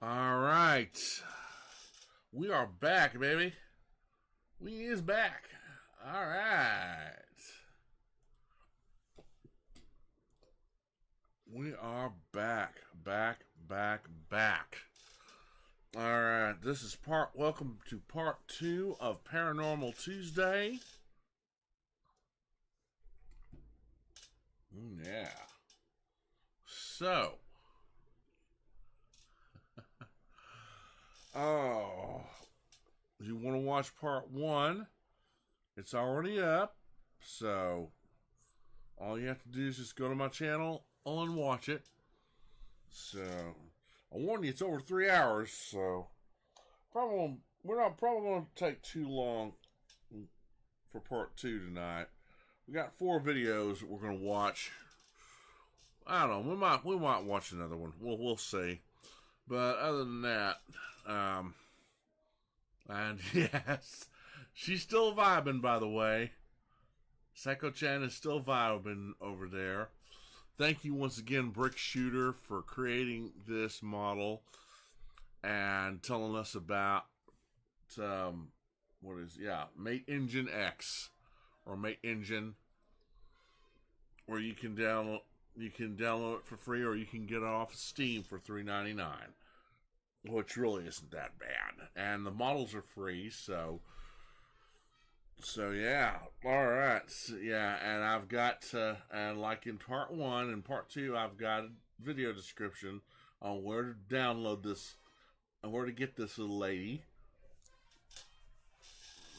All right. We are back, baby. We is back. All right. We are back. Back. All right. This is welcome to part 2 of Paranormal Tuesday. Yeah. So, oh, you want to watch part 1? It's already up. So, all you have to do is just go to my channel and watch it. So, I warn you, it's over 3 hours. So, we're not probably going to take too long for part 2 tonight. We got 4 videos we're going to watch. I don't know. We might watch another one. We'll see. But other than that, and yes, she's still vibing. By the way, Saiko-chan is still vibing over there. Thank you once again, Brick Shooter, for creating this model and telling us about Mate Engine X or Mate Engine, where you can download it for free, or you can get it off of Steam for $3.99, which really isn't that bad. And the models are free, so yeah. All right, so, yeah. And I've got and like in part 1 and part 2, I've got a video description on where to download this and where to get this little lady.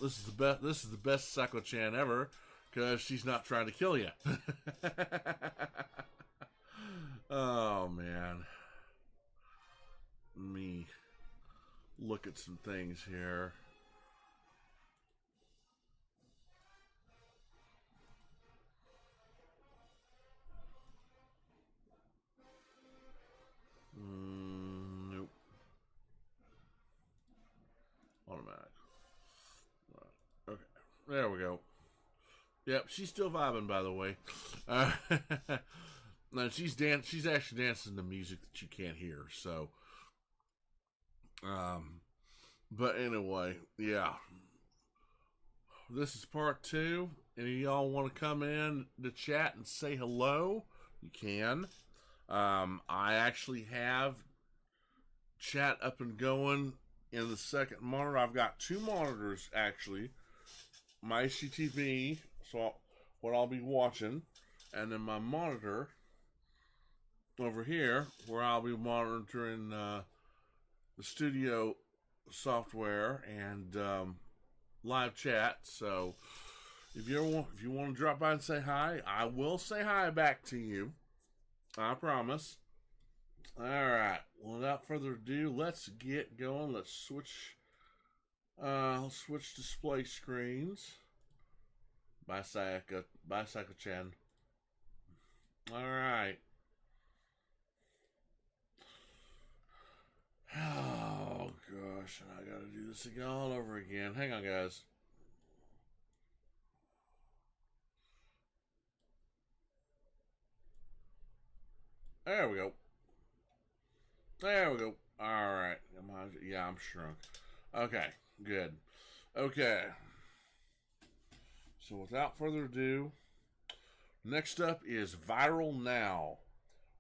This is the best Saiko-chan ever, because she's not trying to kill you. Oh, man. Let me look at some things here. Nope. Automatic. Okay. There we go. Yep, she's still vibing, by the way. No, she's actually dancing to music that you can't hear. So, but anyway, yeah. This is part 2, and if y'all want to come in to chat and say hello, you can. I actually have chat up and going in the second monitor. I've got 2 monitors actually. My HDTV, so what I'll be watching, and then my monitor over here, where I'll be monitoring the studio software and live chat. So if you want to drop by and say hi, I will say hi back to you. I promise. All right. Without further ado, let's get going. Let's switch display screens. By Saiko-chan. All right. Oh gosh, I gotta do this again all over again. Hang on, guys. There we go. All right. Yeah, I'm shrunk. Okay, good. Okay. So without further ado, next up is Viral Now.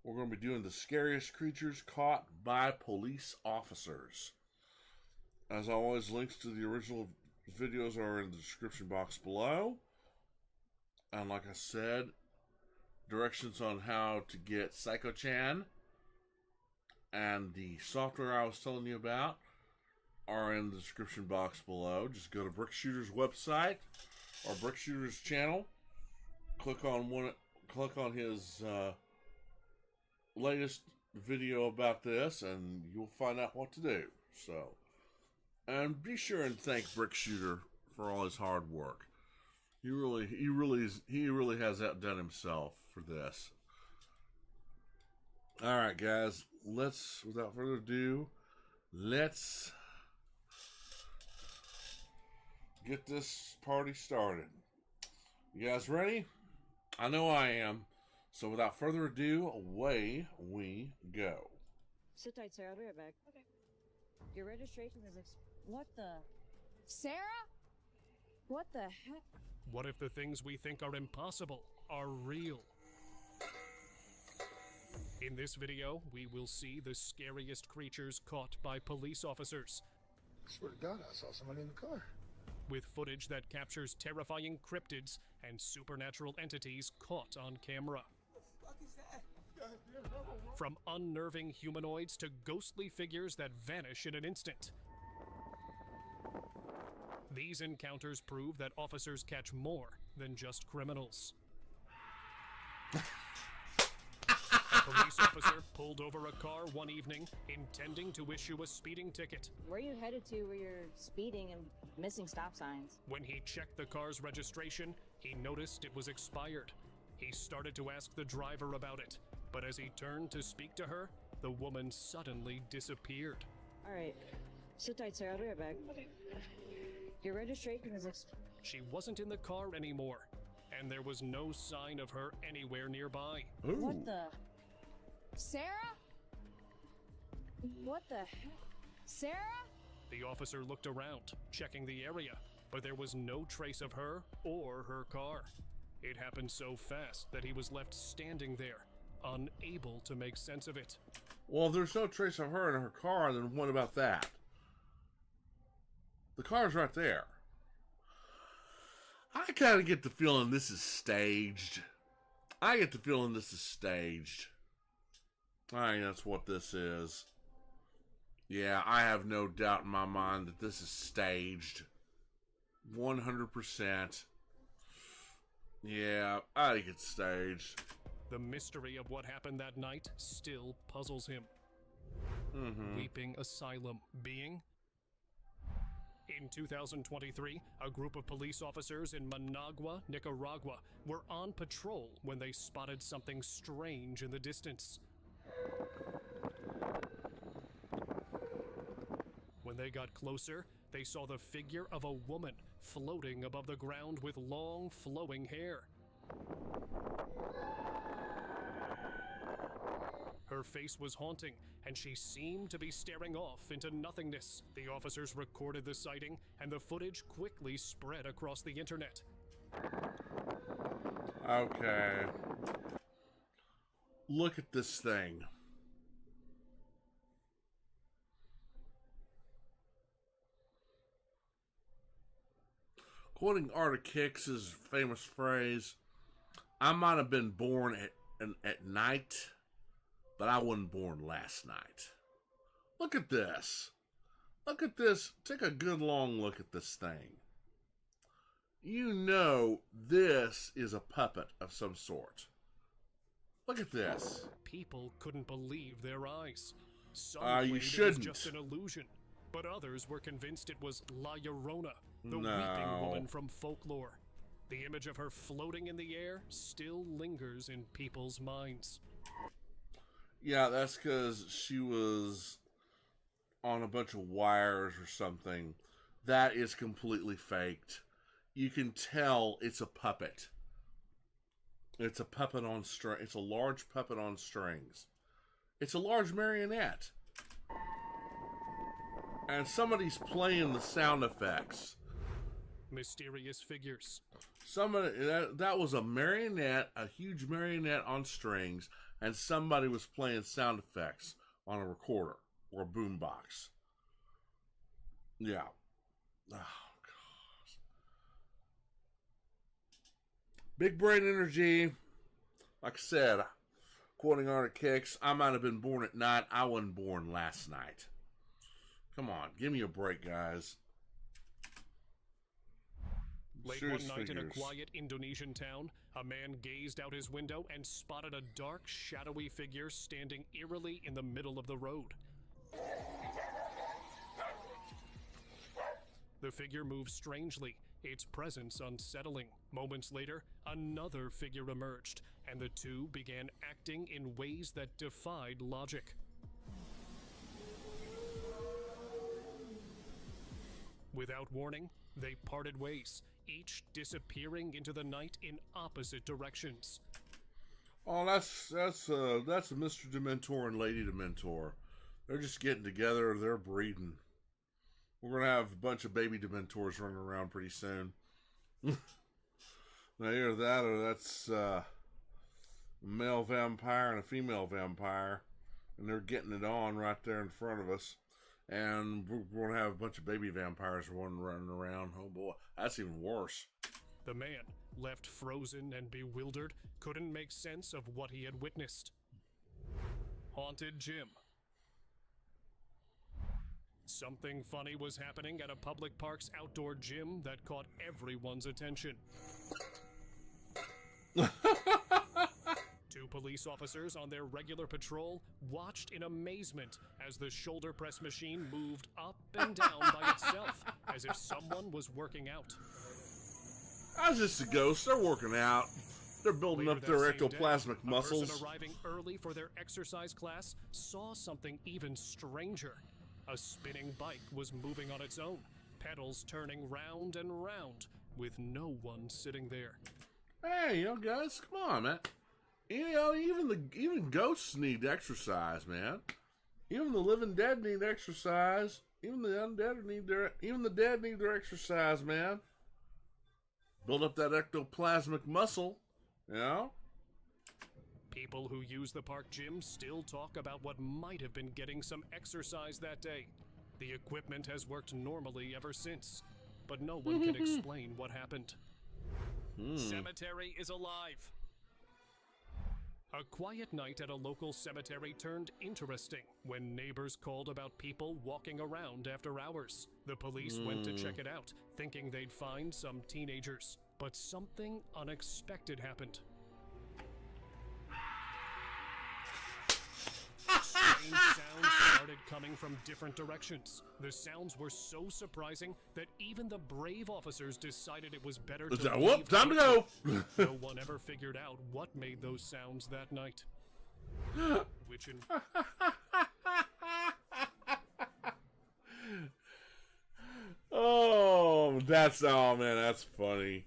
We're going to be doing the scariest creatures caught by police officers. As always, links to the original videos are in the description box below. And like I said, directions on how to get Saiko-chan and the software I was telling you about are in the description box below. Just go to Brick Shooter's website or Brick Shooter's channel. Click on his latest video about this, and you'll find out what to do. So, and be sure and thank Brick Shooter for all his hard work. He really has outdone himself for this. All right, guys. Without further ado, let's get this party started. You guys ready? I know I am. So without further ado, away we go. Sit tight, sir. I'll be right back. Okay. Your registration is what the? Sarah? What the heck? What if the things we think are impossible are real? In this video, we will see the scariest creatures caught by police officers. I swear to God, I saw somebody in the car. With footage that captures terrifying cryptids and supernatural entities caught on camera. What the fuck is that? From unnerving humanoids to ghostly figures that vanish in an instant. These encounters prove that officers catch more than just criminals. A police officer pulled over a car one evening, intending to issue a speeding ticket. Where are you headed to where you're speeding and missing stop signs? When he checked the car's registration, he noticed it was expired. He started to ask the driver about it, but as he turned to speak to her, the woman suddenly disappeared. All right. Sit tight, Sarah. I'll be right back. Your registration is She wasn't in the car anymore, and there was no sign of her anywhere nearby. Ooh. What the? Sarah? What the heck? Sarah? The officer looked around, checking the area, but there was no trace of her or her car. It happened so fast that he was left standing there, unable to make sense of it. Well, if there's no trace of her in her car, then what about that? The car's right there. I kind of get the feeling this is staged. I think that's what this is. Yeah, I have no doubt in my mind that this is staged. 100%. Yeah, I think it's staged. The mystery of what happened that night still puzzles him. Weeping Asylum being? In 2023, a group of police officers in Managua, Nicaragua, were on patrol when they spotted something strange in the distance. When they got closer, they saw the figure of a woman floating above the ground with long, flowing hair. Her face was haunting, and she seemed to be staring off into nothingness. The officers recorded the sighting, and the footage quickly spread across the internet. Okay. Look at this thing. Quoting Arctic Hicks's famous phrase, I might have been born at night, but I wasn't born last night. Look at this. Look at this. Take a good long look at this thing. You know this is a puppet of some sort. Look at this. People couldn't believe their eyes. Some You claimed shouldn't. it was just an illusion, but others were convinced it was La Llorona, the No. weeping woman from folklore. The image of her floating in the air still lingers in people's minds. Yeah, that's because she was on a bunch of wires or something. That is completely faked. You can tell it's a puppet. It's a puppet on string. It's a large puppet on strings. It's a large marionette. And somebody's playing the sound effects. Mysterious figures. Somebody that was a marionette, a huge marionette on strings, and somebody was playing sound effects on a recorder or a boombox. Yeah. Oh, God. Big brain energy. Like I said, quoting Arctic Hicks, I might have been born at night. I wasn't born last night. Come on, give me a break, guys. Late Serious one night in a figures. quiet Indonesian town, a man gazed out his window and spotted a dark, shadowy figure standing eerily in the middle of the road. The figure moved strangely, its presence unsettling. Moments later, another figure emerged, and the two began acting in ways that defied logic. Without warning, they parted ways, each disappearing into the night in opposite directions. Oh, that's Mr. Dementor and Lady Dementor. They're just getting together. They're breeding. We're going to have a bunch of baby Dementors running around pretty soon. Now, either that or that's a male vampire and a female vampire. And they're getting it on right there in front of us. And we're going to have a bunch of baby vampires running around. Oh, boy. That's even worse. The man, left frozen and bewildered, couldn't make sense of what he had witnessed. Haunted Gym. Something funny was happening at a public park's outdoor gym that caught everyone's attention. Two police officers on their regular patrol watched in amazement as the shoulder press machine moved up and down by itself, as if someone was working out. That's just a ghost. They're working out. They're building up their ectoplasmic muscles. A person arriving early for their exercise class saw something even stranger. A spinning bike was moving on its own, pedals turning round and round, with no one sitting there. Hey, guys, come on, man. Even ghosts need exercise, man. Even the living dead need exercise. Even the undead even the dead need their exercise, man. Build up that ectoplasmic muscle, you know? People who use the park gym still talk about what might have been getting some exercise that day. The equipment has worked normally ever since, but no one can explain what happened. Cemetery is alive. A quiet night at a local cemetery turned interesting when neighbors called about people walking around after hours. The police went to check it out, thinking they'd find some teenagers. But something unexpected happened. Strange sounds started coming from different directions. The sounds were so surprising that even the brave officers decided it was better to leave. Time to go. No one ever figured out what made those sounds that night. Which in oh, man, that's funny.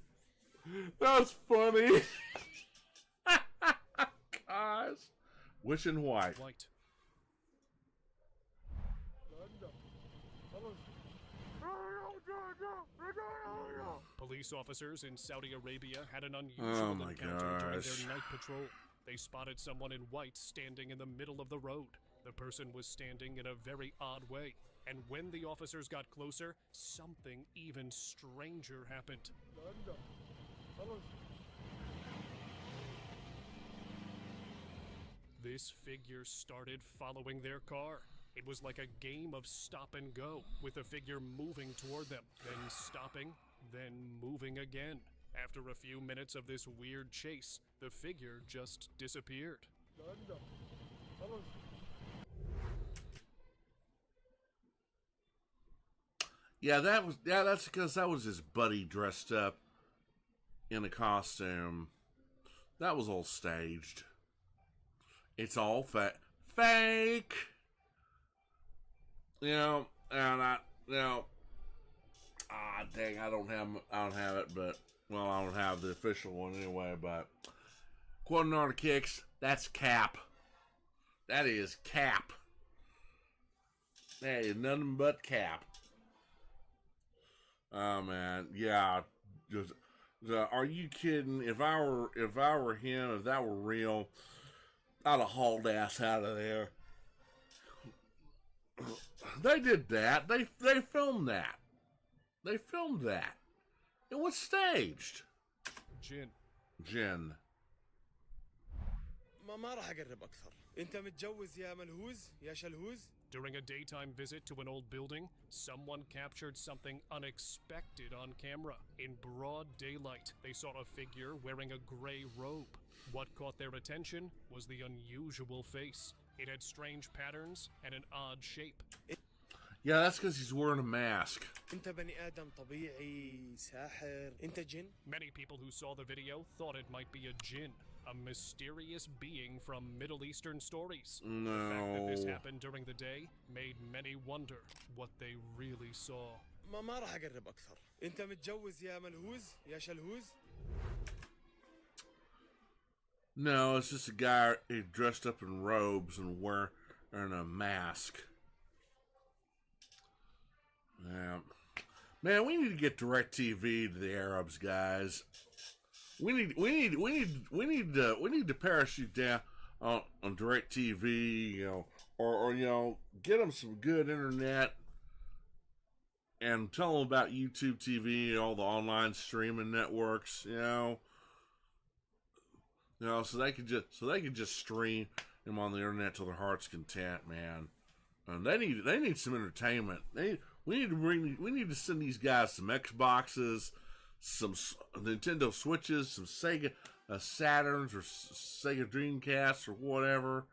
That's funny. Guys. Which in white? Police officers in Saudi Arabia had an unusual encounter during their night patrol. They spotted someone in white standing in the middle of the road. The person was standing in a very odd way, and when the officers got closer, something even stranger happened. This figure started following their car. It was like a game of stop and go, with the figure moving toward them, then stopping, then moving again. After a few minutes of this weird chase, the figure just disappeared. That's because that was his buddy dressed up in a costume. That was all staged. It's all fake. And dang, I don't have it, but, well, I don't have the official one anyway, but, quoting on the kicks, that's cap. That is cap. That is nothing but cap. Oh, man, yeah, are you kidding? If I were him, if that were real, I'd have hauled ass out of there. They did that. They filmed that. They filmed that. It was staged. Jinn. ما راح أقرب أكثر. أنت متجوز يا ملهوز يا شلهوز. During a daytime visit to an old building, someone captured something unexpected on camera. In broad daylight, they saw a figure wearing a gray robe. What caught their attention was the unusual face. It had strange patterns and an odd shape. Yeah, that's because he's wearing a mask. أنت بني آدم طبيعي ساحر. أنت جن. Many people who saw the video thought it might be a jinn, a mysterious being from Middle Eastern stories. No. The fact that this happened during the day made many wonder what they really saw. ما راح أقرب أكثر. أنت متجوز يا ملهوز يا شلهوز. No, it's just a guy dressed up in robes and wearing a mask. Yeah. Man, we need to get DirecTV to the Arabs, guys. We need to parachute down on DirecTV, you know, or you know, get them some good internet and tell them about YouTube TV, all the online streaming networks, you know, so they could just stream them on the internet to their heart's content, man. And they need some entertainment. We need to send these guys some Xboxes, some Nintendo Switches, some Sega Saturns or Sega Dreamcasts or whatever.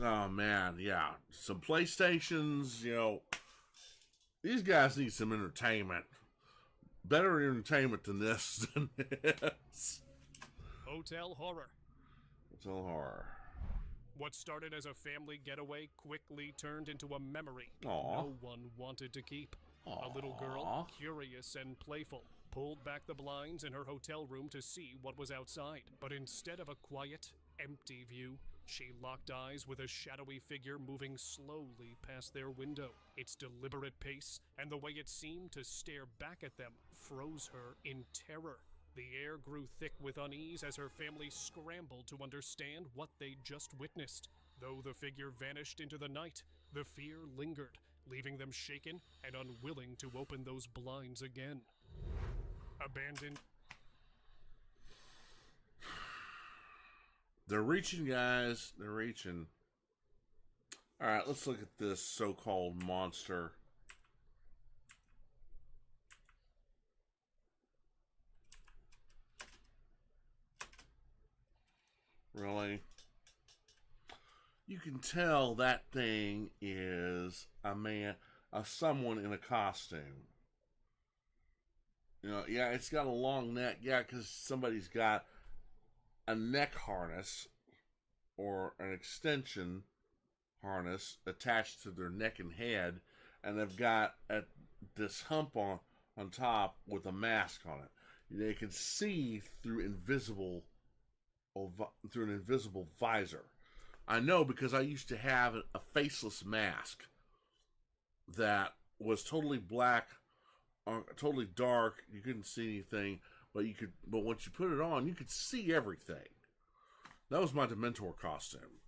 Oh man, yeah, some PlayStations. You know, these guys need some entertainment. Better entertainment than this. Hotel horror. Hotel horror. What started as a family getaway quickly turned into a memory Aww. no one wanted to keep. Aww. A little girl, curious and playful, pulled back the blinds in her hotel room to see what was outside. But instead of a quiet, empty view, she locked eyes with a shadowy figure moving slowly past their window. Its deliberate pace and the way it seemed to stare back at them froze her in terror. The air grew thick with unease as her family scrambled to understand what they'd just witnessed. Though the figure vanished into the night, the fear lingered, leaving them shaken and unwilling to open those blinds again. Abandoned. They're reaching, guys. They're reaching. All right, let's look at this so-called monster. Really? You can tell that thing is someone in a costume. You know, yeah, it's got a long neck. Yeah, because somebody's got a neck harness or an extension harness attached to their neck and head, and they've got this hump on top with a mask on it. They can see through an invisible visor. I know because I used to have a faceless mask that was totally black, totally dark. You couldn't see anything, but once you put it on, you could see everything. That was my Dementor costume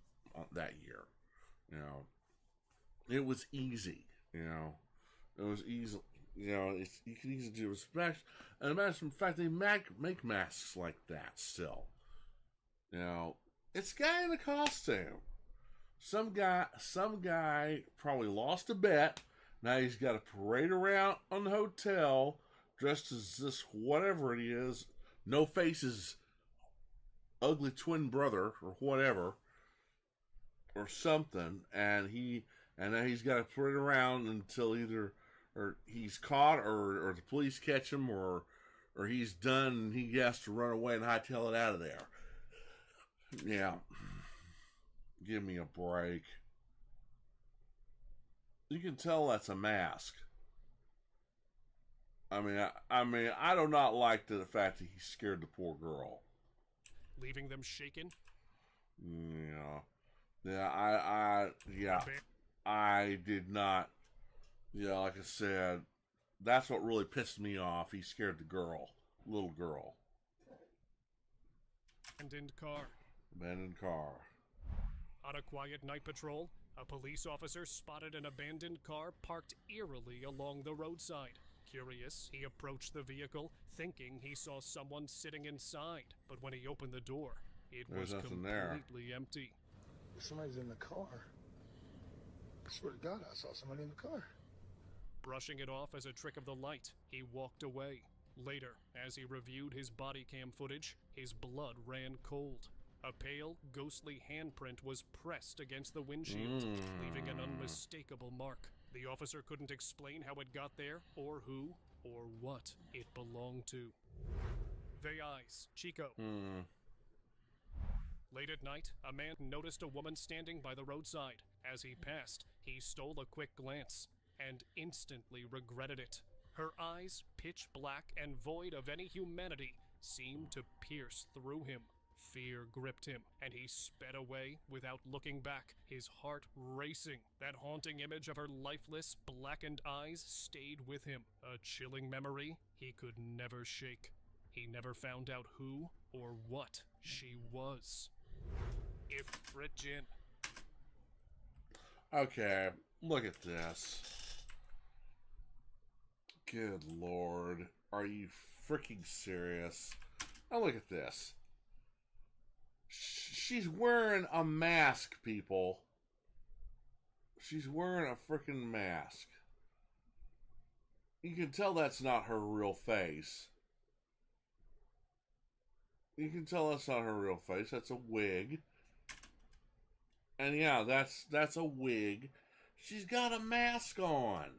that year. You know, it was easy. You know, it was easy. You know, you can easily do it. And imagine, in fact, they make masks like that still. You know, it's a guy in a costume. Some guy probably lost a bet. Now he's got to parade around on the hotel dressed as this whatever it is, no faces, ugly twin brother or whatever, or something, and now he's got to parade around until either or he's caught or the police catch him or he's done and he has to run away and hightail it out of there. Yeah. Give me a break. You can tell that's a mask. I mean, I do not like the fact that he scared the poor girl. Leaving them shaken? Yeah. I did not. Yeah, like I said, that's what really pissed me off. He scared the little girl. Abandoned car. On a quiet night patrol, a police officer spotted an abandoned car parked eerily along the roadside. Curious, he approached the vehicle, thinking he saw someone sitting inside. But when he opened the door, it was completely empty. Somebody's in the car. I swear to God, I saw somebody in the car. Brushing it off as a trick of the light, he walked away. Later, as he reviewed his body cam footage, his blood ran cold. A pale, ghostly handprint was pressed against the windshield, leaving an unmistakable mark. The officer couldn't explain how it got there, or who, or what it belonged to. The eyes, Chico. Late at night, a man noticed a woman standing by the roadside. As he passed, he stole a quick glance, and instantly regretted it. Her eyes, pitch black and void of any humanity, seemed to pierce through him. Fear gripped him, and he sped away without looking back, his heart racing. That haunting image of her lifeless, blackened eyes stayed with him, a chilling memory he could never shake. He never found out who or what she was. Ifrit Jin. Okay, look at this. Good lord. Are you freaking serious? Now look at this. She's wearing a mask, people. She's wearing a freaking mask. You can tell that's not her real face. You can tell that's not her real face. That's a wig. And yeah, that's a wig. She's got a mask on.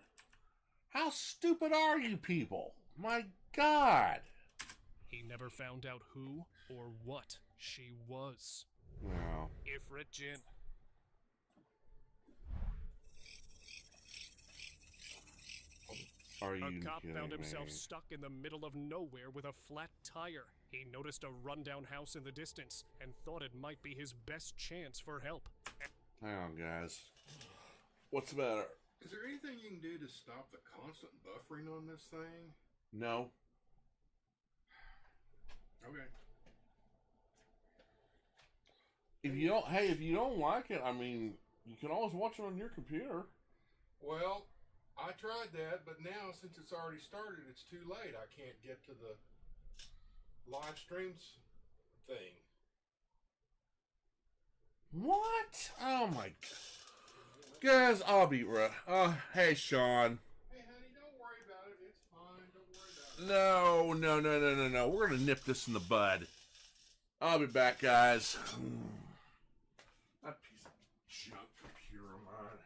How stupid are you people? My God. He never found out who or what she was. Wow. Ifrit Jin. Are you A cop kidding found himself me? stuck in the middle of nowhere with a flat tire. He noticed a rundown house in the distance and thought it might be his best chance for help. Hang on, guys. What's the matter? Is there anything you can do to stop the constant buffering on this thing? No. Okay. If you don't, hey, if you don't like it, I mean, you can always watch it on your computer. Well, I tried that, but now since it's already started, it's too late. I can't get to the live streams thing. What? Oh my God. Guys, I'll be right. Hey, Sean. Hey, honey, don't worry about it. It's fine. Don't worry about it. No. We're gonna nip this in the bud. I'll be back, guys. That piece of junk computer of mine.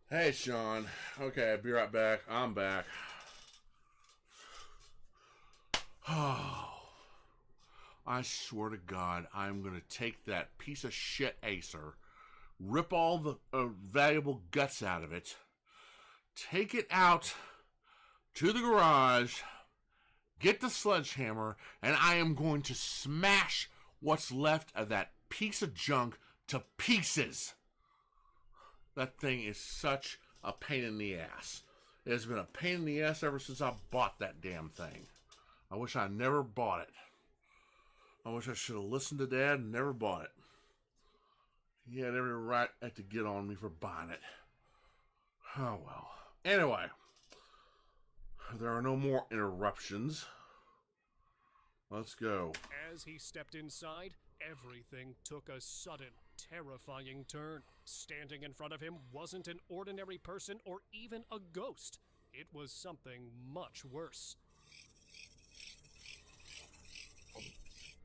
Hey, Sean. Okay, I'll be right back. I'm back. Oh, I swear to God, I'm going to take that piece of shit Acer, rip all the valuable guts out of it, take it out to the garage, get the sledgehammer, and I am going to smash what's left of that piece of junk to pieces. That thing is such a pain in the ass. It has been a pain in the ass ever since I bought that damn thing. I wish I never bought it. I wish I should have listened to Dad and never bought it. He had every right to get on me for buying it. Oh well. Anyway, there are no more interruptions. Let's go. As he stepped inside, everything took a sudden, terrifying turn. Standing in front of him wasn't an ordinary person or even a ghost. It was something much worse.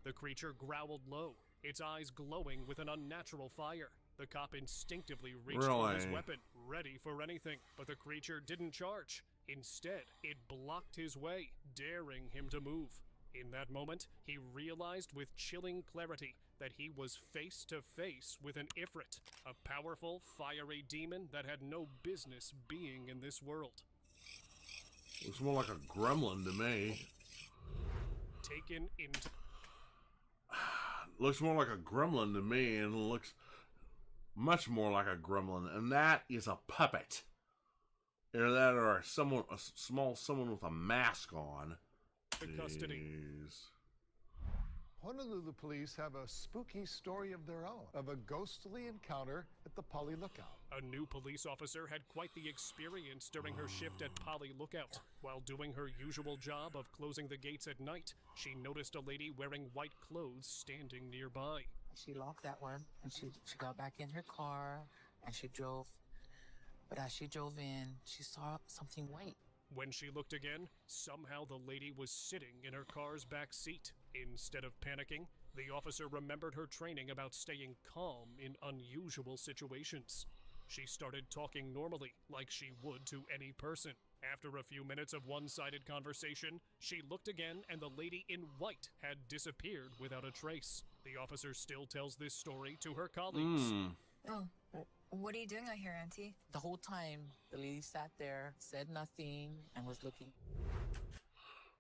The creature growled low, its eyes glowing with an unnatural fire. The cop instinctively reached for his weapon, ready for anything, but the creature didn't charge. Instead, it blocked his way, daring him to move. In that moment, he realized with chilling clarity that he was face to face with an Ifrit, a powerful, fiery demon that had no business being in this world. Looks more like a gremlin to me. Taken into... Looks more like a gremlin to me, and looks much more like a gremlin, and that is a puppet. Either that or a someone with a mask on. Custody. Honolulu police have a spooky story of their own, of a ghostly encounter at the Poly Lookout. A new police officer had quite the experience during her shift at Poly Lookout. While doing her usual job of closing the gates at night, she noticed a lady wearing white clothes standing nearby. She locked that one, and she got back in her car, and she drove. But as she drove in, she saw something white. When she looked again, somehow the lady was sitting in her car's back seat. Instead of panicking, the officer remembered her training about staying calm in unusual situations. She started talking normally, like she would to any person. After a few minutes of one-sided conversation, she looked again and the lady in white had disappeared without a trace. The officer still tells this story to her colleagues. Oh, what are you doing out here, Auntie? The whole time, the lady sat there, said nothing, and was looking.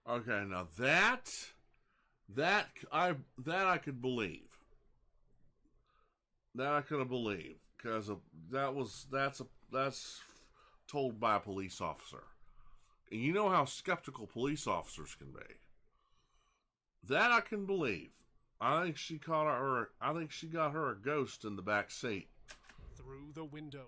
Okay, now that I could believe. That I could have believed, because that's told by a police officer, and you know how skeptical police officers can be. That I can believe. I think she got her a ghost in the back seat. Through the window.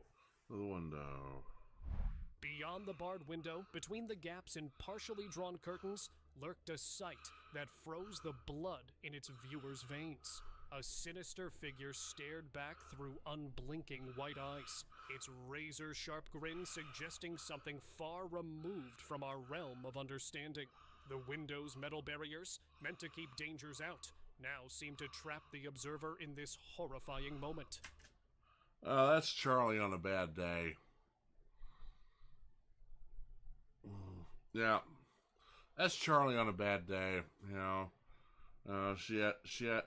Beyond the barred window, between the gaps in partially drawn curtains, lurked a sight that froze the blood in its viewer's veins. A sinister figure stared back through unblinking white eyes, its razor-sharp grin suggesting something far removed from our realm of understanding. The window's metal barriers, meant to keep dangers out, now seemed to trap the observer in this horrifying moment. That's Charlie on a bad day. Yeah, that's Charlie on a bad day. You know, she had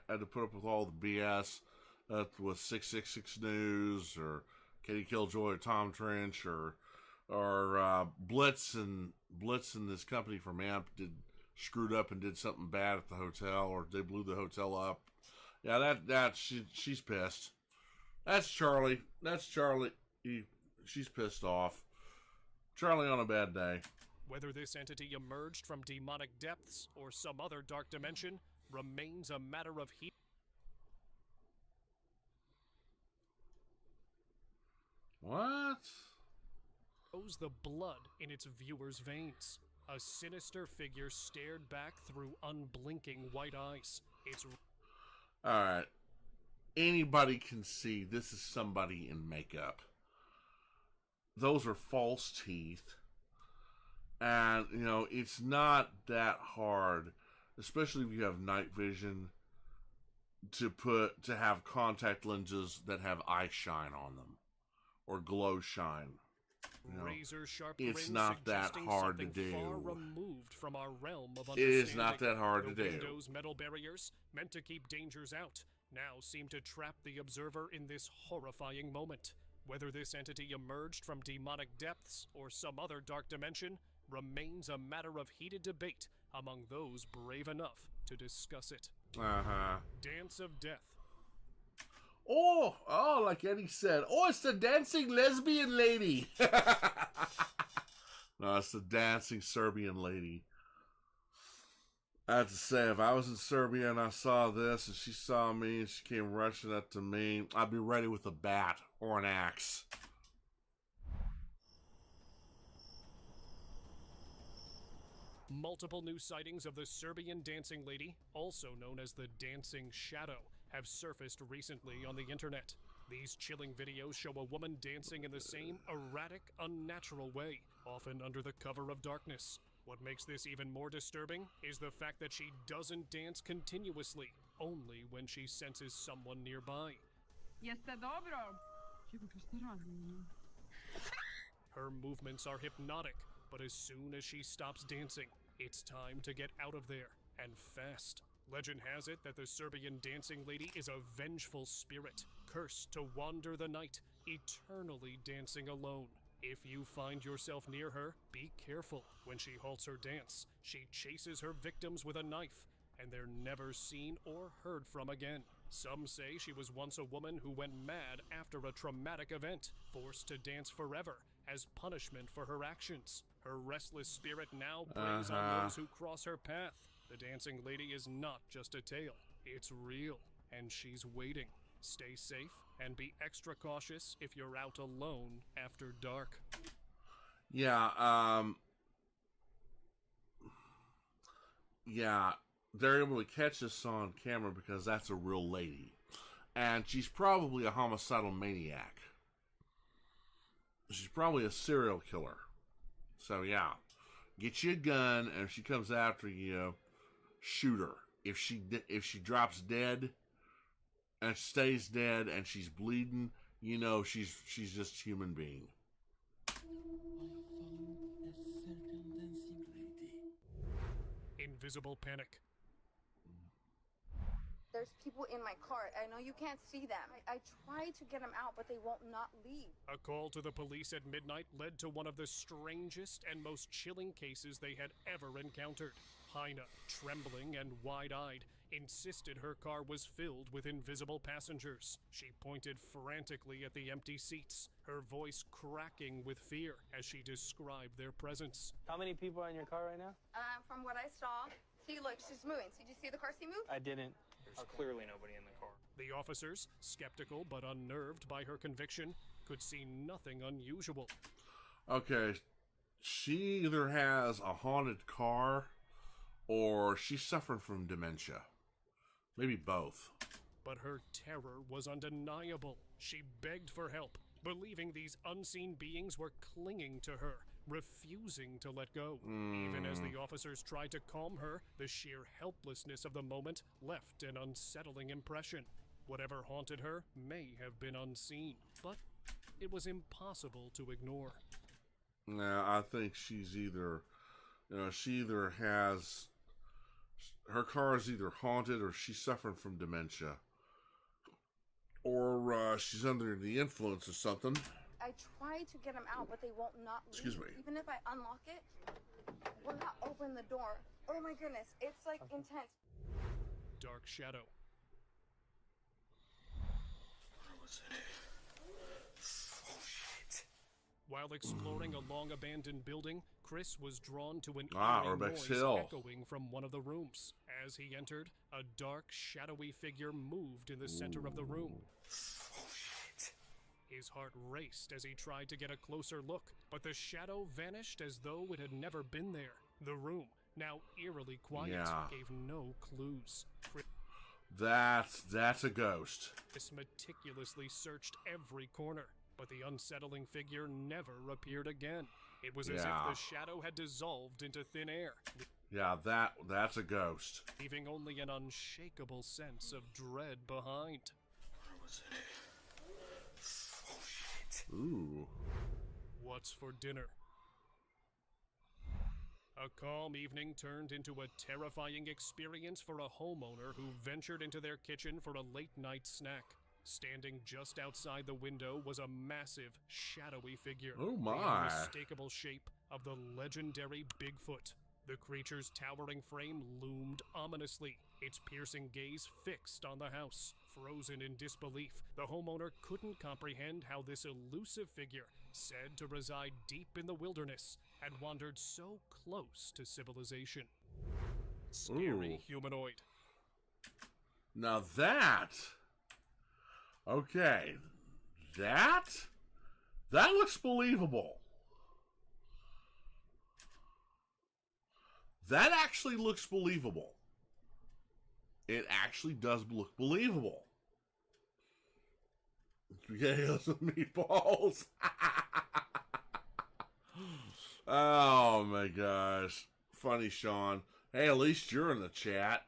to put up with all the BS with 666 News or Katie Killjoy or Tom Trench or Blitz and this company from AMP screwed up and did something bad at the hotel, or they blew the hotel up. Yeah, she's pissed. That's Charlie. She's pissed off. Charlie on a bad day. Whether this entity emerged from demonic depths or some other dark dimension remains a matter of What? Froze the blood in its viewer's veins. A sinister figure stared back through unblinking white eyes. Alright. Anybody can see this is somebody in makeup. Those are false teeth. And, you know, it's not that hard, especially if you have night vision, to have contact lenses that have eye shine on them. Or glow shine. You know, razor-sharp it's grin not that suggesting hard to something do. far removed from our realm of It is not understanding. that hard to The do. Windows' metal barriers, meant to keep dangers out, now seem to trap the observer in this horrifying moment. Whether this entity emerged from demonic depths or some other dark dimension remains a matter of heated debate among those brave enough to discuss it. Dance of Death. Oh, like Eddie said. Oh, it's the dancing lesbian lady. No, it's the dancing Serbian lady. I have to say, if I was in Serbia and I saw this and she saw me and she came rushing up to me, I'd be ready with a bat or an axe. Multiple new sightings of the Serbian dancing lady, also known as the Dancing Shadow, have surfaced recently on the internet. These chilling videos show a woman dancing in the same erratic, unnatural way, often under the cover of darkness. What makes this even more disturbing is the fact that she doesn't dance continuously, only when she senses someone nearby. Her movements are hypnotic, but as soon as she stops dancing, it's time to get out of there, and fast. Legend has it that the Serbian dancing lady is a vengeful spirit, cursed to wander the night, eternally dancing alone. If you find yourself near her, be careful. When she halts her dance, she chases her victims with a knife, and they're never seen or heard from again. Some say she was once a woman who went mad after a traumatic event, forced to dance forever as punishment for her actions. Her restless spirit now preys on those who cross her path. The dancing lady is not just a tale, it's real, and she's waiting. Stay safe and be extra cautious if you're out alone after dark. Yeah, they're able to catch this on camera because that's a real lady. And she's probably a homicidal maniac. She's probably a serial killer. So yeah, get you a gun, and if she comes after you, shoot her. If she drops dead and stays dead and she's bleeding, you know she's just a human being. Invisible panic. There's people in my car. I know you can't see them. I try to get them out, but they won't not leave. A call to the police at midnight led to one of the strangest and most chilling cases they had ever encountered. Heina, trembling and wide-eyed, insisted her car was filled with invisible passengers. She pointed frantically at the empty seats, her voice cracking with fear as she described their presence. How many people are in your car right now? From what I saw, see, look, she's moving. Did you see the car seat move? I didn't. There's clearly nobody in the car. The officers, skeptical but unnerved by her conviction, could see nothing unusual. Okay, she either has a haunted car or she's suffering from dementia. Maybe both. But her terror was undeniable. She begged for help, believing these unseen beings were clinging to her, refusing to let go. Even as the officers tried to calm her, the sheer helplessness of the moment left an unsettling impression. Whatever haunted her may have been unseen, but it was impossible to ignore. Now, I think she's either, she either has, her car is either haunted or she's suffering from dementia. Or she's under the influence of something. I try to get them out, but they won't not leave. Excuse me. Even if I unlock it, will not open the door. Oh my goodness, it's like intense. Dark shadow. Where was it? Oh shit. While exploring a long-abandoned building, Chris was drawn to an eerie Rebecca's noise Hill. echoing from one of the rooms. As he entered, a dark, shadowy figure moved in the center of the room. Oh shit. His heart raced as he tried to get a closer look, but the shadow vanished as though it had never been there. The room, now eerily quiet, gave no clues. That's a ghost. Chris meticulously searched every corner, but the unsettling figure never appeared again. It was as if the shadow had dissolved into thin air. Yeah, that's a ghost. Leaving only an unshakable sense of dread behind. Where was it? Oh shit. Ooh. what's for dinner. A calm evening turned into a terrifying experience for a homeowner who ventured into their kitchen for a late-night snack. Standing just outside the window was a massive, shadowy figure. Oh my. The unmistakable shape of the legendary Bigfoot. The creature's towering frame loomed ominously, its piercing gaze fixed on the house. Frozen in disbelief, the homeowner couldn't comprehend how this elusive figure, said to reside deep in the wilderness, had wandered so close to civilization. Scary humanoid. Now that... Okay. That looks believable. That actually looks believable. It actually does look believable. Okay, some meatballs. Oh my gosh. Funny, Sean. Hey, at least you're in the chat.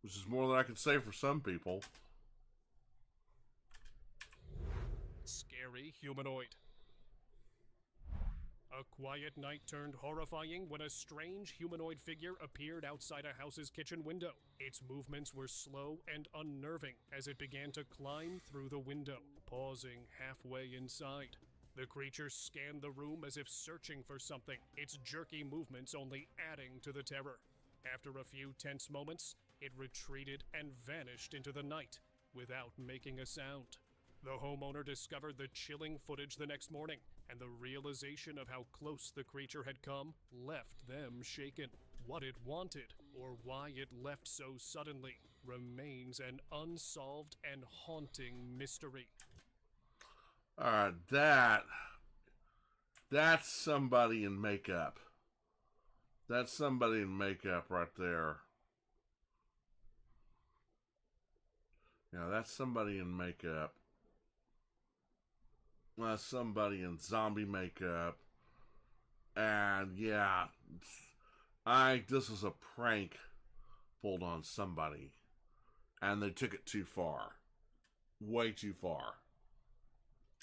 Which is more than I can say for some people. Scary humanoid. A quiet night turned horrifying when a strange humanoid figure appeared outside a house's kitchen window. Its movements were slow and unnerving as it began to climb through the window, pausing halfway inside. The creature scanned the room as if searching for something, its jerky movements only adding to the terror. After a few tense moments, it retreated and vanished into the night without making a sound. The homeowner discovered the chilling footage the next morning, and the realization of how close the creature had come left them shaken. What it wanted, or why it left so suddenly, remains an unsolved and haunting mystery. Alright, that's somebody in makeup. That's somebody in makeup right there. Yeah, that's somebody in makeup. Somebody in zombie makeup. And yeah, this was a prank pulled on somebody. And they took it too far. Way too far.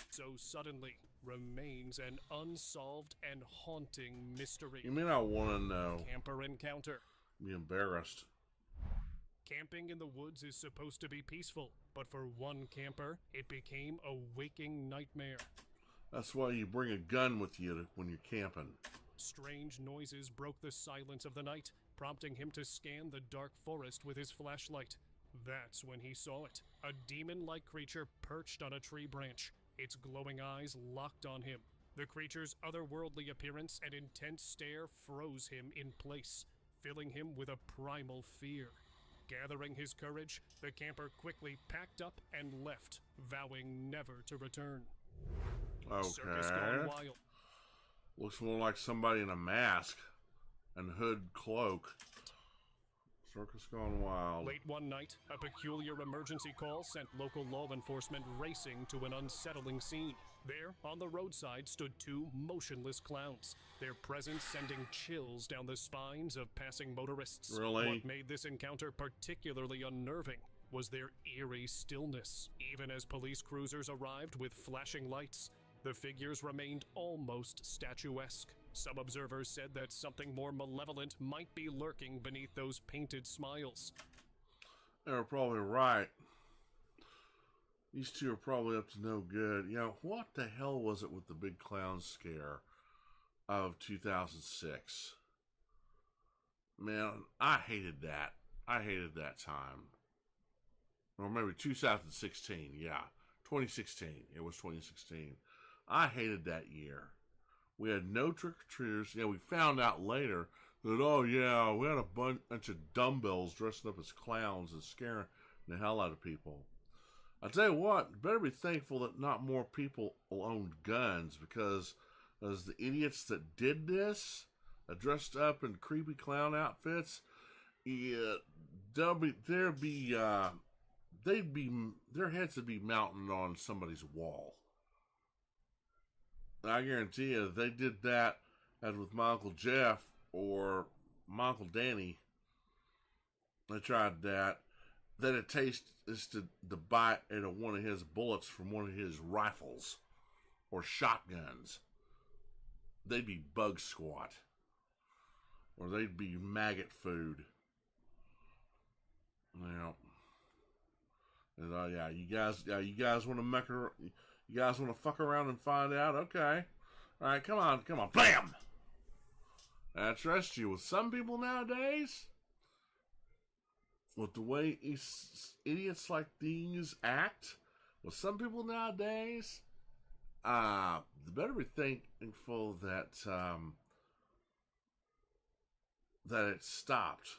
So suddenly remains an unsolved and haunting mystery. You may not want to know. Camper encounter. Be embarrassed. Camping in the woods is supposed to be peaceful, but for one camper, it became a waking nightmare. That's why you bring a gun with you when you're camping. Strange noises broke the silence of the night, prompting him to scan the dark forest with his flashlight. That's when he saw it, a demon-like creature perched on a tree branch, its glowing eyes locked on him. The creature's otherworldly appearance and intense stare froze him in place, filling him with a primal fear. Gathering his courage, the camper quickly packed up and left, vowing never to return. Okay. Circus gone wild. Looks more like somebody in a mask and hood cloak. Circus gone wild. Late one night, a peculiar emergency call sent local law enforcement racing to an unsettling scene. There, on the roadside, stood two motionless clowns, their presence sending chills down the spines of passing motorists. Really? What made this encounter particularly unnerving was their eerie stillness. Even as police cruisers arrived with flashing lights, the figures remained almost statuesque. Some observers said that something more malevolent might be lurking beneath those painted smiles. They were probably right. These two are probably up to no good. You know, what the hell was it with the big clown scare of 2006? Man, I hated that. I hated that time. Or maybe 2016, yeah. 2016. It was 2016. I hated that year. We had no trick-or-treaters. Yeah, we found out later that, oh yeah, we had a bunch of dumbbells dressing up as clowns and scaring the hell out of people. I tell you what, you better be thankful that not more people owned guns, because as the idiots that did this, dressed up in creepy clown outfits, yeah, their heads would be mounted on somebody's wall. I guarantee you, if they did that as with my Uncle Jeff or my Uncle Danny, they tried that, then it tastes the bite out of one of his bullets from one of his rifles or shotguns. they'd be bug squat, or they'd be maggot food. Yeah. And, yeah, you guys want to fuck around and find out? Okay. All right, come on, bam! I trust you. With some people nowadays, with the way idiots like these act, with some people nowadays, better be thankful that that it stopped,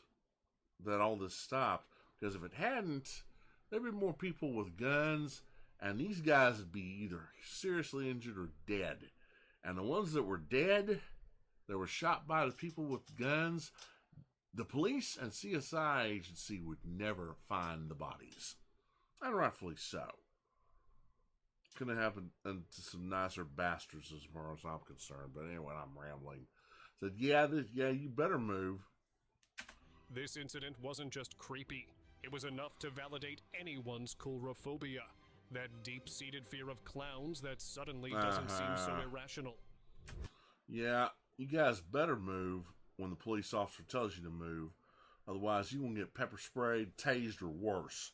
that all this stopped. Because if it hadn't, there'd be more people with guns, and these guys would be either seriously injured or dead. And the ones that were dead, that were shot by the people with guns, the police and CSI agency would never find the bodies. And rightfully so. Could have happened to some nicer bastards as far as I'm concerned. But anyway, I'm rambling. Said, yeah, you better move. This incident wasn't just creepy. It was enough to validate anyone's coulrophobia. That deep-seated fear of clowns that suddenly doesn't seem so irrational. Yeah, you guys better move when the police officer tells you to move. Otherwise, you won't get pepper sprayed, tased, or worse.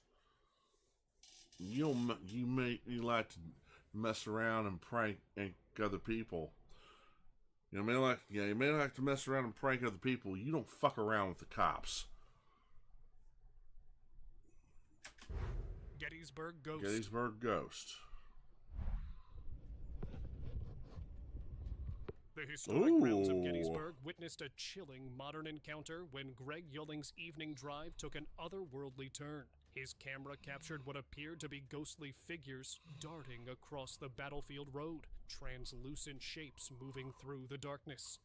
You like to mess around and prank other people. You may like to mess around and prank other people. You don't fuck around with the cops. Gettysburg Ghost. Gettysburg Ghost. The historic grounds of Gettysburg witnessed a chilling modern encounter when Greg Yelling's evening drive took an otherworldly turn. His camera captured what appeared to be ghostly figures darting across the battlefield road, translucent shapes moving through the darkness.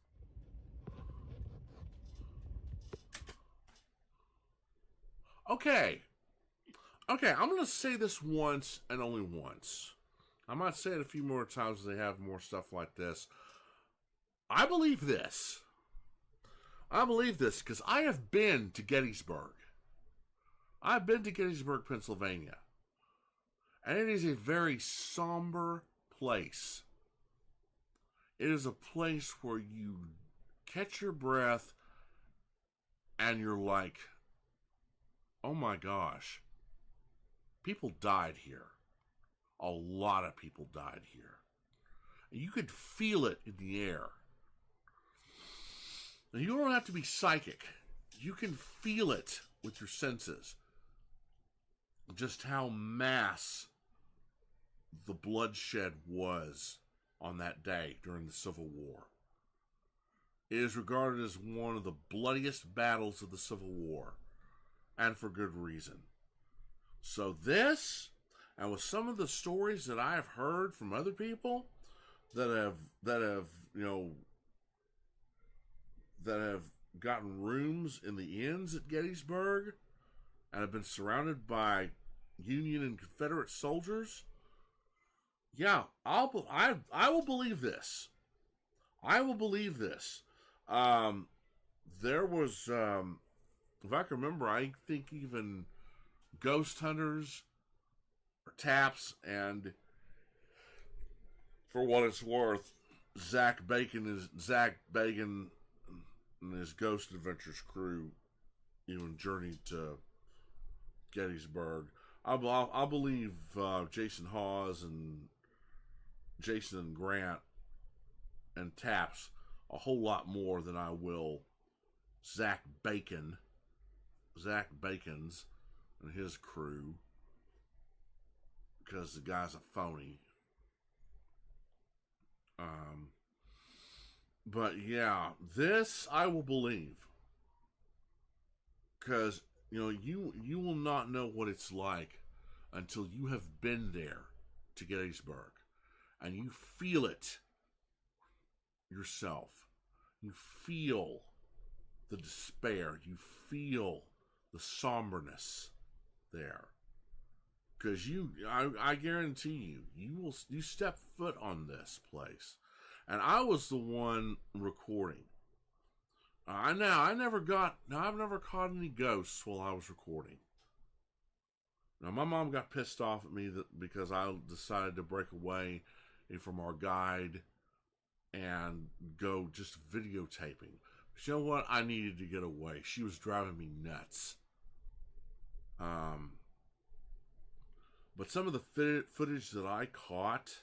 Okay, I'm going to say this once and only once. I might say it a few more times as they have more stuff like this. I believe this because I have been to Gettysburg. I've been to Gettysburg, Pennsylvania. And it is a very somber place. It is a place where you catch your breath and you're like, oh my gosh, people died here. A lot of people died here. You could feel it in the air. Now, you don't have to be psychic. You can feel it with your senses. Just how mass the bloodshed was on that day during the Civil War. It is regarded as one of the bloodiest battles of the Civil War. And for good reason. So this, and with some of the stories that I have heard from other people that have gotten rooms in the inns at Gettysburg and have been surrounded by Union and Confederate soldiers, yeah, I will believe this. I will believe this. There was, if I can remember, I think even ghost hunters or taps, and for what it's worth, Zach Bacon and his Ghost Adventures crew even journeyed to Gettysburg. I believe Jason Hawes and Jason and Grant and Taps a whole lot more than I will Zach Bacon's and his crew, because the guy's a phony. But yeah, this I will believe, because you will not know what it's like until you have been there to Gettysburg and you feel it yourself. You feel the despair. You feel the somberness there, because I guarantee you step foot on this place. And I was the one recording. I've never caught any ghosts while I was recording. Now, my mom got pissed off at me because I decided to break away from our guide and go just videotaping. But you know what? I needed to get away. She was driving me nuts. But some of the footage that I caught,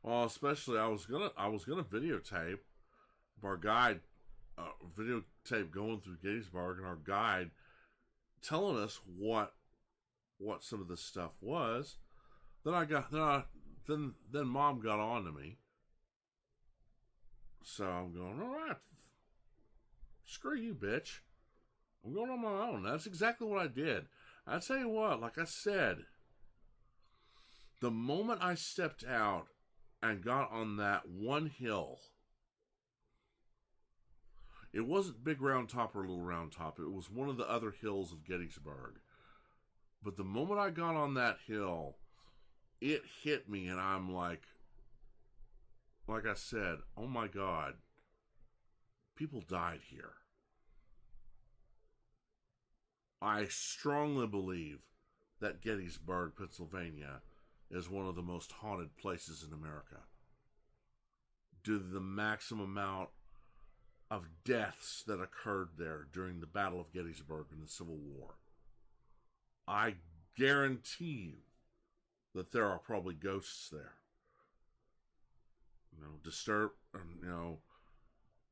well, especially I was gonna videotape our guide, videotape going through Gettysburg, and our guide telling us what some of this stuff was. Then Mom got on to me. So I'm going, all right, screw you, bitch. I'm going on my own. That's exactly what I did. I tell you what, like I said, the moment I stepped out and got on that one hill, it wasn't Big Round Top or Little Round Top. It was one of the other hills of Gettysburg. But the moment I got on that hill, it hit me, and I'm like I said, oh my God, people died here. I strongly believe that Gettysburg, Pennsylvania, is one of the most haunted places in America, due to the maximum amount of deaths that occurred there during the Battle of Gettysburg in the Civil War. I guarantee you that there are probably ghosts there.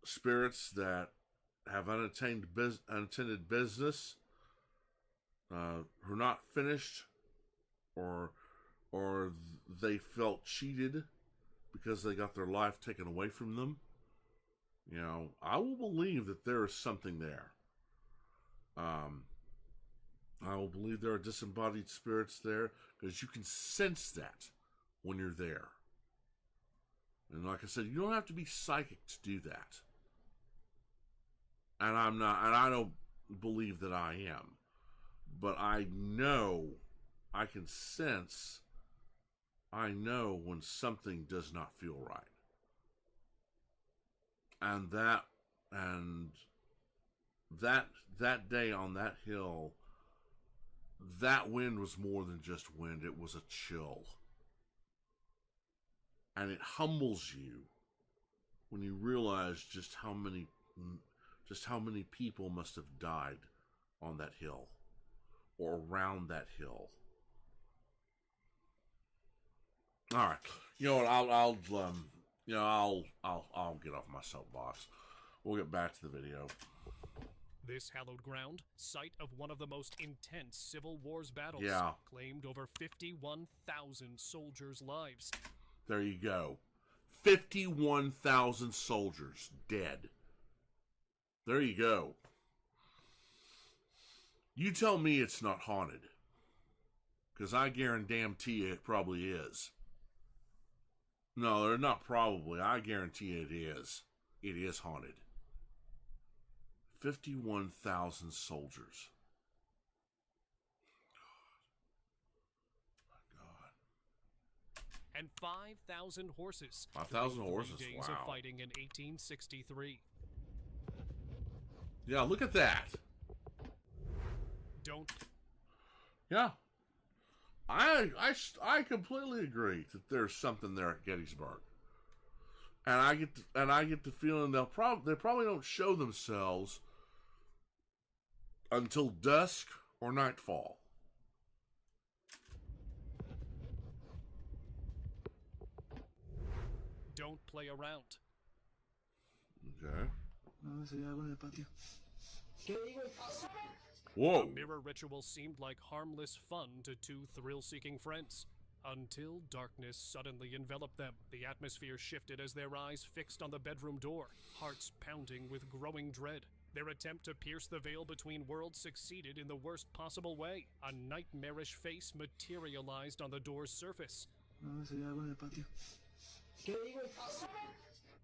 Spirits that have unattended business, who are not finished, or they felt cheated because they got their life taken away from them. I will believe that there is something there. I will believe there are disembodied spirits there, because you can sense that when you're there. And like I said, you don't have to be psychic to do that. And I'm not, and I don't believe that I am. But I know, I can sense, I know when something does not feel right. And that day on that hill, that wind was more than just wind. It was a chill. And it humbles you when you realize just how many people must have died on that hill or around that hill. All right, you know what? I'll get off my soapbox. We'll get back to the video. This hallowed ground, site of one of the most intense Civil War's battles, claimed over 51,000 soldiers' lives. There you go. 51,000 soldiers dead. There you go. You tell me it's not haunted. Because I guarantee it probably is. No, they're not probably. I guarantee it is. It is haunted. 51,000 soldiers. And 5,000 horses. 5,000 horses, days wow. of fighting in 1863. Yeah, look at that. Yeah. I completely agree that there's something there at Gettysburg. And I get the feeling they probably don't show themselves until dusk or nightfall. Don't play around. Okay. Whoa. A mirror ritual seemed like harmless fun to two thrill-seeking friends. Until darkness suddenly enveloped them. The atmosphere shifted as their eyes fixed on the bedroom door, hearts pounding with growing dread. Their attempt to pierce the veil between worlds succeeded in the worst possible way. A nightmarish face materialized on the door's surface.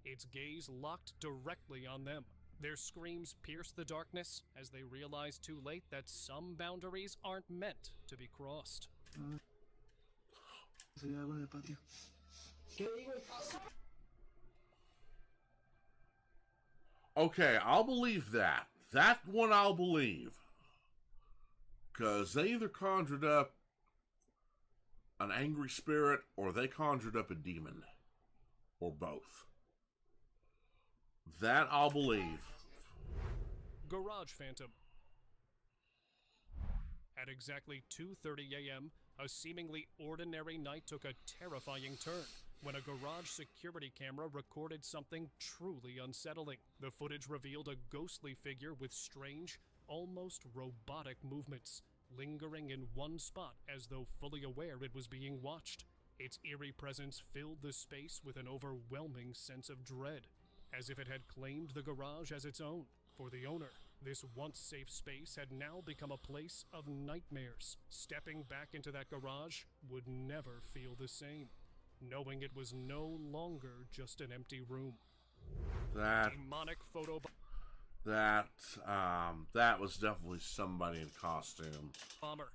Its gaze locked directly on them. Their screams pierced the darkness as they realized too late that some boundaries aren't meant to be crossed. Okay, I'll believe that. That one I'll believe. Because they either conjured up an angry spirit or they conjured up a demon. Or both. That I'll believe. Garage Phantom. At exactly 2:30 a.m., a seemingly ordinary night took a terrifying turn when a garage security camera recorded something truly unsettling. The footage revealed a ghostly figure with strange, almost robotic movements, lingering in one spot as though fully aware it was being watched. Its eerie presence filled the space with an overwhelming sense of dread, as if it had claimed the garage as its own. For the owner, this once safe space had now become a place of nightmares. Stepping back into that garage would never feel the same, knowing it was no longer just an empty room. Demonic photo that was definitely somebody in costume. bomber.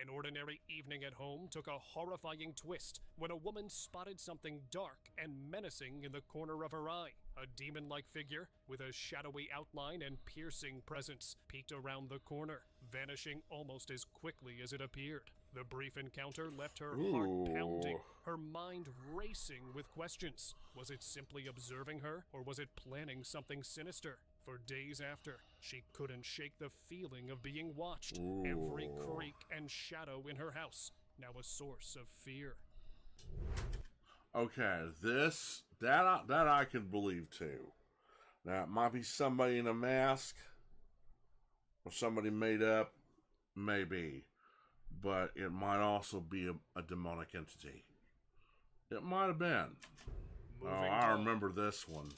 An ordinary evening at home took a horrifying twist when a woman spotted something dark and menacing in the corner of her eye. A demon-like figure with a shadowy outline and piercing presence peeked around the corner, vanishing almost as quickly as it appeared. The brief encounter left her heart pounding, her mind racing with questions. Was it simply observing her, or was it planning something sinister? For days after, she couldn't shake the feeling of being watched. Every creak and shadow in her house, now a source of fear. Okay, that I can believe too. Now, it might be somebody in a mask, or somebody made up, maybe. But it might also be a demonic entity. It might have been. I remember this one.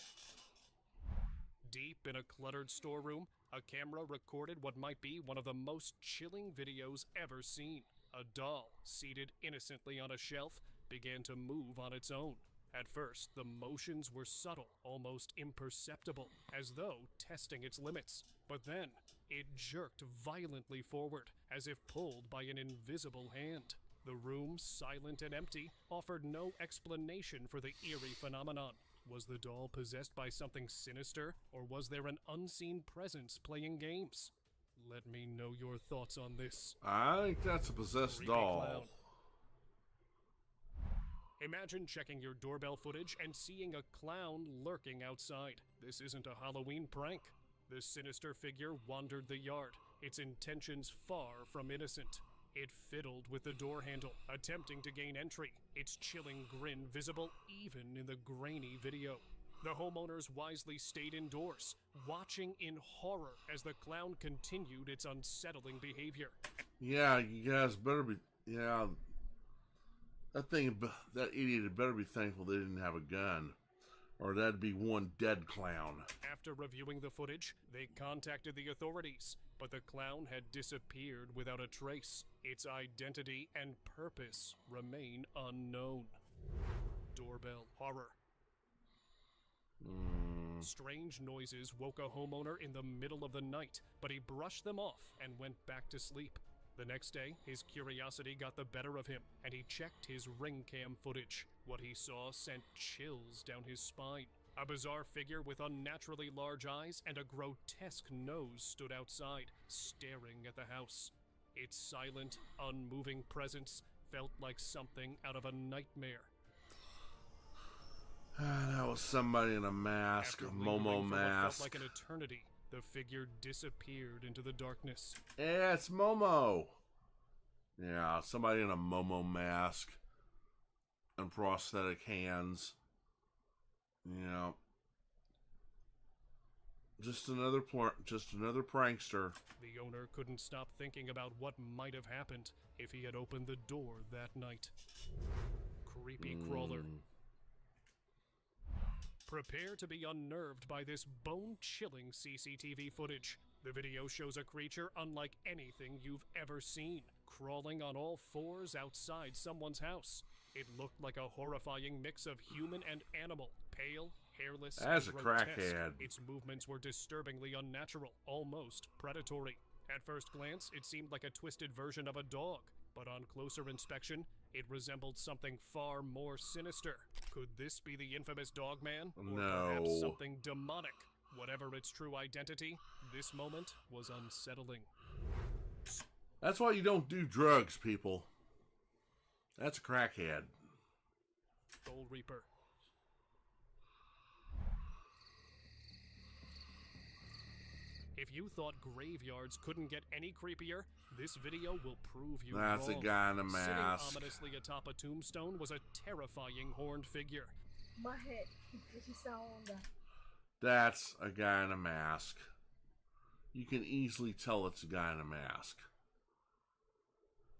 Deep in a cluttered storeroom, a camera recorded what might be one of the most chilling videos ever seen. A doll, seated innocently on a shelf, began to move on its own. At first, the motions were subtle, almost imperceptible, as though testing its limits. But then, it jerked violently forward, as if pulled by an invisible hand. The room, silent and empty, offered no explanation for the eerie phenomenon. Was the doll possessed by something sinister, or was there an unseen presence playing games? Let me know your thoughts on this. I think that's a possessed Creepy doll. clown. Imagine checking your doorbell footage and seeing a clown lurking outside. This isn't a Halloween prank. The sinister figure wandered the yard, its intentions far from innocent. It fiddled with the door handle, attempting to gain entry, its chilling grin visible even in the grainy video. The homeowners wisely stayed indoors, watching in horror as the clown continued its unsettling behavior. Yeah, you guys better be... Yeah, that idiot had better be thankful they didn't have a gun, or that'd be one dead clown. After reviewing the footage, they contacted the authorities, but the clown had disappeared without a trace. Its identity and purpose remain unknown. Doorbell horror. Strange noises woke a homeowner in the middle of the night, but he brushed them off and went back to sleep. The next day, his curiosity got the better of him, and he checked his ring cam footage. What he saw sent chills down his spine. A bizarre figure with unnaturally large eyes and a grotesque nose stood outside, staring at the house. Its silent, unmoving presence felt like something out of a nightmare. That was somebody in a mask, After a Momo lingering for what mask. felt like an eternity, the figure disappeared into the darkness. Yeah, it's Momo. Yeah, somebody in a Momo mask and prosthetic hands. Yeah. Just another prankster. The owner couldn't stop thinking about what might have happened if he had opened the door that night. Creepy crawler. Prepare to be unnerved by this bone-chilling CCTV footage. The video shows a creature unlike anything you've ever seen, crawling on all fours outside someone's house. It looked like a horrifying mix of human and animal, pale, hairless, As and a grotesque. crackhead. Its movements were disturbingly unnatural, almost predatory. At first glance, it seemed like a twisted version of a dog, but on closer inspection, it resembled something far more sinister. Could this be the infamous Dogman? Or perhaps No. something demonic? Whatever its true identity, this moment was unsettling. That's why you don't do drugs, people. That's a crackhead. Gold Reaper. If you thought graveyards couldn't get any creepier, this video will prove you That's wrong. a guy in a mask. Sitting ominously atop a tombstone was a terrifying horned figure. That's a guy in a mask. You can easily tell it's a guy in a mask.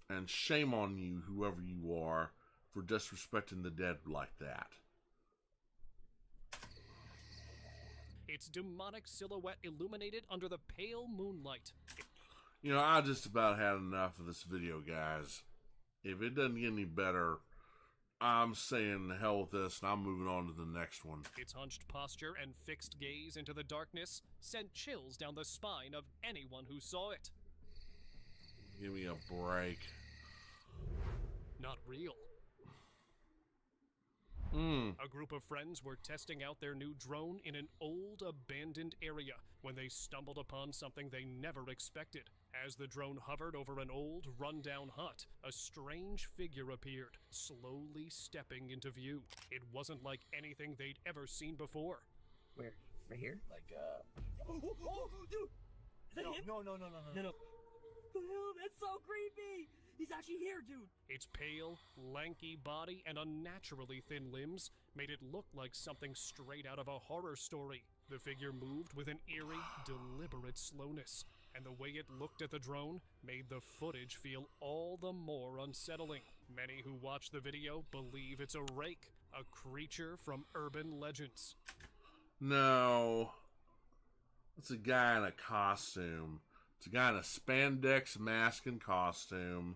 And shame on you, whoever you are, for disrespecting the dead like that. Its demonic silhouette illuminated under the pale moonlight. You know, I just about had enough of this video, guys. If it doesn't get any better, I'm saying the hell with this, and I'm moving on to the next one. Its hunched posture and fixed gaze into the darkness sent chills down the spine of anyone who saw it. Give me a break. Not real. A group of friends were testing out their new drone in an old, abandoned area when they stumbled upon something they never expected. As the drone hovered over an old, run-down hut, a strange figure appeared, slowly stepping into view. It wasn't like anything they'd ever seen before. Where? Right here? Like, Oh, dude! Is that him? No. The hell? That's so creepy! He's actually here, dude! Its pale, lanky body and unnaturally thin limbs made it look like something straight out of a horror story. The figure moved with an eerie, deliberate slowness, and the way it looked at the drone made the footage feel all the more unsettling. Many who watch the video believe it's a rake, a creature from urban legends. No. It's a guy in a costume. It's a guy in a spandex mask and costume.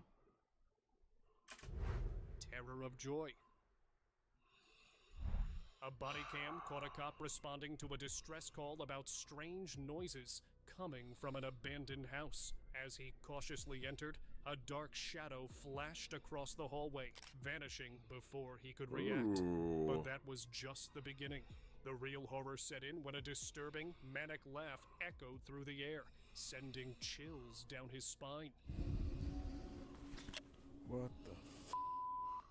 Terror of joy. A body cam caught a cop responding to a distress call about strange noises coming from an abandoned house. As he cautiously entered, a dark shadow flashed across the hallway, vanishing before he could react. Ooh. But that was just the beginning. The real horror set in when a disturbing, manic laugh echoed through the air, sending chills down his spine. What the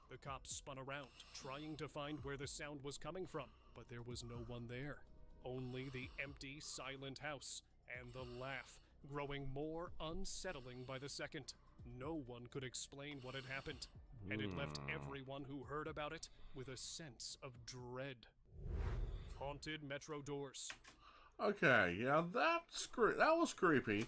The cops spun around, trying to find where the sound was coming from, but there was no one there. Only the empty, silent house, and the laugh, growing more unsettling by the second. No one could explain what had happened, and it left everyone who heard about it with a sense of dread. Haunted metro doors. Okay, yeah, that was creepy.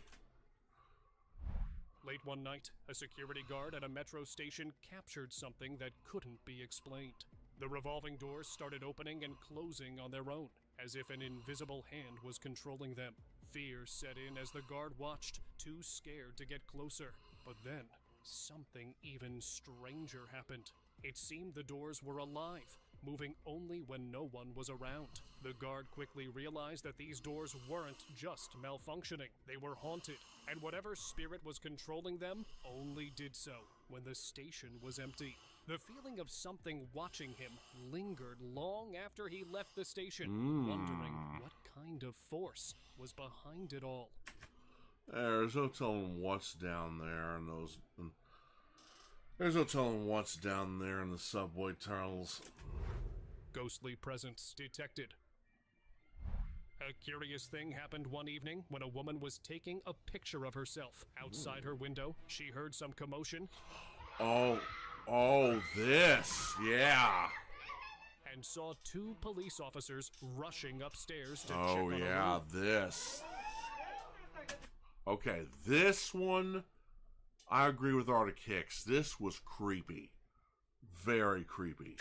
Late one night, a security guard at a metro station captured something that couldn't be explained. The revolving doors started opening and closing on their own, as if an invisible hand was controlling them. Fear set in as the guard watched, too scared to get closer. But then, something even stranger happened. It seemed the doors were alive, moving only when no one was around. The guard quickly realized that these doors weren't just malfunctioning. They were haunted, and whatever spirit was controlling them only did so when the station was empty. The feeling of something watching him lingered long after he left the station, wondering what kind of force was behind it all. There's no telling what's down there in those... There's no telling what's down there in the subway tunnels. Ghostly presence detected. A curious thing happened one evening when a woman was taking a picture of herself. Outside her window, she heard some commotion. Oh, this, yeah. And saw two police officers rushing upstairs to check Oh, on yeah, her. this. Okay, this one, I agree with Arctic Hicks. This was creepy. Very creepy.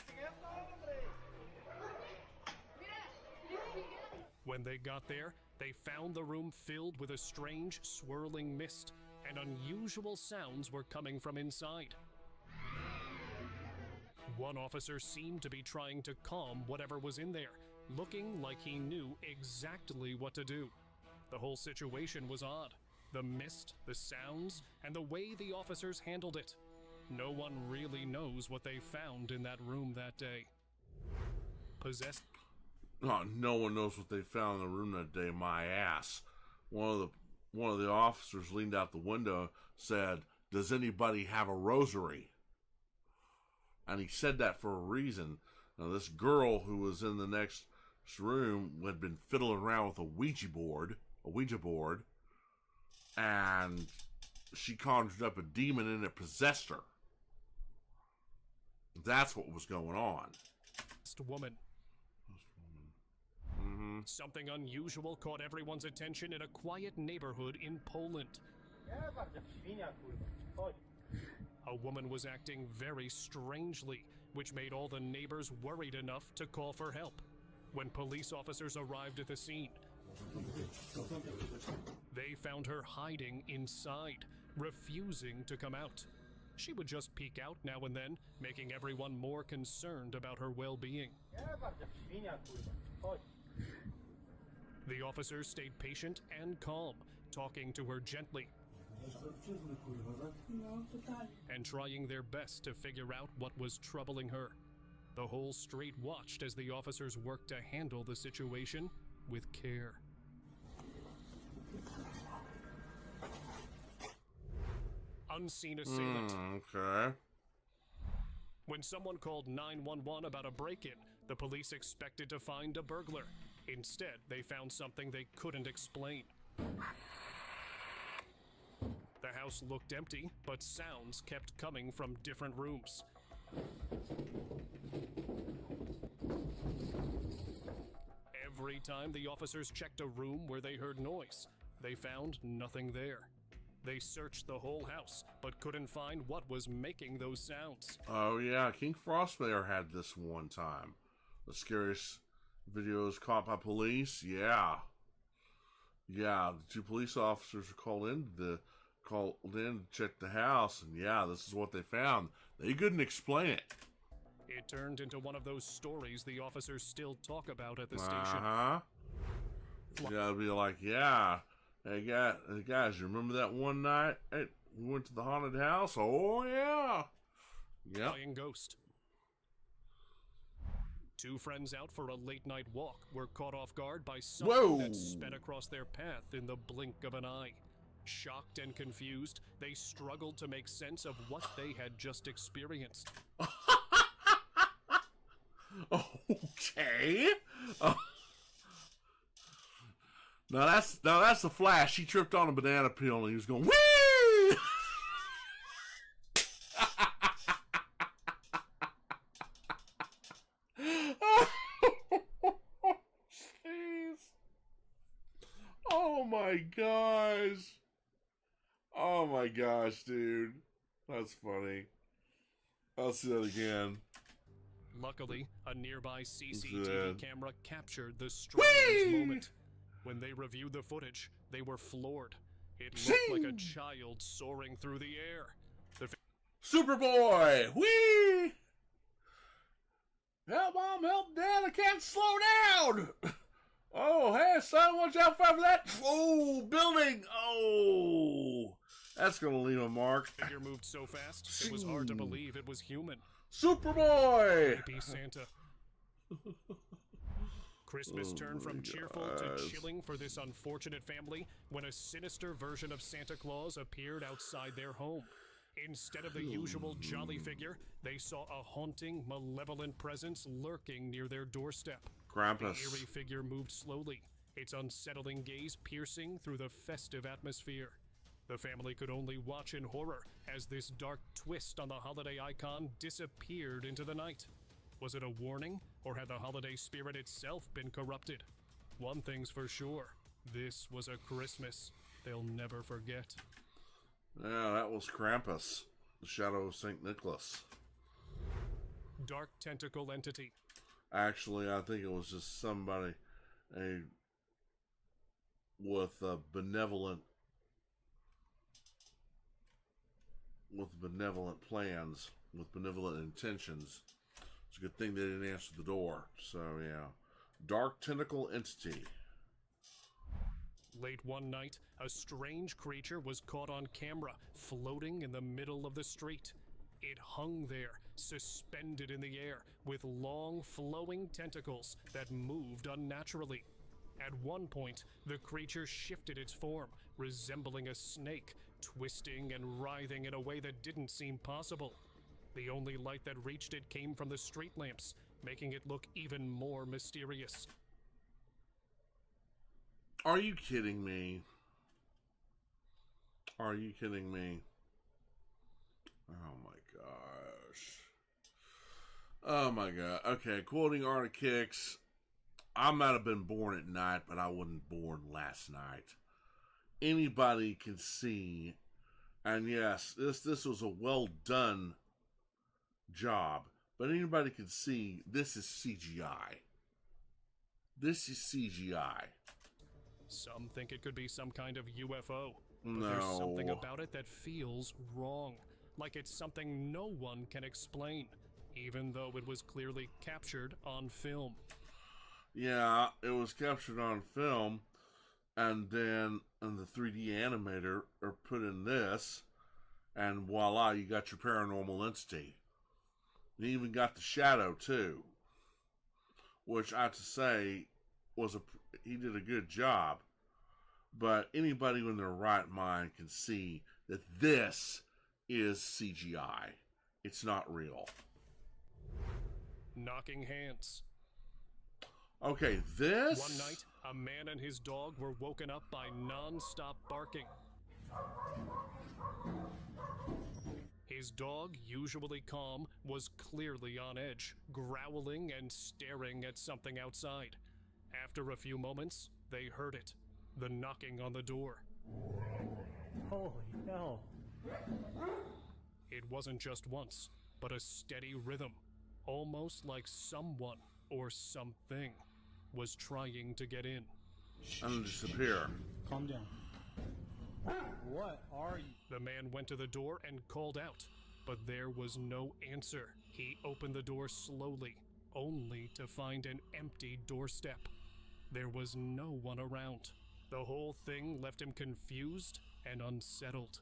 When they got there, they found the room filled with a strange, swirling mist, and unusual sounds were coming from inside. One officer seemed to be trying to calm whatever was in there, looking like he knew exactly what to do. The whole situation was odd. The mist, the sounds, and the way the officers handled it. No one really knows what they found in that room that day. Possessed. Oh, no one knows what they found in the room that day. My ass. One of the officers leaned out the window, said, does anybody have a rosary? And he said that for a reason. Now, this girl who was in the next room had been fiddling around with a Ouija board, and she conjured up a demon and it possessed her. That's what was going on. Woman. Mm-hmm. Something unusual caught everyone's attention in a quiet neighborhood in Poland. A woman was acting very strangely, which made all the neighbors worried enough to call for help. When police officers arrived at the scene, they found her hiding inside, refusing to come out. She would just peek out now and then, making everyone more concerned about her well-being. The officers stayed patient and calm, talking to her gently and trying their best to figure out what was troubling her. The whole street watched as the officers worked to handle the situation with care. Unseen assailant. Okay. When someone called 911 about a break-in, the police expected to find a burglar. Instead, they found something they couldn't explain. The house looked empty, but sounds kept coming from different rooms. Every time the officers checked a room where they heard noise, they found nothing there. They searched the whole house, but couldn't find what was making those sounds. Oh yeah, King Frostmare had this one time. The scariest videos caught by police. Yeah, the two police officers were called in to check the house, and yeah, this is what they found. They couldn't explain it. It turned into one of those stories the officers still talk about at the station. Uh-huh. You gotta be like, yeah. Hey guys, you remember that one night? Hey, we went to the haunted house? Oh, yeah. Yep. Flying ghost. Two friends out for a late-night walk were caught off guard by something that sped across their path in the blink of an eye. Shocked and confused, they struggled to make sense of what they had just experienced. Okay. Now that's the Flash. He tripped on a banana peel and he was going, whee! Jeez. Oh my gosh. Oh my gosh, dude. That's funny. I'll see that again. Luckily, a nearby CCTV camera captured the strange moment. When they reviewed the footage, they were floored. It looked like a child soaring through the air. Superboy! Whee! Help, Mom, help, Dad, I can't slow down! Oh, hey, son, watch out for that! Oh, building! Oh! That's gonna leave a mark. The figure moved so fast, it was hard to believe it was human. Superboy! Creepy Santa. Christmas turned from cheerful to chilling for this unfortunate family when a sinister version of Santa Claus appeared outside their home. Instead of the usual jolly figure, they saw a haunting, malevolent presence lurking near their doorstep. Krampus. The eerie figure moved slowly, its unsettling gaze piercing through the festive atmosphere. The family could only watch in horror as this dark twist on the holiday icon disappeared into the night. Was it a warning, or had the holiday spirit itself been corrupted? One thing's for sure, this was a Christmas they'll never forget. Yeah, that was Krampus, the shadow of St. Nicholas. Dark tentacle entity. Actually, I think it was just somebody with benevolent plans, with benevolent intentions. It's a good thing they didn't answer the door. So, yeah. Dark tentacle entity. Late one night, a strange creature was caught on camera, floating in the middle of the street. It hung there, suspended in the air, with long, flowing tentacles that moved unnaturally. At one point, the creature shifted its form, resembling a snake, twisting and writhing in a way that didn't seem possible. The only light that reached it came from the street lamps, making it look even more mysterious. Are you kidding me? Are you kidding me? Oh my gosh. Oh my god. Okay, quoting Arctic Kicks. I might have been born at night, but I wasn't born last night. Anybody can see, and yes, this was a well done job, but anybody can see this is CGI. This is CGI. Some think it could be some kind of UFO, but No. there's something about it that feels wrong, like it's something no one can explain, even though it was clearly captured on film. Yeah, it was captured on film, and then in the 3D animator are put in this, and voila, you got your paranormal entity. You even got the shadow too, which I have to say he did a good job. But anybody in their right mind can see that this is CGI. It's not real. Knocking hands. Okay, this... One night, a man and his dog were woken up by non-stop barking. His dog, usually calm, was clearly on edge, growling and staring at something outside. After a few moments, they heard it, the knocking on the door. Holy hell. It wasn't just once, but a steady rhythm, almost like someone or something was trying to get in. And disappear. Calm down. What are you? The man went to the door and called out, but there was no answer. He opened the door slowly, only to find an empty doorstep. There was no one around. The whole thing left him confused and unsettled.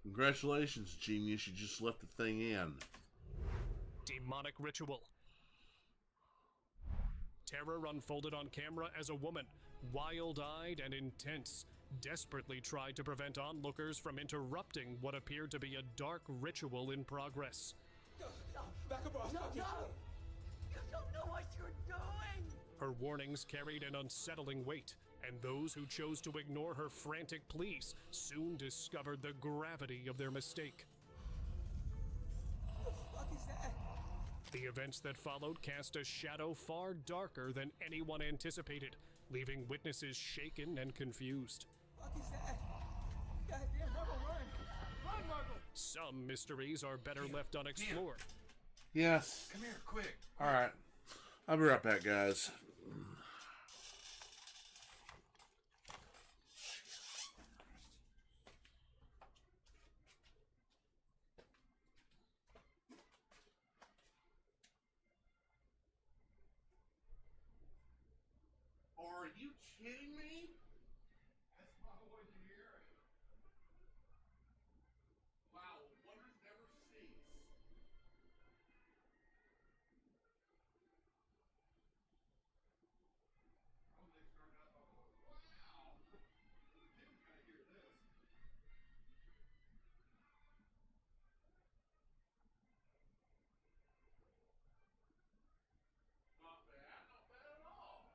Congratulations, genius. You just let the thing in. Demonic ritual. Terror unfolded on camera as a woman, wild-eyed and intense, desperately tried to prevent onlookers from interrupting what appeared to be a dark ritual in progress. Back up off. No! You don't know what you're doing! Her warnings carried an unsettling weight, and those who chose to ignore her frantic pleas soon discovered the gravity of their mistake. What the fuck is that? The events that followed cast a shadow far darker than anyone anticipated, leaving witnesses shaken and confused. What is that? Goddamn, Margot, run! Run, Margot! Some mysteries are better left unexplored. Yes. Come here, quick. Alright. I'll be right back, guys. Are you kidding me? That's my voice you hear. Wow, wonders never cease. Oh, they started up. Wow. Tim gotta hear this. Not bad at all.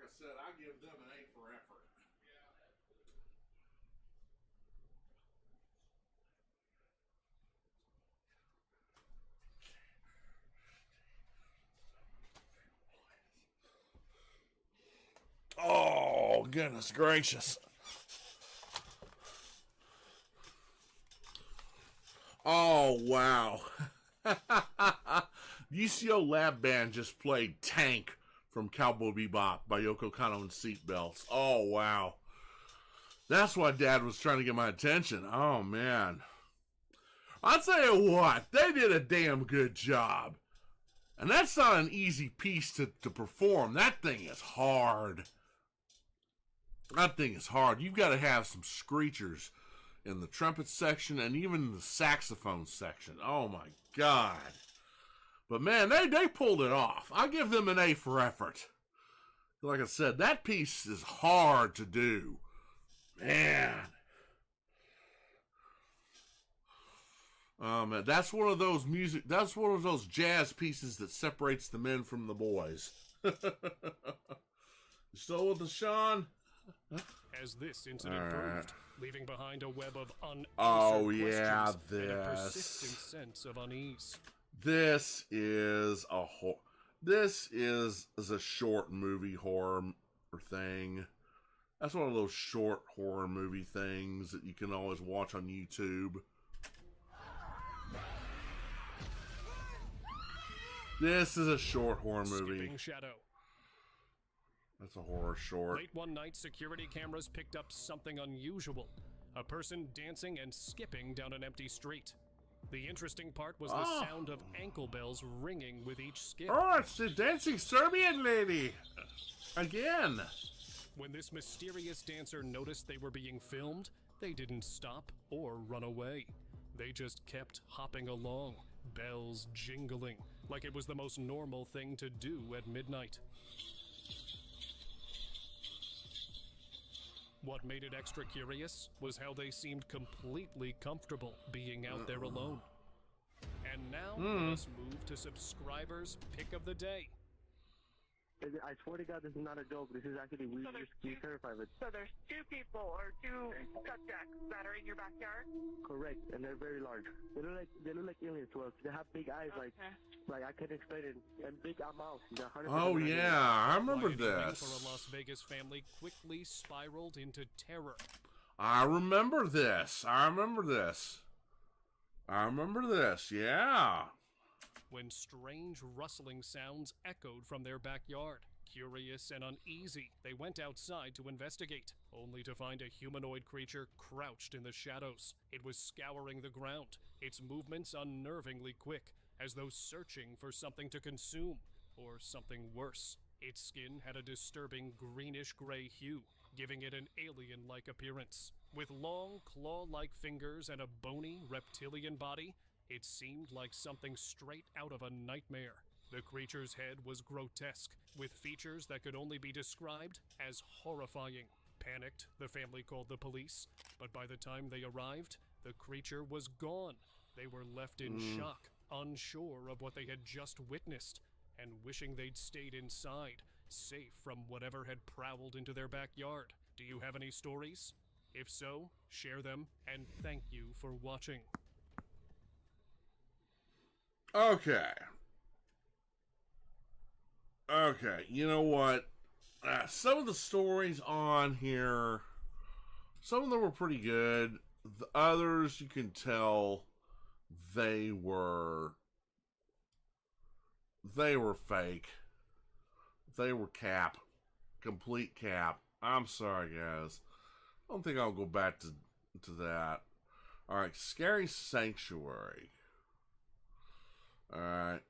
I said, I give them an A for effort. Oh, goodness gracious. Oh, wow. UCO Lab Band just played Tank from Cowboy Bebop by Yoko Kanno and Seatbelts. Oh, wow. That's why Dad was trying to get my attention. Oh, man. I'll tell you what, they did a damn good job. And that's not an easy piece to perform. That thing is hard. That thing is hard. You've got to have some screechers in the trumpet section and even the saxophone section. Oh, my God. But, man, they pulled it off. I give them an A for effort. Like I said, that piece is hard to do. Man. That's one of those jazz pieces that separates the men from the boys. You still with us, Sean? As this incident proved, leaving behind a web of unanswered questions and a persistent sense of unease. This is a short movie horror thing. That's one of those short horror movie things that you can always watch on YouTube. This is a short horror movie. Skipping shadow. That's a horror short. Late one night, security cameras picked up something unusual. A person dancing and skipping down an empty street. The interesting part was the sound of ankle bells ringing with each skip. Oh, it's the dancing Serbian lady! Again! When this mysterious dancer noticed they were being filmed, they didn't stop or run away. They just kept hopping along, bells jingling, like it was the most normal thing to do at midnight. What made it extra curious was how they seemed completely comfortable being out there alone. And now, let's move to subscribers' pick of the day. I swear to God, this is not a joke. This is actually weird. You're terrified of it. So there's two people or two subjects that are in your backyard? Correct, and they're very large. They look like aliens to us. They have big eyes, like I can't explain it, and big mouths. Oh yeah, I remember this. For a Las Vegas family quickly spiraled into terror. I remember this. Yeah. When strange rustling sounds echoed from their backyard. Curious and uneasy, they went outside to investigate, only to find a humanoid creature crouched in the shadows. It was scouring the ground, its movements unnervingly quick, as though searching for something to consume, or something worse. Its skin had a disturbing greenish-gray hue, giving it an alien-like appearance. With long, claw-like fingers and a bony, reptilian body, it seemed like something straight out of a nightmare. The creature's head was grotesque, with features that could only be described as horrifying. Panicked, the family called the police, but by the time they arrived, the creature was gone. They were left in shock, unsure of what they had just witnessed, and wishing they'd stayed inside, safe from whatever had prowled into their backyard. Do you have any stories? If so, share them, and thank you for watching. Okay, you know what? Some of the stories on here, some of them were pretty good. The others, you can tell they were fake. They were cap. Complete cap. I'm sorry, guys. I don't think I'll go back to that. Alright, Scary Sanctuary. Alright.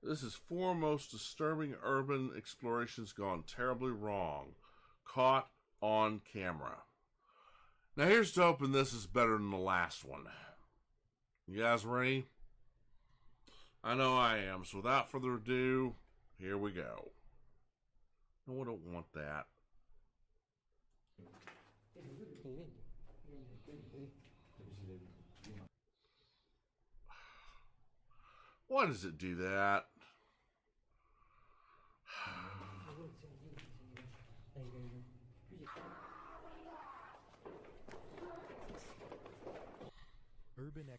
This is 4 most disturbing urban explorations gone terribly wrong. Caught on camera. Now here's to hoping this is better than the last one. You guys ready? I know I am. So without further ado, here we go. No, I don't want that. Why does it do that?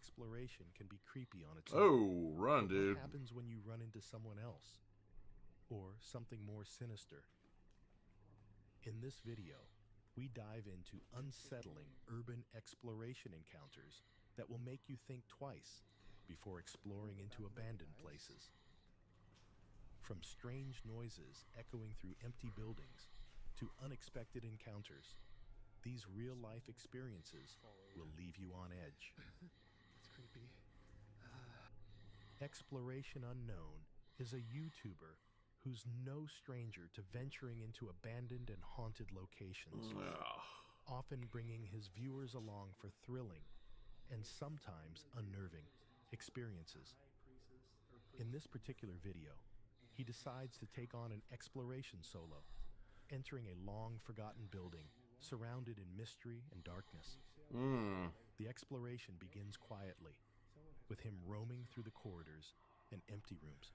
exploration can be creepy on its Oh, own. run, But dude. what happens when you run into someone else? Or something more sinister? In this video, we dive into unsettling urban exploration encounters that will make you think twice before exploring into abandoned places. From strange noises echoing through empty buildings to unexpected encounters, these real-life experiences will leave you on edge. It's creepy. Exploration Unknown is a YouTuber who's no stranger to venturing into abandoned and haunted locations, often bringing his viewers along for thrilling and sometimes unnerving experiences. In this particular video, he decides to take on an exploration solo, entering a long-forgotten building surrounded in mystery and darkness. The exploration begins quietly, with him roaming through the corridors and empty rooms.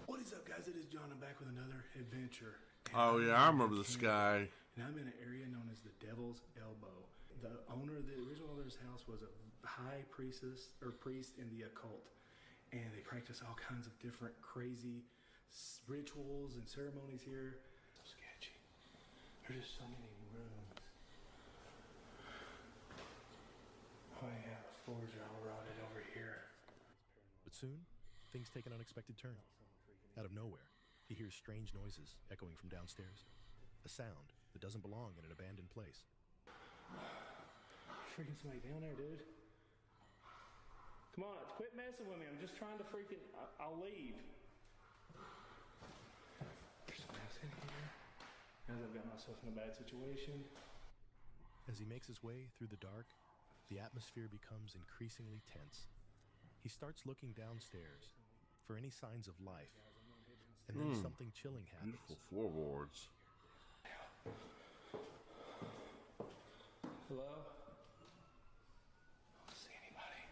What is up, guys? It is John. I'm back with another adventure. Oh, yeah, I remember this guy. And I'm in an area known as the Devil's Elbow. The original owner of this house was a high priestess or priest in the occult. And they practice all kinds of different crazy rituals and ceremonies here. Sketchy. There's just so many rooms. Oh yeah, the floors are all rotted over here. But soon, things take an unexpected turn. Out of nowhere, he hears strange noises echoing from downstairs. A sound that doesn't belong in an abandoned place. Freaking somebody down there, dude. Come on, quit messing with me. I'm just trying to freaking... I'll leave. There's something else in here. Now that I've got myself in a bad situation. As he makes his way through the dark, the atmosphere becomes increasingly tense. He starts looking downstairs for any signs of life, and then something chilling happens. Beautiful floorboards. Hello? I don't see anybody.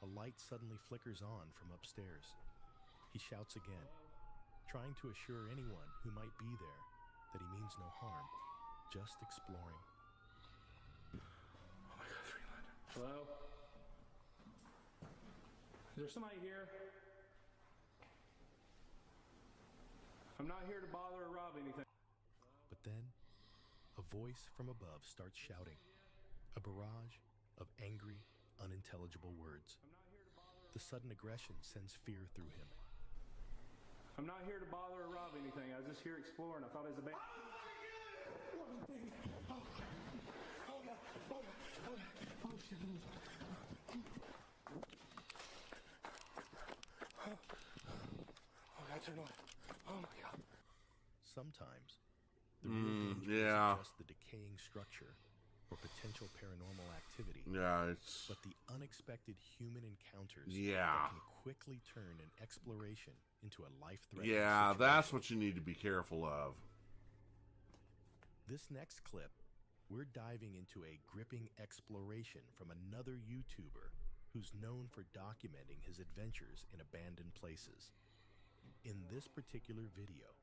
A light suddenly flickers on from upstairs. He shouts again, trying to assure anyone who might be there that he means no harm, just exploring. Oh my God, Freeland. Hello? Is there somebody here? I'm not here to bother or rob anything. But then, a voice from above starts shouting, a barrage of angry, unintelligible words. The sudden aggression sends fear through him. I'm not here to bother or rob anything. I was just here exploring. I thought it was a bad... Oh, God, turn on. Oh, my God. Sometimes, the real danger isn't just the decaying structure or potential paranormal activity. Yeah, it's... But the unexpected human encounters Yeah. that can quickly turn an exploration into a life-threatening Yeah, situation. that's what you need to be careful of. This next clip, we're diving into a gripping exploration from another YouTuber who's known for documenting his adventures in abandoned places. In this particular video,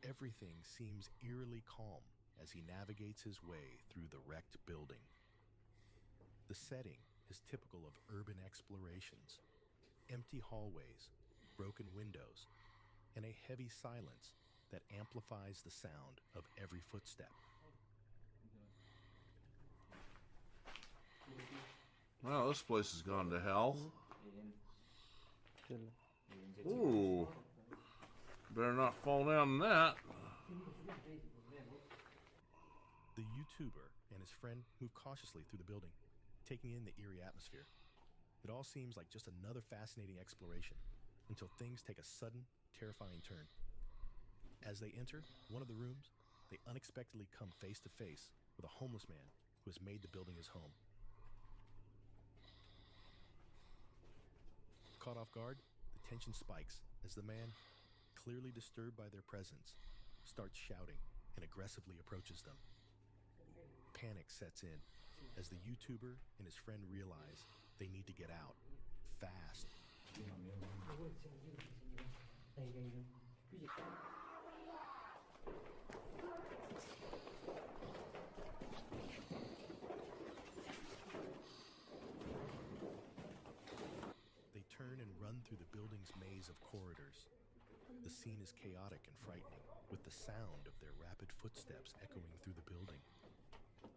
everything seems eerily calm as he navigates his way through the wrecked building. The setting is typical of urban explorations: empty hallways, broken windows, and a heavy silence that amplifies the sound of every footstep. Well, this place has gone to hell. Ooh. Better not fall down in that. The YouTuber and his friend move cautiously through the building, taking in the eerie atmosphere. It all seems like just another fascinating exploration, until things take a sudden, terrifying turn. As they enter one of the rooms, they unexpectedly come face to face with a homeless man who has made the building his home. Caught off guard, the tension spikes as the man, clearly disturbed by their presence, starts shouting and aggressively approaches them. Panic sets in as the YouTuber and his friend realize they need to get out fast. scene is chaotic and frightening, with the sound of their rapid footsteps echoing through the building.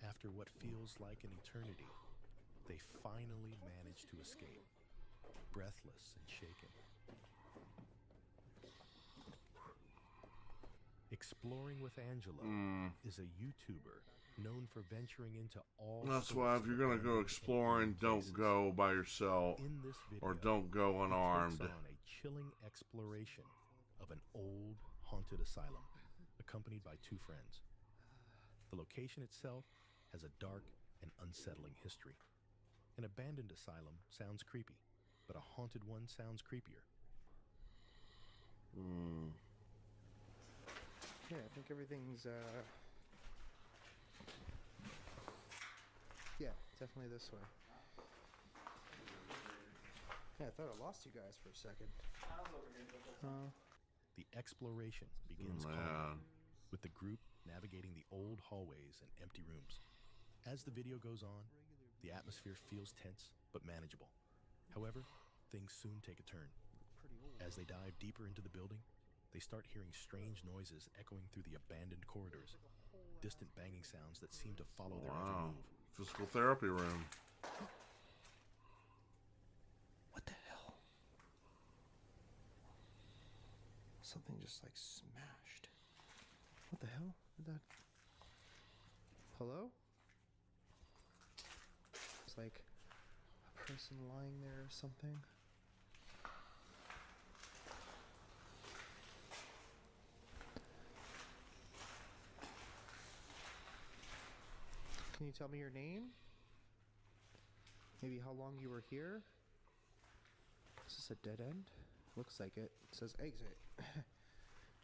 After what feels like an eternity, they finally manage to escape, breathless and shaken. Exploring with Angela is a YouTuber known for venturing into all That's sorts why if you're of going to go abandoned exploring, don't places. go by yourself In this video, or don't go he unarmed. takes on a chilling exploration of an old haunted asylum, accompanied by two friends. The location itself has a dark and unsettling history. An abandoned asylum sounds creepy, but a haunted one sounds creepier. Yeah, I think everything's, yeah, definitely this way. Yeah, I thought I lost you guys for a second. The exploration begins calmly, with the group navigating the old hallways and empty rooms. As the video goes on, the atmosphere feels tense but manageable. However, things soon take a turn. As they dive deeper into the building, they start hearing strange noises echoing through the abandoned corridors, distant banging sounds that seem to follow their every move. Physical therapy room. What the hell? Something just like smashed. What the hell? That. Hello? It's like a person lying there or something. Can you tell me your name? Maybe how long you were here? Is this a dead end? Looks like it. It says exit.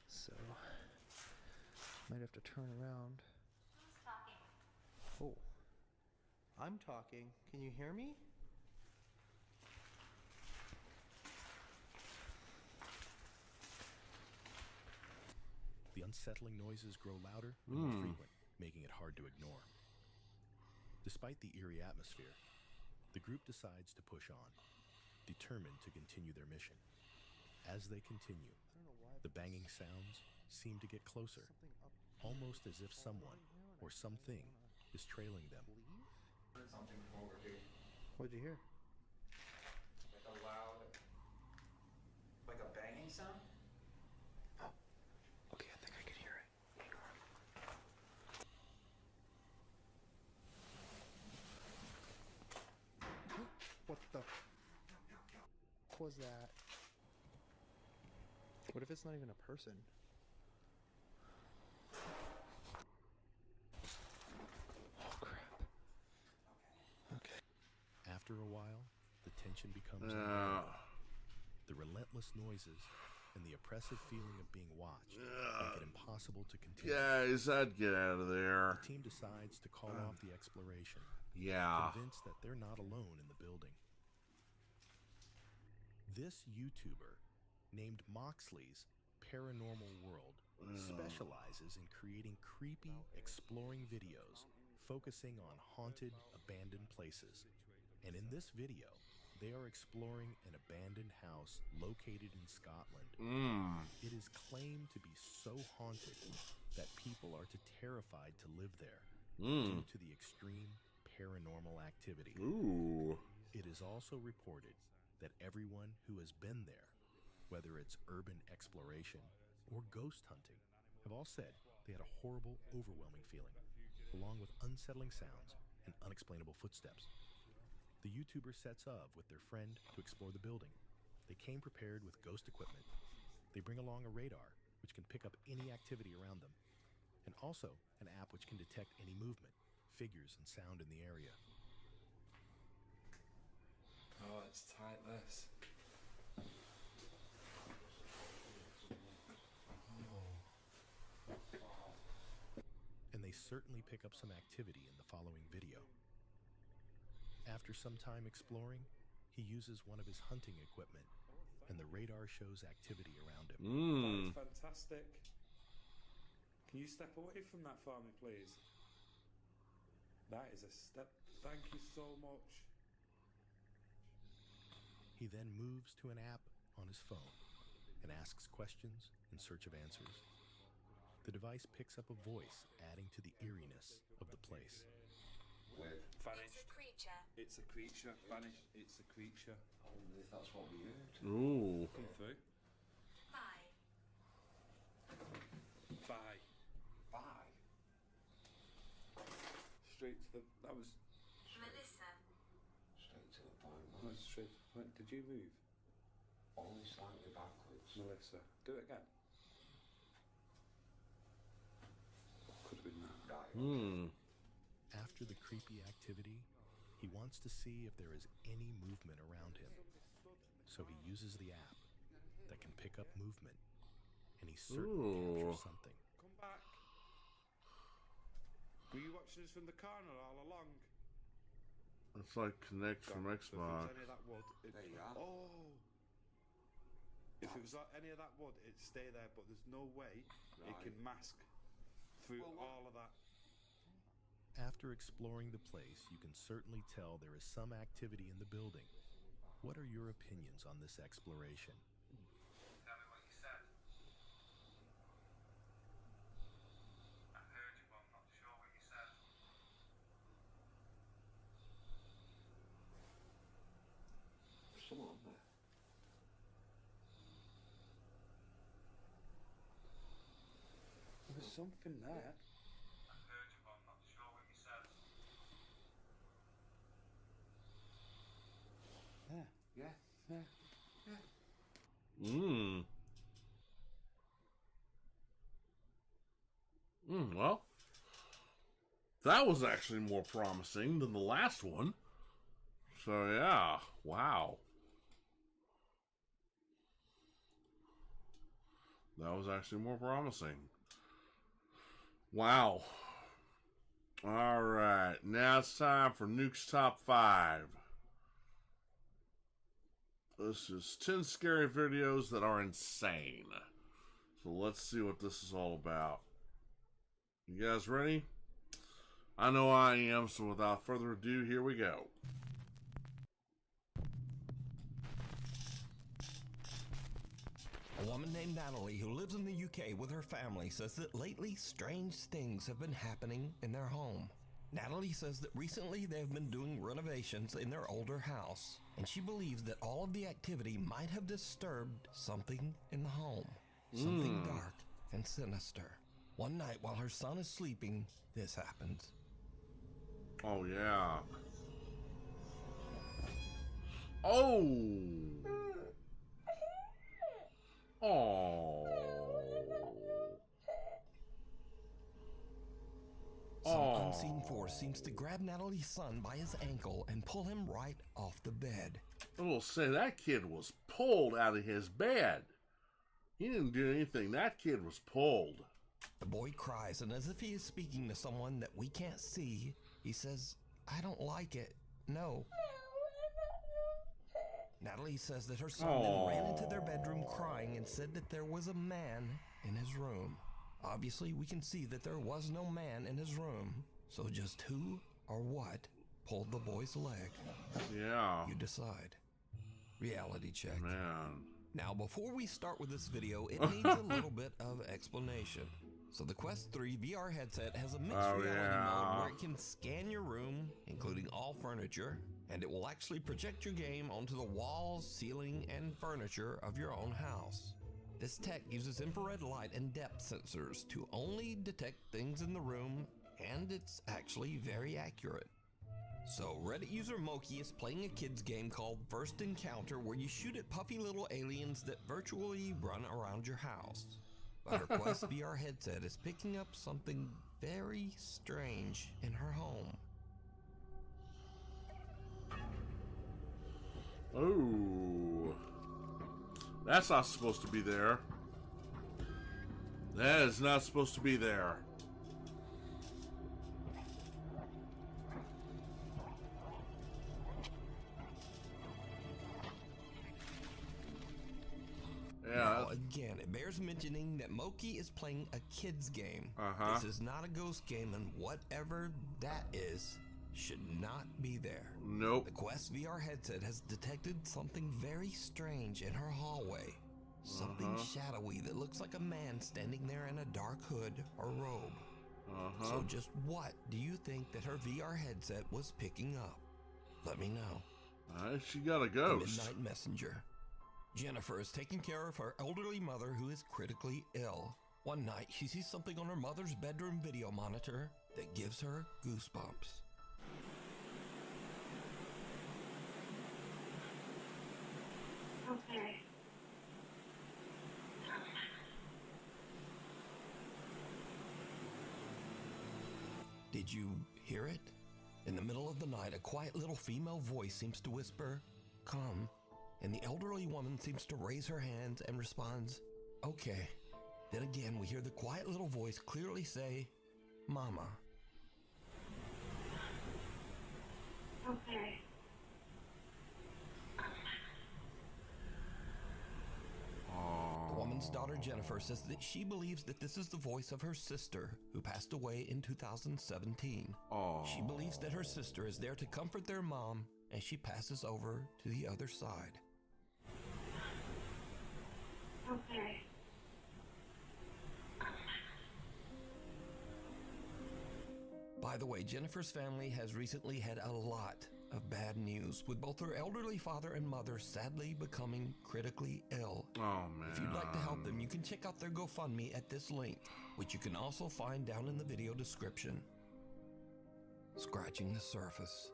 So, might have to turn around. Who's talking? Oh. I'm talking. Can you hear me? The unsettling noises grow louder and more frequent, making it hard to ignore. Despite the eerie atmosphere, the group decides to push on, determined to continue their mission. As they continue, the banging sounds seem to get closer, almost as if someone or something is trailing them. Heard something from over here. What'd you hear? Like a loud, like a banging sound. Okay, I think I can hear it. Hang on. What the f was that? What if it's not even a person? Oh crap. Okay. After a while, the tension becomes unbearable. The relentless noises and the oppressive feeling of being watched make it impossible to continue. Guys, I'd get out of there. The team decides to call off the exploration, Yeah. convinced that they're not alone in the building. This YouTuber, named Moxley's Paranormal World, specializes in creating creepy, exploring videos focusing on haunted, abandoned places. And in this video, they are exploring an abandoned house located in Scotland. It is claimed to be so haunted that people are terrified to live there due to the extreme paranormal activity. It is also reported that everyone who has been there, whether it's urban exploration or ghost hunting, have all said they had a horrible, overwhelming feeling, along with unsettling sounds and unexplainable footsteps. The YouTuber sets off with their friend to explore the building. They came prepared with ghost equipment. They bring along a radar, which can pick up any activity around them, and also an app which can detect any movement, figures, and sound in the area. Oh, it's tight, this. And they certainly pick up some activity in the following video. After some time exploring, he uses one of his hunting equipment, and the radar shows activity around him. That is fantastic. Can you step away from that for me, please? That is a step. Thank you so much. He then moves to an app on his phone, and asks questions in search of answers. The device picks up a voice, adding to the eeriness of the place. Vanished. It's a creature. It's a creature. Vanished. It's a creature. I wonder if that's what we heard. Ooh. Come through. Bye. Bye. Bye. Straight to the. That was. Melissa. Straight to the point. That was straight to the point. Did you move? Only slightly backwards. Melissa. Do it again. Could have been that. Hmm. After the creepy activity, he wants to see if there is any movement around him. So he uses the app that can pick up movement, and he certainly captures something. Come back. Were you watching us from the corner all along? It's like Connect from Xbox. If it's any of that wood, There you are. Oh. If it was any of that wood, it'd stay there, but there's no way it can mask through all of that. After exploring the place, you can certainly tell there is some activity in the building. What are your opinions on this exploration? Tell me what you said. I heard you, but I'm not sure what you said. There's someone on there. There was something there. I heard you, but I'm not sure what you said. Yeah. Yeah. Hmm. Well, that was actually more promising than the last one. So, yeah. Wow. That was actually more promising. Wow. All right. Now it's time for Nuke's Top 5. This is 10 scary videos that are insane. So let's see what this is all about. You guys ready? I know I am, so without further ado, here we go. A woman named Natalie who lives in the UK with her family says that lately strange things have been happening in their home. Natalie says that recently they've been doing renovations in their older house, and she believes that all of the activity might have disturbed something in the home. Something dark and sinister. One night while her son is sleeping, this happens. Oh, yeah. Oh! Oh. Some unseen force seems to grab Natalie's son by his ankle and pull him right off the bed. I will say that kid was pulled out of his bed. He didn't do anything. That kid was pulled. The boy cries, and as if he is speaking to someone that we can't see, he says, "I don't like it. No." Natalie says that her son then ran into their bedroom crying and said that there was a man in his room. Obviously, we can see that there was no man in his room. So just who or what pulled the boy's leg? Yeah. You decide. Reality check. Man. Now, before we start with this video, it needs a little bit of explanation. So the Quest 3 VR headset has a mixed reality mode where it can scan your room, including all furniture, and it will actually project your game onto the walls, ceiling, and furniture of your own house. This tech uses infrared light and depth sensors to only detect things in the room, and it's actually very accurate. So Reddit user Moki is playing a kid's game called First Encounter, where you shoot at puffy little aliens that virtually run around your house. But her Quest VR headset is picking up something very strange in her home. Oh. That's not supposed to be there. That is not supposed to be there. Yeah. Now, again, it bears mentioning that Moki is playing a kid's game. This is not a ghost game, and whatever that is should not be there. Nope. The Quest VR headset has detected something very strange in her hallway. Something shadowy that looks like a man standing there in a dark hood or robe. So just what do you think that her VR headset was picking up? Let me know. She got a ghost. The Midnight Messenger. Jennifer is taking care of her elderly mother who is critically ill. One night, she sees something on her mother's bedroom video monitor that gives her goosebumps. Okay. Did you hear it? In the middle of the night, a quiet little female voice seems to whisper, "Come," and the elderly woman seems to raise her hands and responds, "Okay." Then again, we hear the quiet little voice clearly say, "Mama." Okay. The woman's daughter Jennifer says that she believes that this is the voice of her sister who passed away in 2017. She believes that her sister is there to comfort their mom as she passes over to the other side. Okay. By the way, Jennifer's family has recently had a lot of bad news, with both her elderly father and mother sadly becoming critically ill. Oh, man. If you'd like to help them, you can check out their GoFundMe at this link, which you can also find down in the video description. Scratching the surface.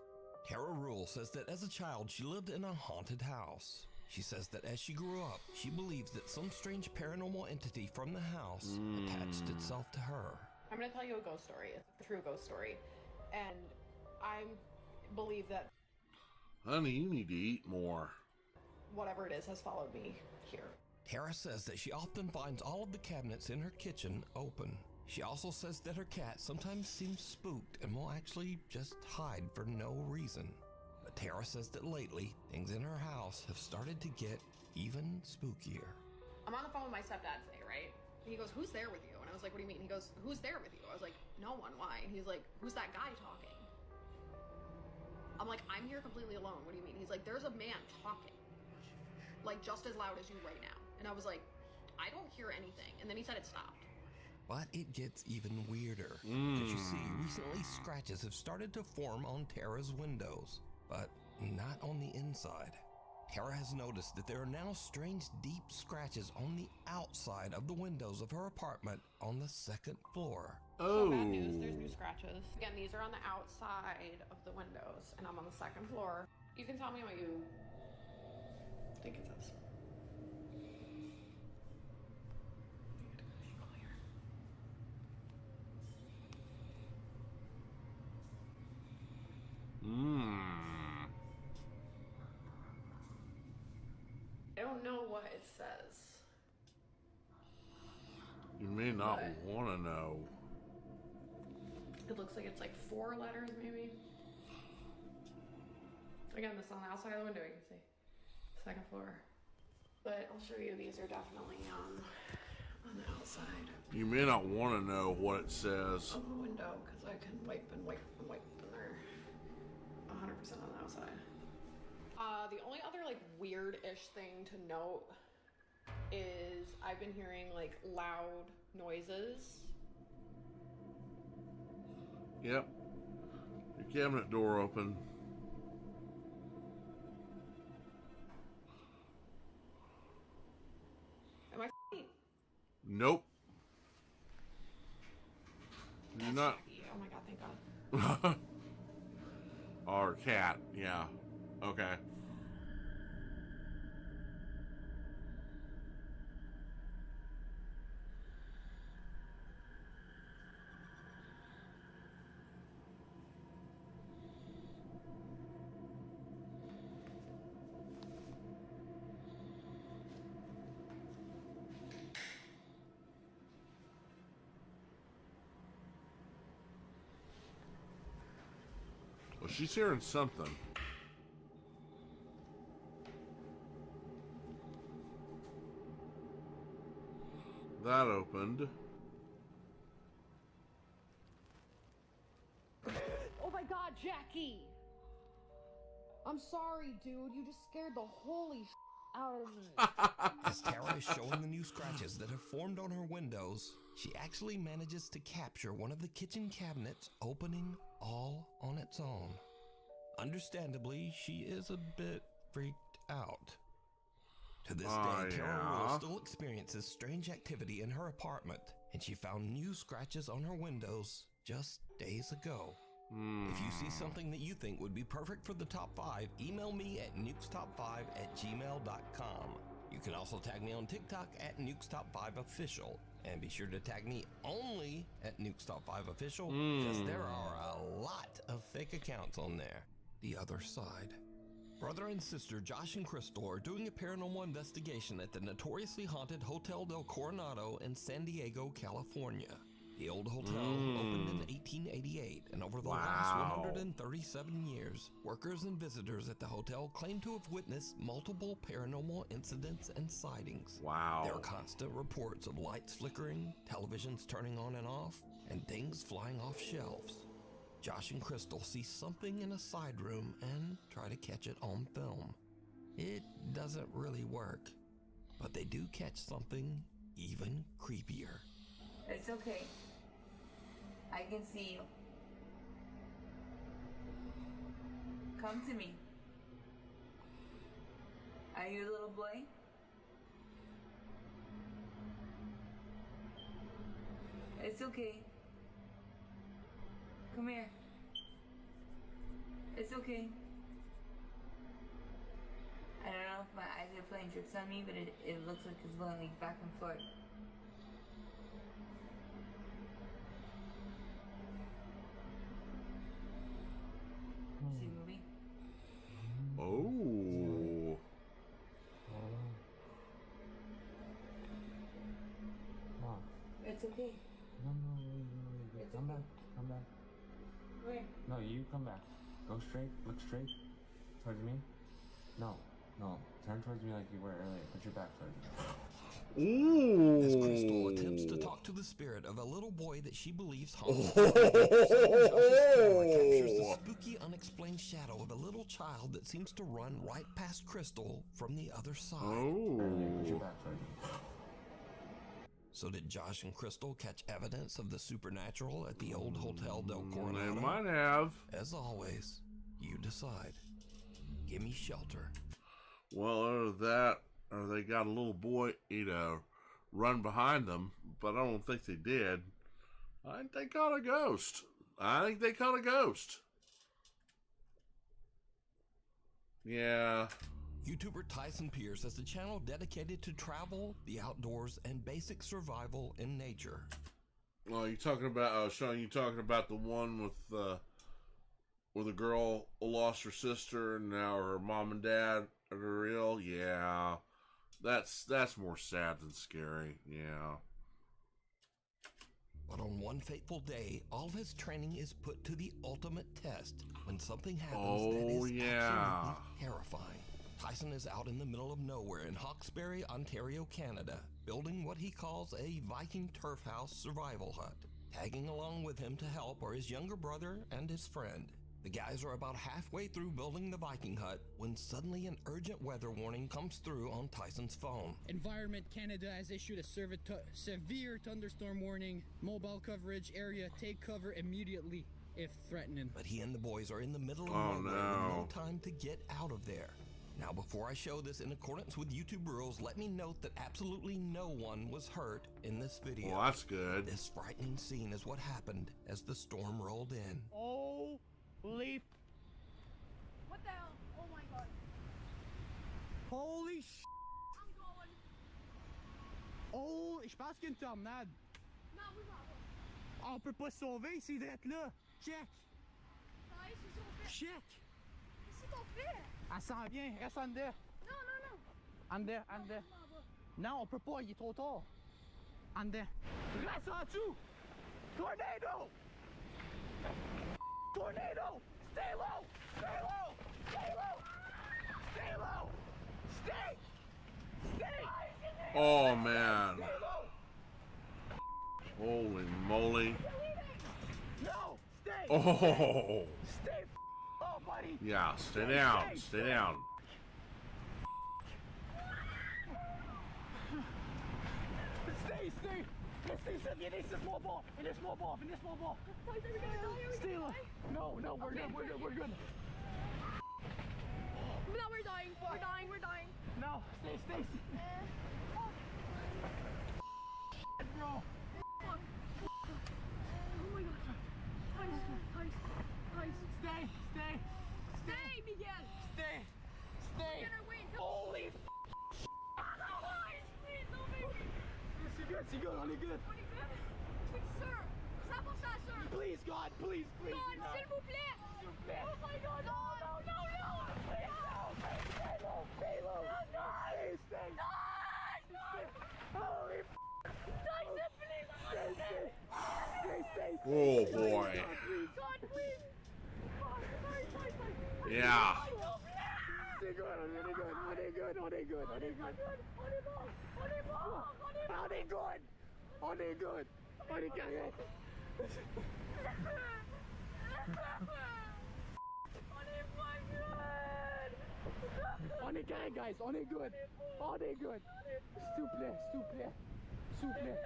Tara Rule says that as a child, she lived in a haunted house. She says that as she grew up, she believes that some strange paranormal entity from the house attached itself to her. I'm going to tell you a ghost story, a true ghost story, and I believe that Honey, you need to eat more. whatever it is has followed me here. Tara says that she often finds all of the cabinets in her kitchen open. She also says that her cat sometimes seems spooked and will actually just hide for no reason. But Tara says that lately, things in her house have started to get even spookier. I'm on the phone with my stepdad today, right? And he goes, "Who's there with you?" And I was like, "What do you mean?" He goes, "Who's there with you?" I was like, "No one, why?" And he's like, "Who's that guy talking?" I'm like, "I'm here completely alone. What do you mean?" He's like, "There's a man talking, like just as loud as you right now." And I was like, "I don't hear anything." And then he said it stopped. But it gets even weirder. Because you see, recently scratches have started to form on Tara's windows, but not on the inside. Tara has noticed that there are now strange deep scratches on the outside of the windows of her apartment on the second floor. So bad news, there's new scratches. Again, these are on the outside of the windows, and I'm on the second floor. You can tell me what you think it says. I don't know what it says. You may not want to know. It looks like it's like 4 letters, maybe. Again, this is on the outside of the window, you can see. Second floor. But I'll show you, these are definitely on the outside. You may not want to know what it says. Of the window, because I can wipe and wipe and wipe, and they're 100% on the outside. The only other like weird-ish thing to note is I've been hearing like loud noises. Yep. Your cabinet door open. Am I f***ing? Nope. You're not. Oh my god, thank god. Or cat, yeah. Okay. Well, she's hearing something. That opened. Oh my god, Jackie! I'm sorry, dude. You just scared the holy out of me. As Tara is showing the new scratches that have formed on her windows, she actually manages to capture one of the kitchen cabinets opening all on its own. Understandably, she is a bit freaked out. To this day, Tara Rule still experiences strange activity in her apartment, and she found new scratches on her windows just days ago. If you see something that you think would be perfect for the top 5, email me at nukestop5@gmail.com. You can also tag me on TikTok at nukestop5official, and be sure to tag me only at nukestop5official, because there are a lot of fake accounts on there. The other side. Brother and sister Josh and Crystal are doing a paranormal investigation at the notoriously haunted Hotel del Coronado in San Diego, California. The old hotel opened in 1888, and over the last 137 years, workers and visitors at the hotel claim to have witnessed multiple paranormal incidents and sightings. There are constant reports of lights flickering, televisions turning on and off, and things flying off shelves. Josh and Crystal see something in a side room and try to catch it on film. It doesn't really work, but they do catch something even creepier. It's okay. I can see you. Come to me. Are you a little boy? It's okay. Come here. It's okay. I don't know if my eyes are playing tricks on me, but it looks like it's going like back and forth. See movie? Oh. It's okay. No, come back. Where? No, you come back. Go straight, look straight towards me. No, turn towards me like you were earlier. Put your back towards me. Ooh. As Crystal attempts to talk to the spirit of a little boy that she believes haunts Oh. captures the spooky, unexplained shadow of a little child that seems to run right past Crystal from the other side. Put your back towards me. So did Josh and Crystal catch evidence of the supernatural at the old Hotel del Coronado? They might have. As always, you decide. Give me shelter. Well, either that, or they got a little boy, run behind them, but I don't think they did. I think they caught a ghost. Yeah. YouTuber Tyson Pierce has a channel dedicated to travel, the outdoors, and basic survival in nature. Oh, you talking about, Sean, you talking about the one with where the girl lost her sister and now her mom and dad are ill? Yeah. That's more sad than scary. Yeah. But on one fateful day, all of his training is put to the ultimate test when something happens that is absolutely terrifying. Tyson is out in the middle of nowhere in Hawkesbury, Ontario, Canada, building what he calls a Viking turf house survival hut. Tagging along with him to help are his younger brother and his friend. The guys are about halfway through building the Viking hut when suddenly an urgent weather warning comes through on Tyson's phone. Environment Canada has issued a severe thunderstorm warning. Mobile coverage area, take cover immediately if threatening. But he and the boys are in the middle of nowhere with no time to get out of there. Now, before I show this in accordance with YouTube rules, let me note that absolutely no one was hurt in this video. Well, that's good. This frightening scene is what happened as the storm rolled in. Holy... What the hell? Oh my god. Holy sh... I'm going. Oh, je pense qu'il y a une tornade. Non, oui, non. On peut pas se sauver, c'est d'être là. Check. Non, ils se sont fait. Check. Qu'est-ce qu'on fait? Elle s'en vient, reste en dedans. Non. En dedans. Non, on peut pas, il est trop tard. En dedans. Reste en dessous. Tornado. Tornado. Stay low. Stay low. Stay low. Stay low. Stay. Oh, man. Holy moly. No, stay. Oh. Stay low, buddy. Yeah, stay down. Stay down. stay. Let's stay safe. In this small ball. In this small ball. In this small ball. Stay low. No, we're good. We're good. No, we're dying. We're dying. No, stay. Bro. Oh my god. Tice. Stay, Miguel. Stay. Get her way. Holy f***. Please, don't make me. C'est good. On est good. Sir, ça pour ça, sir. Please, God, please. God, s'il vous plaît. Oh my god, no. Stay low. Stay. Holy f***. Stay. Oh boy. God, please. Yeah. They're good. On est good. On est carré, guys. On est good. S'il vous plaît.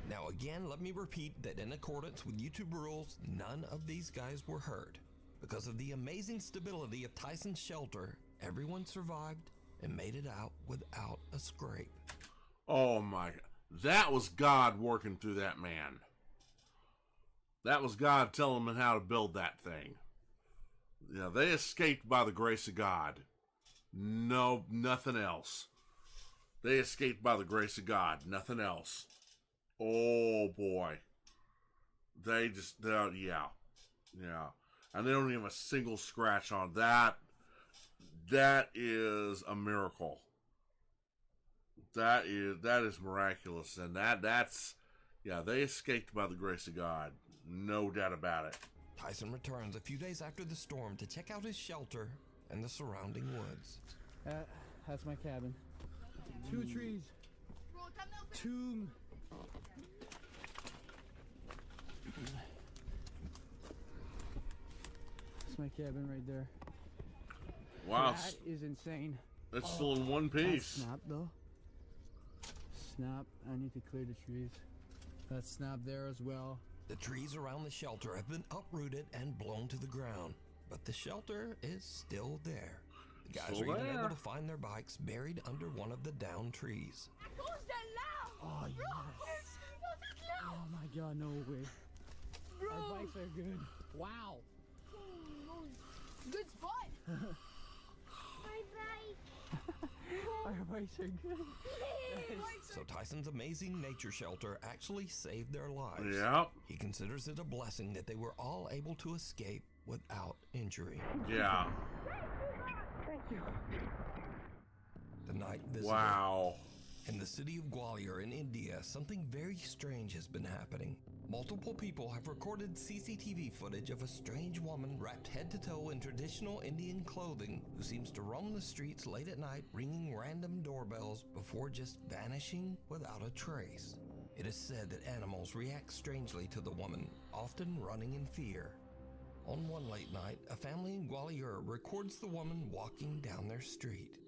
Now again, let me repeat that in accordance with YouTube rules, none of these guys were hurt. Because of the amazing stability of Tyson's shelter, everyone survived and made it out without a scrape. Oh my, that was God working through that man. That was God telling them how to build that thing. Yeah, they escaped by the grace of God. No, nothing else. They escaped by the grace of God, nothing else. Oh boy. Yeah. And they don't even have a single scratch on that. That is a miracle. That is miraculous. And that's they escaped by the grace of God. No doubt about it. Tyson returns a few days after the storm to check out his shelter and the surrounding woods. That's my cabin. 2 trees. 2. That's my cabin right there. Wow. That is insane. It's still in one piece. Snap though. Snap. I need to clear the trees. That's snap there as well. The trees around the shelter have been uprooted and blown to the ground, but the shelter is still there. The guys are even able to find their bikes buried under one of the downed trees. Oh, yes. Oh my god, no way. Our bikes are good. Wow. Good spot. Our bikes are good. So Tyson's amazing nature shelter actually saved their lives. Yeah. He considers it a blessing that they were all able to escape without injury. Yeah. Thank you. The night visitor. Wow. In the city of Gwalior in India, something very strange has been happening. Multiple people have recorded CCTV footage of a strange woman wrapped head to toe in traditional Indian clothing who seems to roam the streets late at night ringing random doorbells before just vanishing without a trace. It is said that animals react strangely to the woman, often running in fear. On one late night, a family in Gwalior records the woman walking down their street.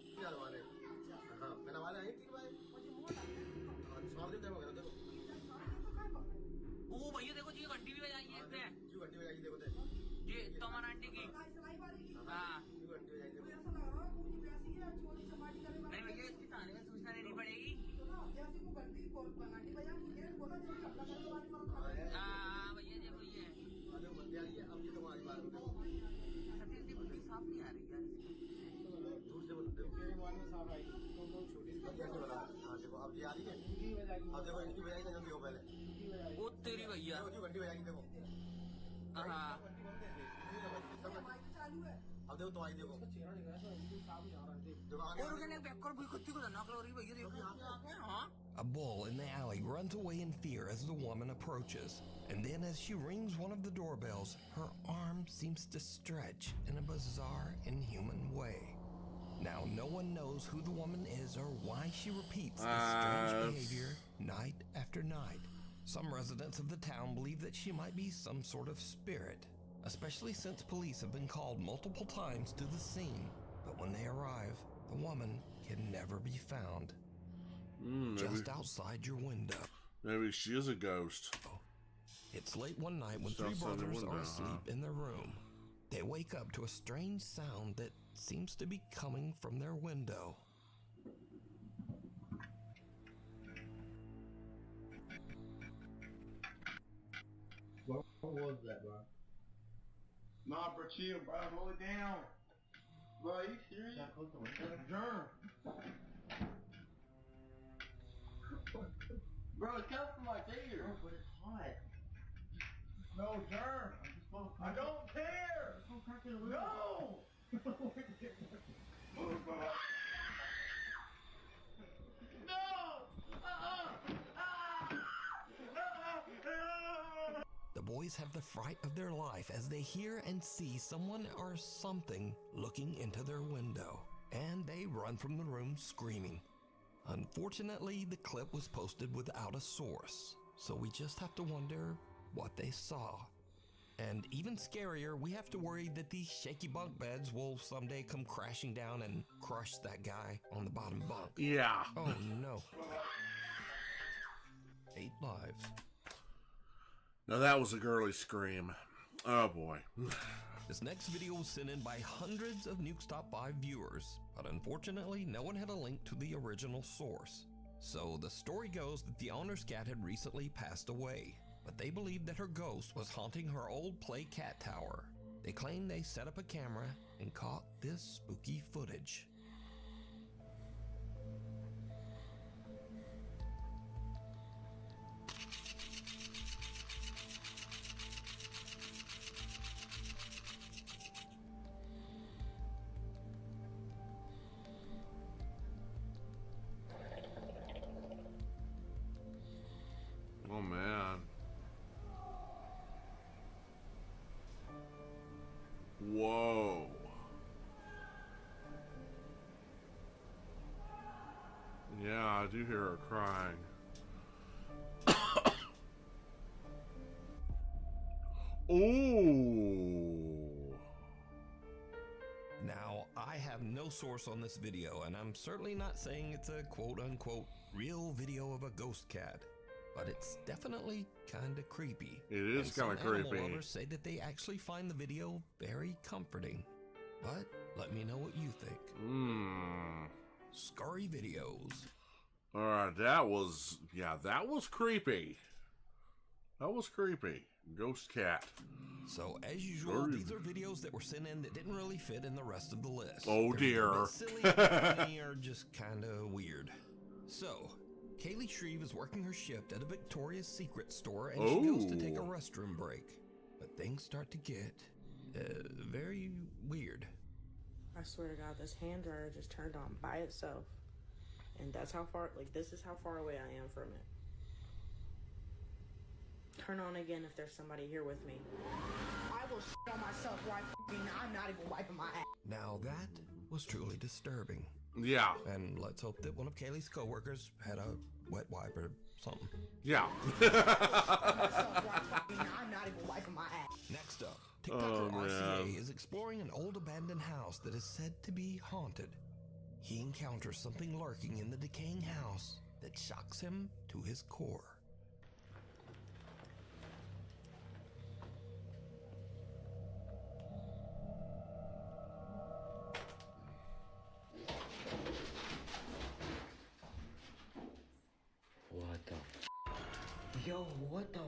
A bull in the alley runs away in fear as the woman approaches, and then as she rings one of the doorbells, her arm seems to stretch in a bizarre, inhuman way. Now, no one knows who the woman is or why she repeats this strange behavior night after night. Some residents of the town believe that she might be some sort of spirit, especially since police have been called multiple times to the scene. But when they arrive, a woman can never be found. Just outside your window. Maybe she is a ghost. It's late one night when three brothers are asleep in their room. They wake up to a strange sound that seems to be coming from their window. What was that, bro? Nah, bro, chill, bro. Hold it down. Bro, you serious? That's a germ. Bro, it's coming from like there. Bro, but it's hot. No germ. I don't care. No. The boys have the fright of their life as they hear and see someone or something looking into their window, and they run from the room screaming. Unfortunately, the clip was posted without a source, so we just have to wonder what they saw. And even scarier, we have to worry that these shaky bunk beds will someday come crashing down and crush that guy on the bottom bunk. Yeah. Oh no. 8 lives. Now that was a girly scream. Oh boy. This next video was sent in by hundreds of Nuke's Top 5 viewers, but unfortunately no one had a link to the original source. So the story goes that the owner's cat had recently passed away, but they believed that her ghost was haunting her old play cat tower. They claim they set up a camera and caught this spooky footage. Oh man. Whoa. Yeah, I do hear her crying. Ooh. Now, I have no source on this video, and I'm certainly not saying it's a quote-unquote real video of a ghost cat, but it's definitely kind of creepy. It is kind of creepy. creepy. Animal lovers say that they actually find the video very comforting, but let me know what you think. Scary videos. All right, that was creepy. That was creepy. Ghost cat. So, as usual, these are videos that were sent in that didn't really fit in the rest of the list. Oh, They're dear. either a bit silly, funny, or just kind of weird. So, Kaylee Shreve is working her shift at a Victoria's Secret store, and she goes to take a restroom break. But things start to get very weird. I swear to God, this hand dryer just turned on by itself. And that's how far, this is how far away I am from it. Turn on again if there's somebody here with me. I will shit on myself right I'm not even wiping my ass. Now that was truly disturbing. Yeah. And let's hope that one of Kaylee's coworkers had a wet wipe or something. Yeah. I'm not even wiping my ass. Next up, TikToker RCA is exploring an old abandoned house that is said to be haunted. He encounters something lurking in the decaying house that shocks him to his core. What the f? Yo, what the f?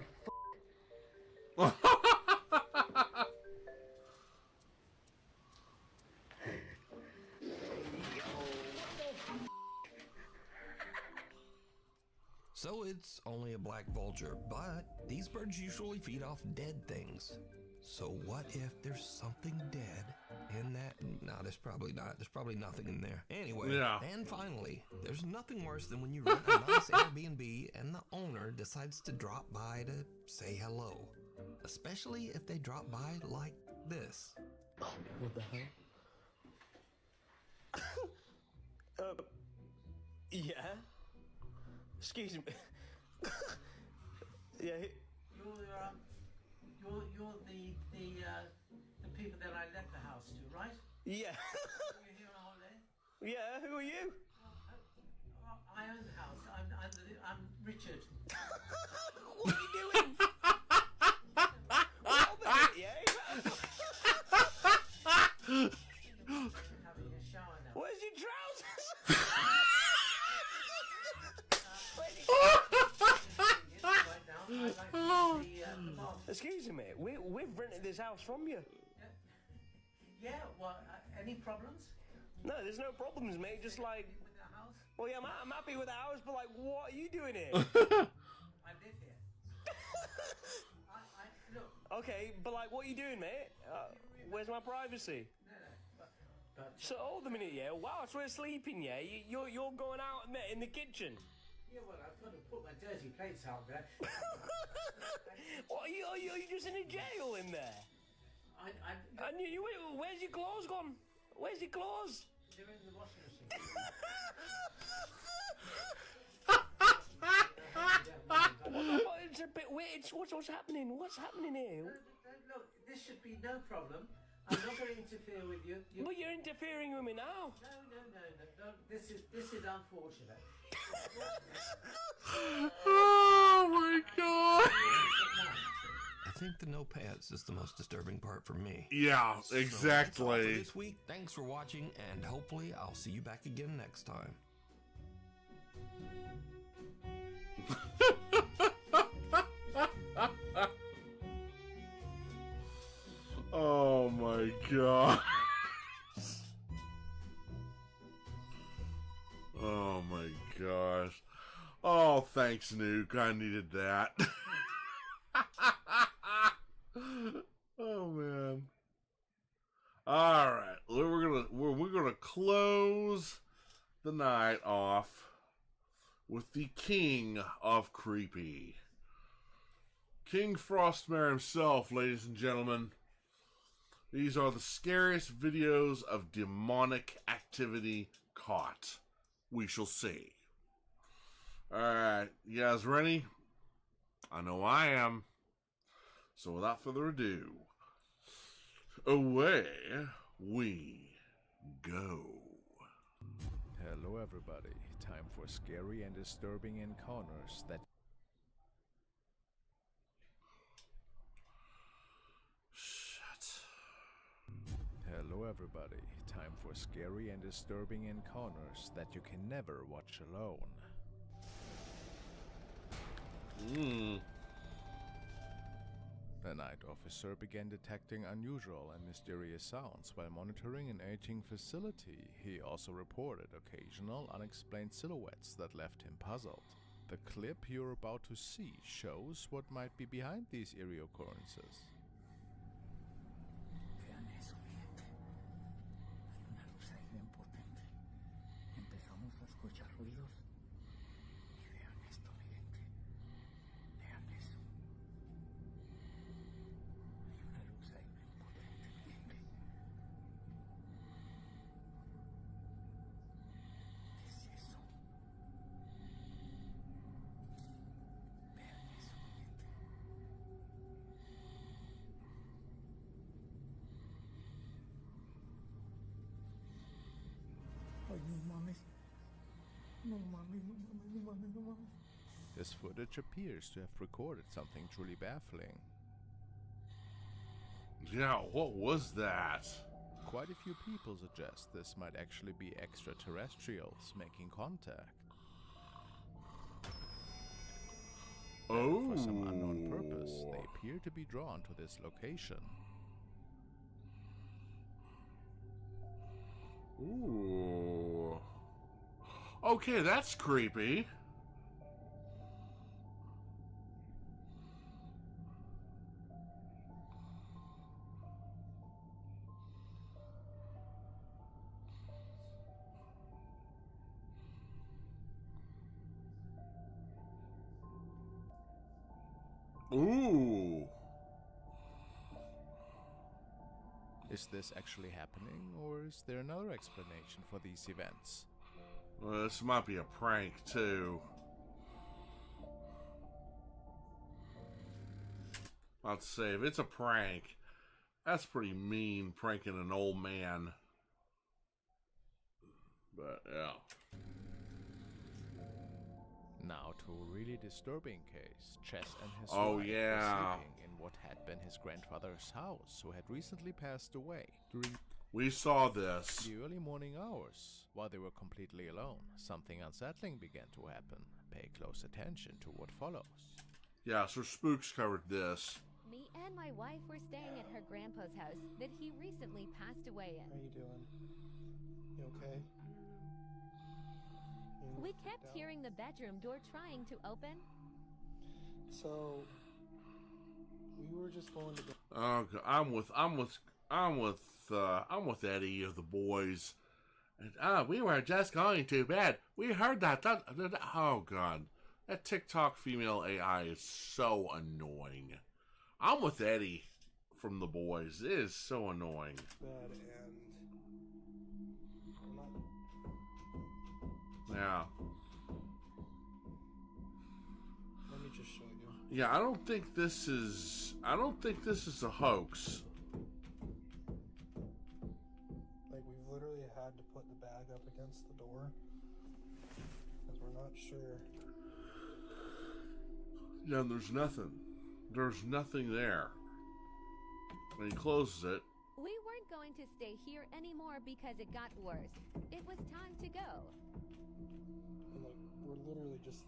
So it's only a black vulture, but these birds usually feed off dead things. So what if there's something dead in that? No, there's probably not. There's probably nothing in there. Anyway, and finally, there's nothing worse than when you rent a nice Airbnb and the owner decides to drop by to say hello. Especially if they drop by like this. What the hell? Yeah? Excuse me. Yeah. You're the people that I let the house to, right? Yeah. You're here on holiday? Yeah, who are you? I own the house. I'm Richard. What are you doing? What the yeah? Having a shower now. Where's your trousers? Excuse me, mate. We've rented this house from you. Yeah, well, any problems? No, there's no problems, mate. Just like... With the house? Well, yeah, I'm happy with the house, but like, what are you doing here? I live here. Look. Okay, but like, what are you doing, mate? Where's my privacy? No. So, hold a minute, yeah? Whilst we're sleeping, yeah? You're going out in the kitchen. Yeah, well, I've got to put my dirty plates out there. What, are you just in a jail in there? Where's your clothes gone? Where's your clothes? They're in the washing machine. It's a bit weird. What's happening? What's happening here? Look, this should be no problem. I'm not going to interfere with you. But you're interfering with me now. No. This is unfortunate. Oh my god! I think the no pants is the most disturbing part for me. Yeah, So that's all exactly. for this week. Thanks for watching, and hopefully I'll see you back again next time. Oh my god. Oh my gosh. Oh, thanks, Nuke. I needed that. Oh man. All right, we're gonna close the night off with the king of creepy, King Frostmare himself, ladies and gentlemen. These are the scariest videos of demonic activity caught. We shall see. Alright, you guys ready? I know I am. So without further ado, away we go. Hello everybody, time for scary and disturbing encounters that... Hello everybody, time for scary and disturbing encounters that you can never watch alone. A night officer began detecting unusual and mysterious sounds while monitoring an aging facility. He also reported occasional unexplained silhouettes that left him puzzled. The clip you're about to see shows what might be behind these eerie occurrences. Vean eso, mi gente. Hay una luz ahí bien potente. Empezamos a escuchar ruidos. Y vean esto, mi gente. Vean eso. Hay una luz ahí bien potente, mi gente. ¿Qué es eso? Vean eso, mi gente. Ay, no mames. No mames, no mames, no mames, no mames. This footage appears to have recorded something truly baffling. Yeah, what was that? Quite a few people suggest this might actually be extraterrestrials making contact. Oh. For some unknown purpose, they appear to be drawn to this location. Ooh. Okay, that's creepy. Ooh. Is this actually happening, or is there another explanation for these events? Well, this might be a prank, too. I'd say, if it's a prank, that's pretty mean, pranking an old man. But yeah. Now to a really disturbing case. Chess and his Oh, wife yeah. were sleeping in what had been his grandfather's house, who had recently passed away. We saw this. The early morning hours, while they were completely alone, something unsettling began to happen. Pay close attention to what follows. Yeah, Sir Spooks covered this. Me and my wife were staying at her grandpa's house that he recently passed away in. How you doing? You okay? We kept hearing the bedroom door trying to open. So we were just going to go. Oh, God, I'm with Eddie of the boys. And, we were just going to bed. We heard that. Oh, God. That TikTok female AI is so annoying. I'm with Eddie from the boys. It is so annoying. Bed and Yeah. let me just show you. Yeah, I don't think this is a hoax. Like, we've literally had to put the bag up against the door because we're not sure. Yeah, there's nothing. There's nothing there. When he closes it. We weren't going to stay here anymore because it got worse. It was time to go. And like, we're literally just.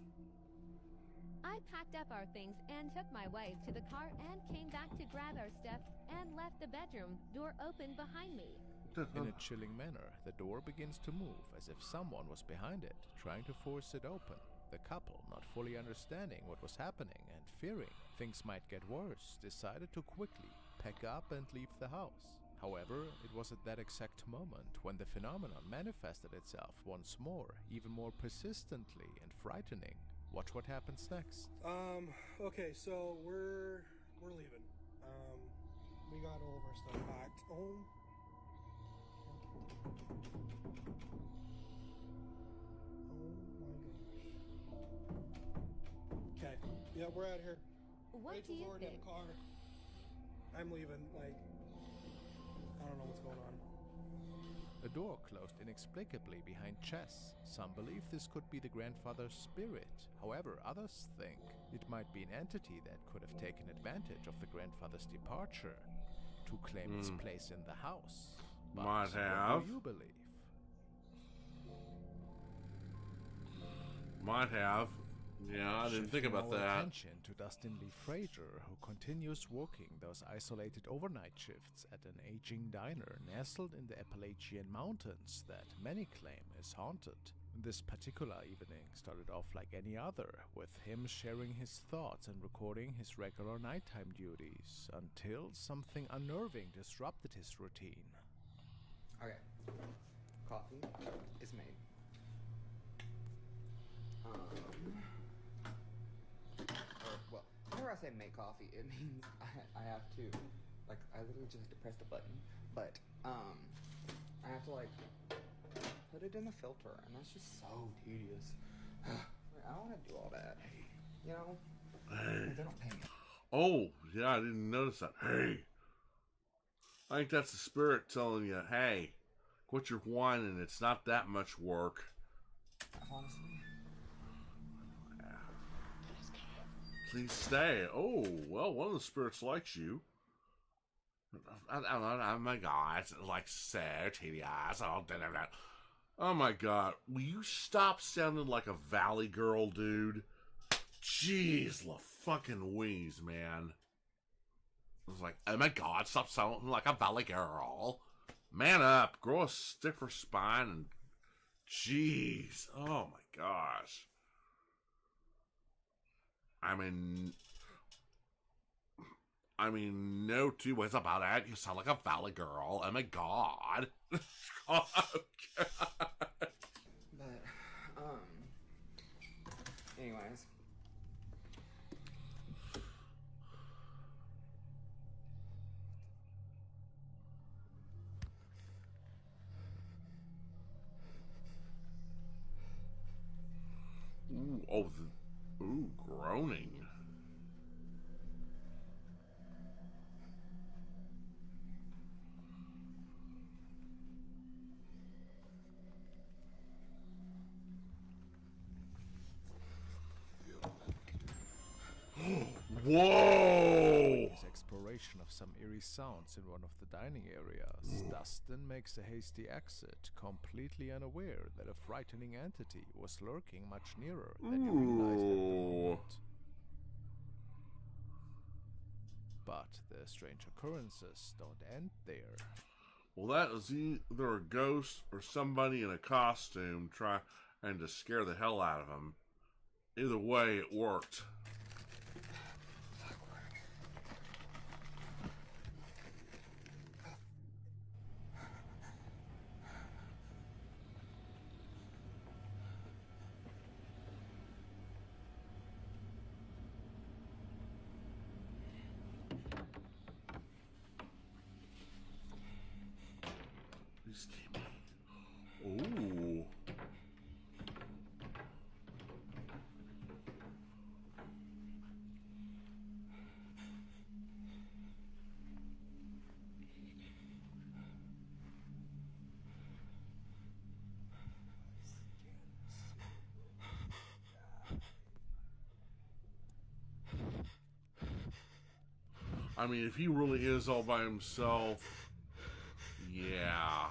I packed up our things and took my wife to the car and came back to grab our stuff and left the bedroom door open behind me. In a chilling manner, the door begins to move as if someone was behind it, trying to force it open. The couple, not fully understanding what was happening and fearing things might get worse, decided to quickly pack up and leave the house. However, it was at that exact moment when the phenomenon manifested itself once more, even more persistently and frightening. Watch what happens next. Okay, so we're leaving. We got all of our stuff packed. Oh. Okay. Yeah, we're out here. What Rachel's do you already think? in the car. I'm leaving. Like, I don't know what's going on. A door closed inexplicably behind Chess. Some believe this could be the grandfather's spirit. However, others think it might be an entity that could have taken advantage of the grandfather's departure to claim its place in the house. But Might have. what do you believe? Might have. Yeah, I didn't think Shifting about our that. attention to Dustin Lee Frazier, who continues working those isolated overnight shifts at an aging diner nestled in the Appalachian Mountains that many claim is haunted. This particular evening started off like any other, with him sharing his thoughts and recording his regular nighttime duties, until something unnerving disrupted his routine. Okay. Coffee is made. Well, whenever I say make coffee, it means I have to, like, I literally just have to press the button, but, I have to, like, put it in the filter, and that's just so tedious. Like, I don't want to do all that, you know? Hey. They don't pay me. Oh, yeah, I didn't notice that. Hey. I think that's the spirit telling you, hey, quit your whining. It's not that much work. Honestly. Please stay. Oh, well, one of the spirits likes you. Oh my god, it's like so tedious. Oh my god, will you stop sounding like a valley girl, dude? Jeez, la fucking wheeze, man. I was like, oh my god, stop sounding like a valley girl. Man up, grow a stiffer spine, and jeez, oh my gosh. I mean, no two ways about it. You sound like a valley girl. Oh my god. Oh god. But, anyways. Ooh, oh, ooh, groaning. Whoa! His exploration of some eerie sounds in one of the dining areas, Dustin makes a hasty exit, completely unaware that a frightening entity was lurking much nearer than he realized at the moment. But the strange occurrences don't end there. Well, that was either a ghost or somebody in a costume trying to scare the hell out of him. Either way, it worked. Ooh. I mean, if he really is all by himself, yeah.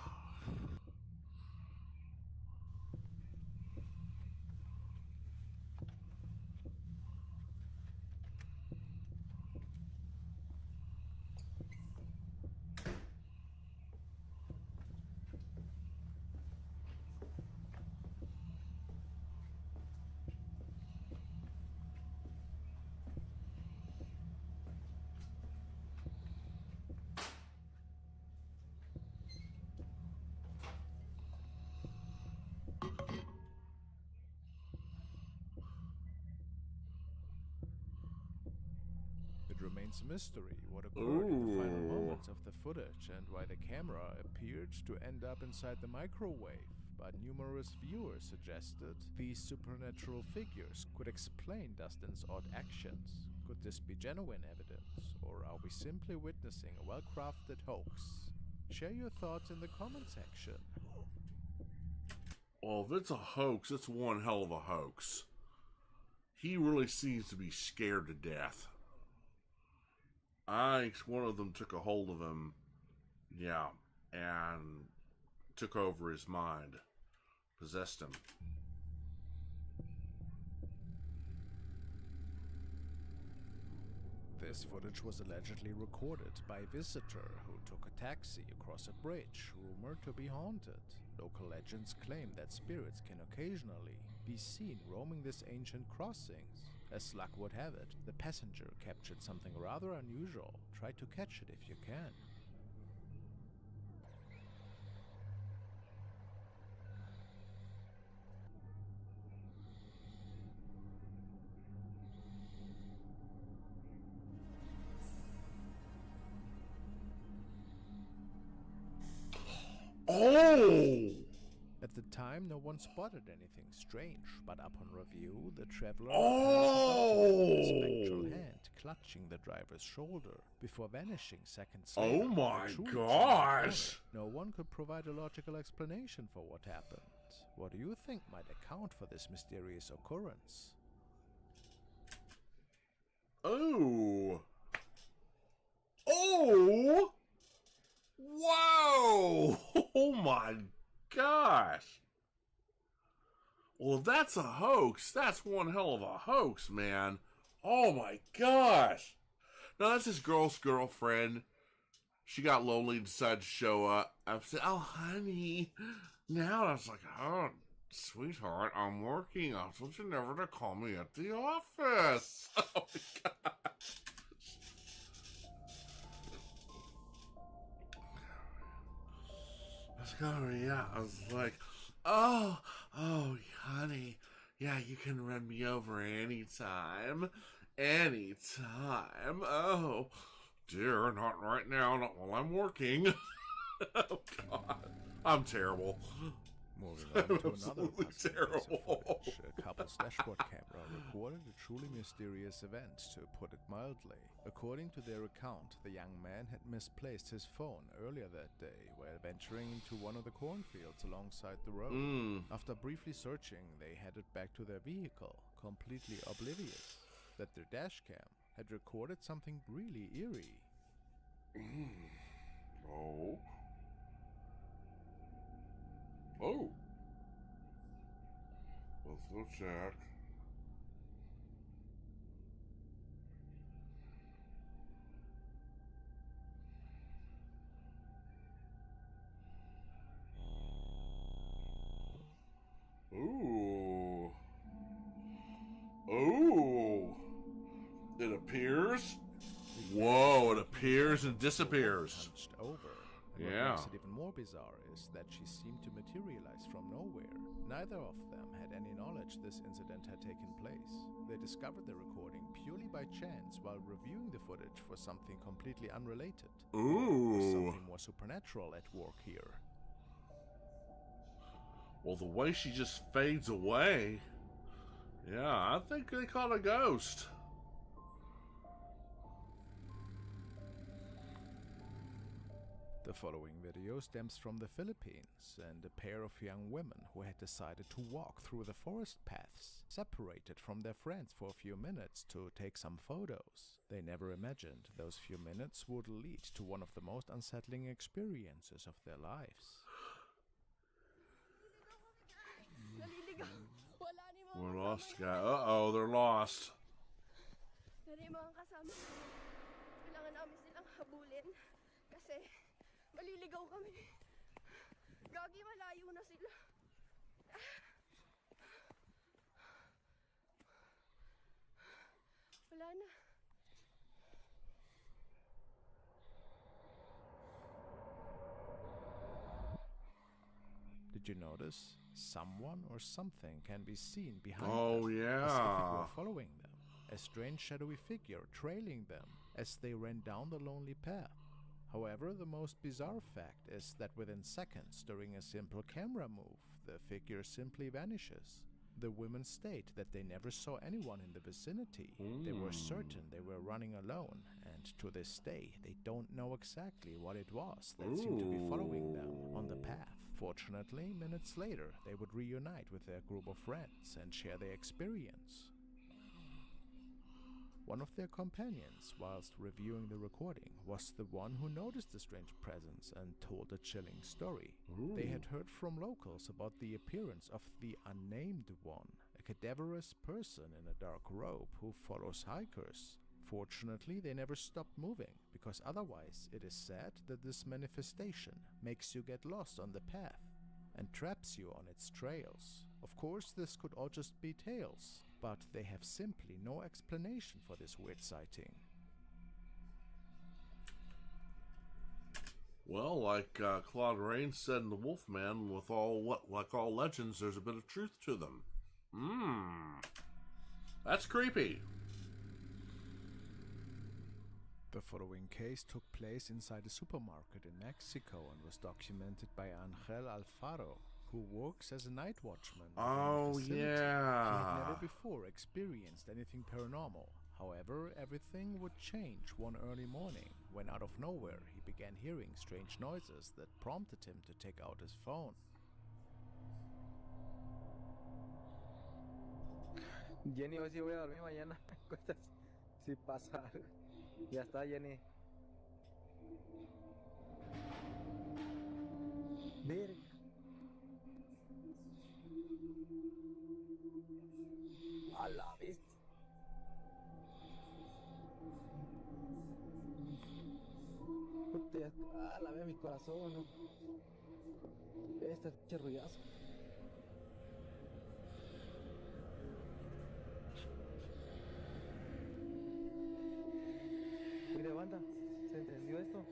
It remains a mystery what occurred in the final moments of the footage and why the camera appeared to end up inside the microwave, but numerous viewers suggested these supernatural figures could explain Dustin's odd actions. Could this be genuine evidence, or are we simply witnessing a well-crafted hoax? Share your thoughts in the comment section. Well, if it's a hoax, it's one hell of a hoax. He really seems to be scared to death. I think one of them took a hold of him, yeah, and took over his mind, possessed him. This footage was allegedly recorded by a visitor who took a taxi across a bridge rumored to be haunted. Local legends claim that spirits can occasionally be seen roaming this ancient crossings. As luck would have it, the passenger captured something rather unusual. Try to catch it if you can. Oh! At the time, no one spotted anything strange, but upon review, the traveler a spectral hand clutching the driver's shoulder before vanishing seconds later. Oh my gosh! No one could provide a logical explanation for what happened. What do you think might account for this mysterious occurrence? Oh! Oh! Whoa! Oh my gosh! Well, if that's a hoax, that's one hell of a hoax, man. Oh my gosh! Now, that's his girlfriend. She got lonely, decided to show up. I said, oh, honey. Now I was like, oh, sweetheart, I'm working. I told you never to call me at the office. Oh my gosh. I was like, oh, honey, yeah, you can run me over anytime. Oh, dear, not right now, not while I'm working. Oh, God, I'm terrible. Moving on to another absolutely puzzling terrible. piece of footage, a couple's dashboard camera recorded a truly mysterious event, to put it mildly. According to their account, the young man had misplaced his phone earlier that day while venturing into one of the cornfields alongside the road. After briefly searching, they headed back to their vehicle, completely oblivious that their dash cam had recorded something really eerie. Oh. Oh. Let's go check. Ooh. Ooh. It appears. Whoa, it appears and disappears. Hunched over. And Yeah. what makes it even more bizarre is that she seemed to materialize from nowhere. Neither of them had any knowledge this incident had taken place. They discovered the recording purely by chance while reviewing the footage for something completely unrelated. Ooh. Something more supernatural at work here. Well, the way she just fades away. Yeah, I think they caught a ghost. The following video stems from the Philippines and a pair of young women who had decided to walk through the forest paths, separated from their friends for a few minutes to take some photos. They never imagined those few minutes would lead to one of the most unsettling experiences of their lives. We're lost, guy. Uh-oh, they're lost. Yung mga kasama, kailangan namin silang habulin kasi maliligaw kami. Gagi, malayo na sila. Wala na. Did you notice? Someone or something can be seen behind Oh, them, yeah. as if it were following them. A strange shadowy figure trailing them as they ran down the lonely path. However, the most bizarre fact is that within seconds, during a simple camera move, the figure simply vanishes. The women state that they never saw anyone in the vicinity. They were certain they were running alone, and to this day, they don't know exactly what it was that seemed to be following them on the path. Fortunately, minutes later, they would reunite with their group of friends and share their experience. One of their companions, whilst reviewing the recording, was the one who noticed the strange presence and told a chilling story. They had heard from locals about the appearance of the unnamed one, a cadaverous person in a dark robe who follows hikers. Fortunately, they never stopped moving, because otherwise it is said that this manifestation makes you get lost on the path and traps you on its trails. Of course, this could all just be tales, but they have simply no explanation for this weird sighting. Well, like Claude Rains said in The Wolfman, like all legends, there's a bit of truth to them. That's creepy. The following case took place inside a supermarket in Mexico and was documented by Angel Alfaro, who works as a night watchman. Oh, He yeah. had never before experienced anything paranormal. However, everything would change one early morning when out of nowhere he began hearing strange noises that prompted him to take out his phone. Jenny, hoy sí voy a dormir mañana. Cuentas si pasa algo. Ya está, Jenny. Verga. A la bestia. Puta, ya, la veo mi corazón, ¿no? Este pinche ruidazo. Mire, banda, ¿se entendió esto?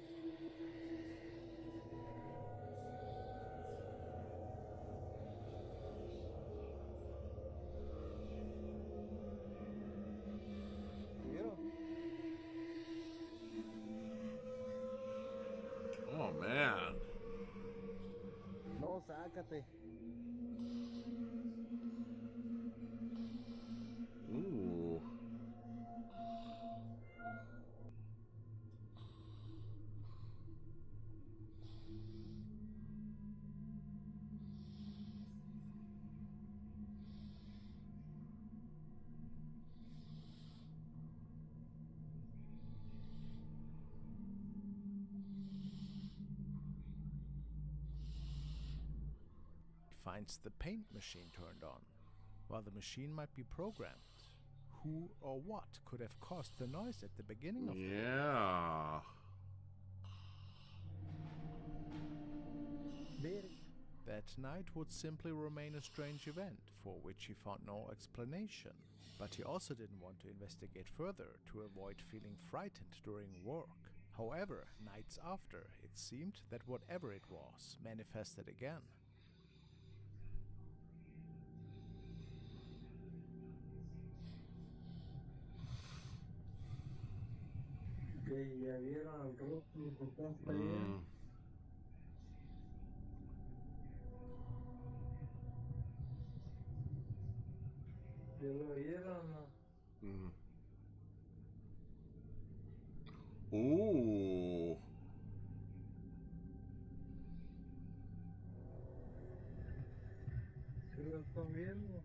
¿Vieron? Oh, man. No, sácate. Ooh. finds the paint machine turned on. While the machine might be programmed, who or what could have caused the noise at the beginning of the Yeah. That night would simply remain a strange event for which he found no explanation. But he also didn't want to investigate further to avoid feeling frightened during work. However, nights after, it seemed that whatever it was manifested again. Que ya vieron al rostro que está hasta allá. ¿Ya lo vieron? Ooh. ¿Se lo están viendo?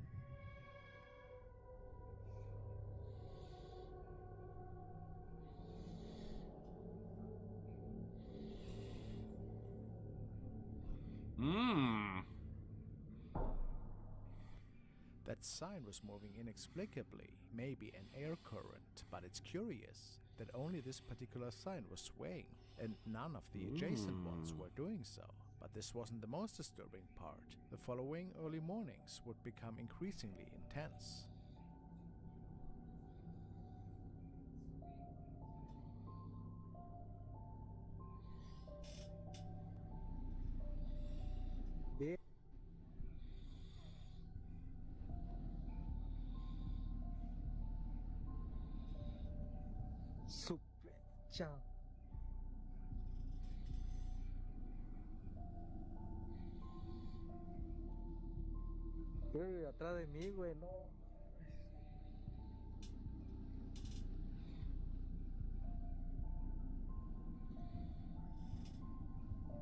That sign was moving inexplicably, maybe an air current, but it's curious that only this particular sign was swaying, and none of the adjacent ones were doing so. But this wasn't the most disturbing part. The following early mornings would become increasingly intense. Sospecha. Atrás de mí, güey, no.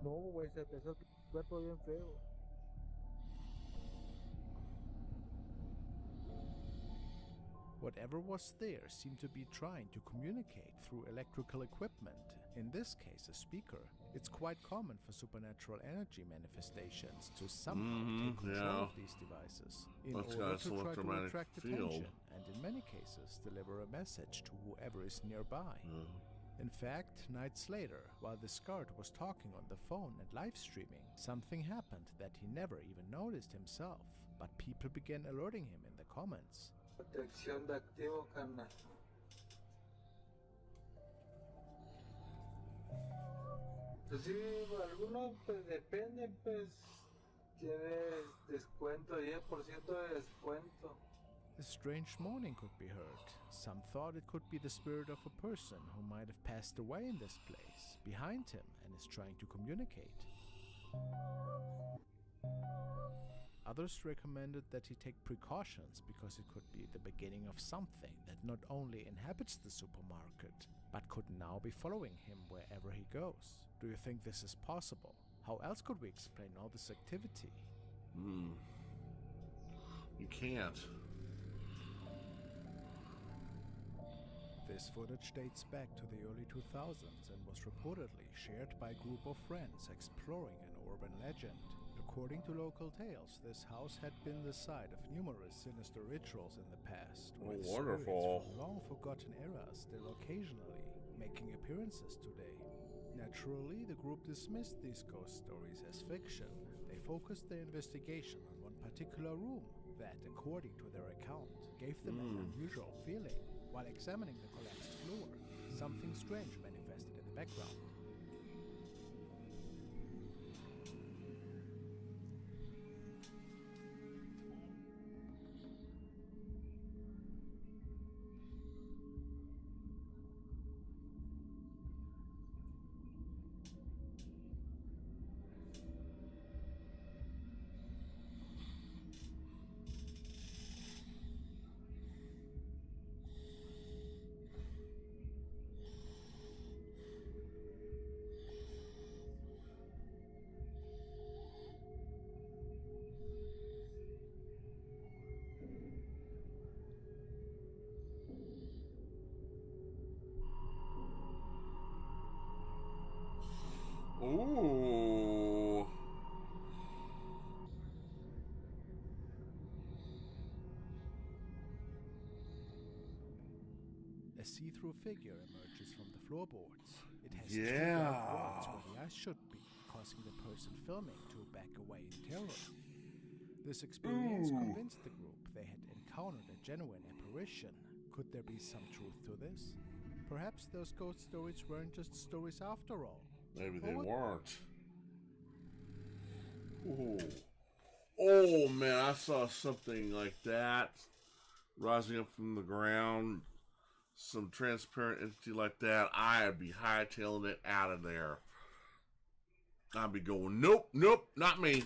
No, güey, se empezó el cuerpo bien feo. Whatever was there seemed to be trying to communicate through electrical equipment, in this case a speaker. It's quite common for supernatural energy manifestations to somehow take control of these devices in order to try to attract attention and in many cases deliver a message to whoever is nearby. In fact, nights later, while this guard was talking on the phone and live streaming, something happened that he never even noticed himself, but people began alerting him in the comments. Protección de activo, carnal. Pues sí, algunos pues depende, pues tienes descuento, 10% de descuento. A strange moaning could be heard. Some thought it could be the spirit of a person who might have passed away in this place, behind him, and is trying to communicate. Others recommended that he take precautions because it could be the beginning of something that not only inhabits the supermarket, but could now be following him wherever he goes. Do you think this is possible? How else could we explain all this activity? You can't. This footage dates back to the early 2000s and was reportedly shared by a group of friends exploring an urban legend. According to local tales, this house had been the site of numerous sinister rituals in the past, with spirits from long-forgotten eras still occasionally making appearances today. Naturally, the group dismissed these ghost stories as fiction. They focused their investigation on one particular room that, according to their account, gave them an unusual feeling. While examining the collapsed floor, something strange manifested in the background. Ooh. see-through figure emerges from the floorboards. It has two dark voids where the eyes should be, causing the person filming to back away in terror. This experience convinced the group they had encountered a genuine apparition. Could there be some truth to this? Perhaps those ghost stories weren't just stories after all. Maybe they weren't. Ooh. Oh man, I saw something like that rising up from the ground. Some transparent entity like that. I'd be hightailing it out of there. I'd be going, nope, nope, not me.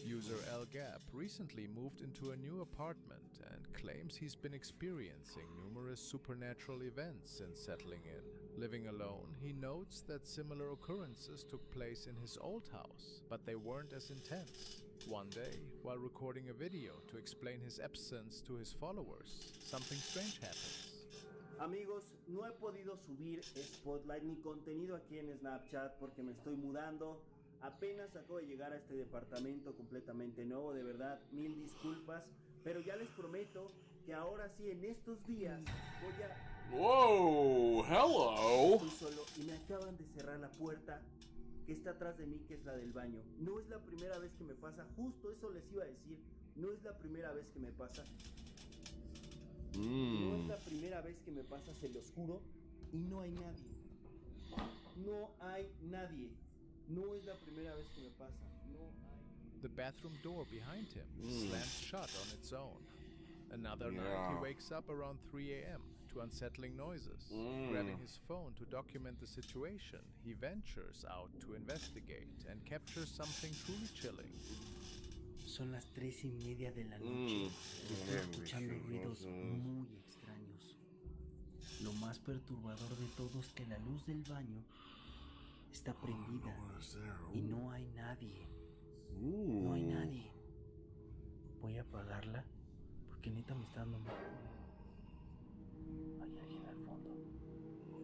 User El Gap recently moved into a new apartment and claims he's been experiencing numerous supernatural events since settling in. Living alone, he notes that similar occurrences took place in his old house, but they weren't as intense. One day, while recording a video to explain his absence to his followers, something strange happens. Amigos, no he podido subir Spotlight ni contenido aquí en Snapchat porque me estoy mudando. Apenas acabo de llegar a este departamento completamente nuevo, de verdad, mil disculpas, pero ya les prometo que ahora sí, en estos días, voy a... ¡Whoa! ¡Hello! Estoy solo y me acaban de cerrar la puerta que está atrás de mí, que es la del baño. No es la primera vez que me pasa, justo eso les iba a decir, no es la primera vez que me pasa. No es la primera vez que me pasa, se los juro, y no hay nadie. No hay nadie. No es la primera vez que me pasa. No hay... The bathroom door behind him slams shut on its own. Another night, he wakes up around 3 a.m. to unsettling noises. Grabbing his phone to document the situation, he ventures out to investigate and captures something truly chilling. Son las 3:30 de la noche. Estoy escuchando ruidos muy extraños. Lo más perturbador de todo es que la luz del baño está prendida y no hay nadie. No hay nadie. Voy a apagarla porque neta me está dando... Hay alguien al fondo.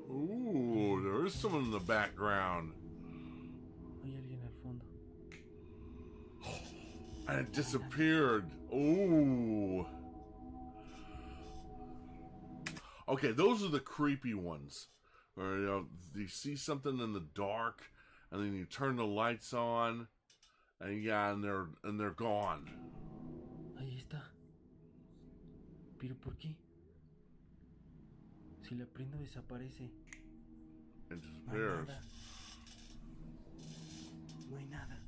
Ooh, there is someone in the background. Hay alguien al fondo. And it disappeared. Ooh. Okay, those are the creepy ones. Where you see something in the dark, and then you turn the lights on, and and they're gone. Ahí está. ¿Pero por qué? Si la prendo desaparece. It disappears. No hay nada.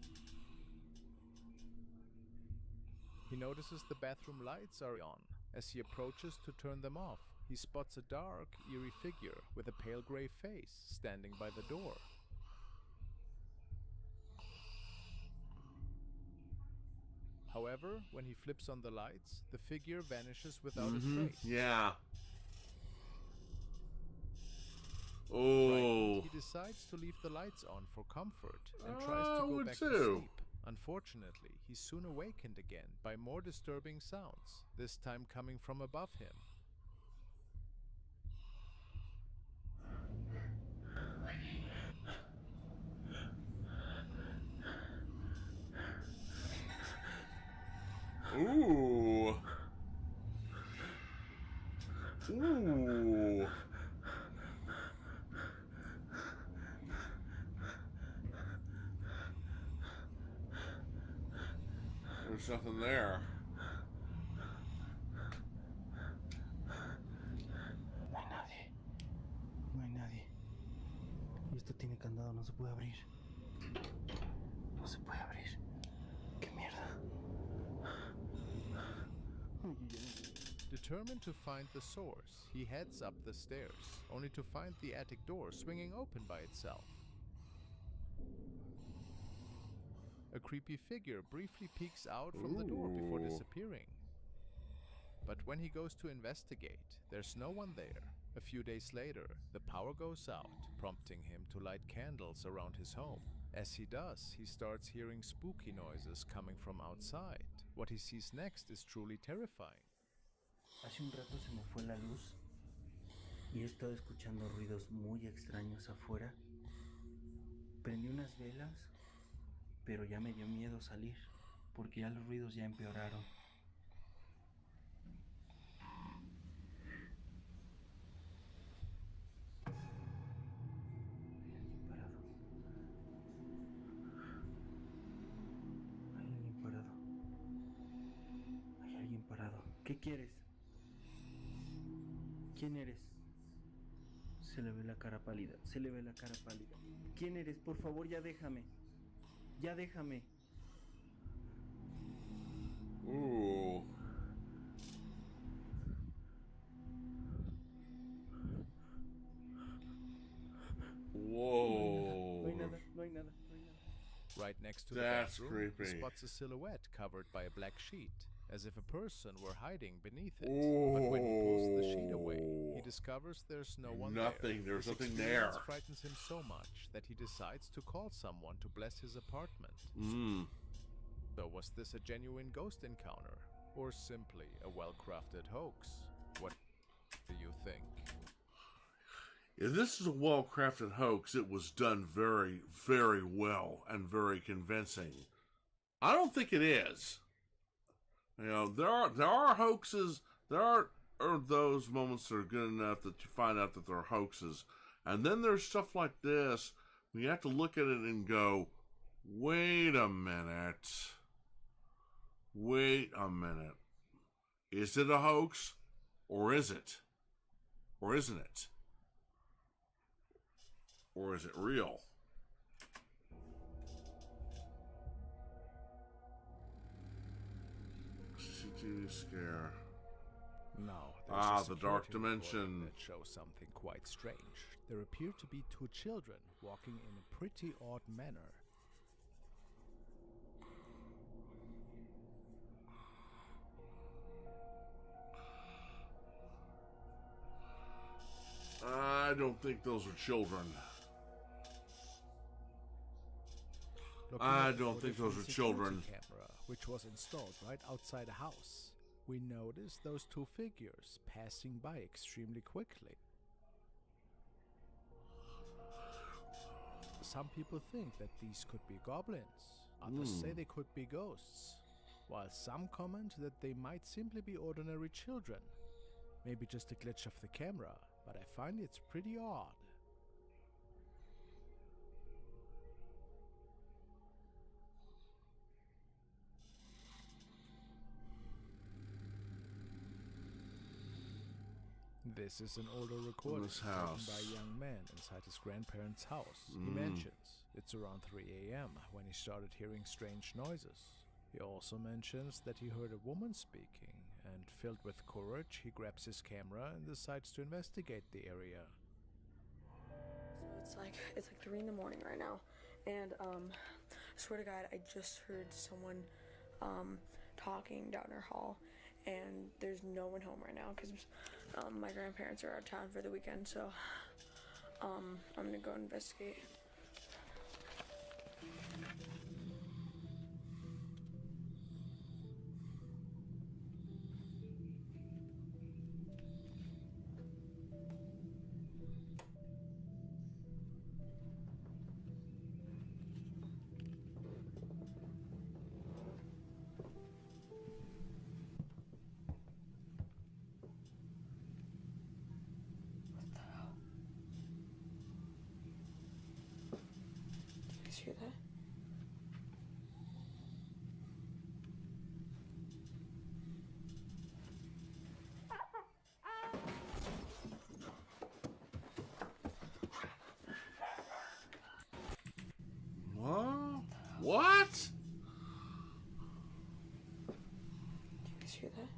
He notices the bathroom lights are on. As he approaches to turn them off, he spots a dark, eerie figure with a pale gray face standing by the door. However, when he flips on the lights, the figure vanishes without a trace. Yeah. Oh. He decides to leave the lights on for comfort and tries to go back to sleep. Unfortunately, he's soon awakened again by more disturbing sounds, this time coming from above him. Ooh. Ooh. There's nothing there. No hay nadie. No hay nadie. Y esto tiene candado, no se puede abrir. No se puede abrir. ¡Qué mierda! Determined to find the source, he heads up the stairs, only to find the attic door swinging open by itself. A creepy figure briefly peeks out from the door before disappearing. But when he goes to investigate, there's no one there. A few days later, the power goes out, prompting him to light candles around his home. As he does, he starts hearing spooky noises coming from outside. What he sees next is truly terrifying. Hace un rato se me fue la luz y he estado escuchando ruidos muy extraños afuera. Prendí unas velas, pero ya me dio miedo salir porque ya los ruidos ya empeoraron. ¿Qué quieres? ¿Quién eres? Se le ve la cara pálida, se le ve la cara pálida. ¿Quién eres? Por favor, ya déjame. Ya déjame. Whoa. No hay nada, no hay nada. Right next to That's the bathroom, creepy. he spots a silhouette covered by a black sheet, as if a person were hiding beneath it. But when he pulls the sheet away, he discovers there's no one there. There's This nothing there. experience frightens him so much that he decides to call someone to bless his apartment. So was this a genuine ghost encounter, or simply a well-crafted hoax? What do you think? If this is a well-crafted hoax, it was done very, very well and very convincing. I don't think it is. You know, there are hoaxes. There are those moments that are good enough that you find out that they're hoaxes, and then there's stuff like this. You have to look at it and go, "Wait a minute. Wait a minute. Is it a hoax, or is it, or isn't it?" Or is it real? CCTV scare. Now, there's a the dark security recording dimension. that shows something quite strange. There appear to be two children walking in a pretty odd manner. I don't think those are children. I don't think those are children. Camera, which was installed right outside the house. We noticed those two figures passing by extremely quickly. Some people think that these could be goblins. Others say they could be ghosts. While some comment that they might simply be ordinary children. Maybe just a glitch of the camera, but I find it's pretty odd. This is an older recording taken by a young man inside his grandparents' house. He mentions it's around 3 a.m. when he started hearing strange noises. He also mentions that he heard a woman speaking, and filled with courage, he grabs his camera and decides to investigate the area. So it's like 3 in the morning right now, and I swear to God, I just heard someone talking down our hall, and there's no one home right now because my grandparents are out of town for the weekend, so I'm gonna go investigate. Hear that? What? Do you guys hear that?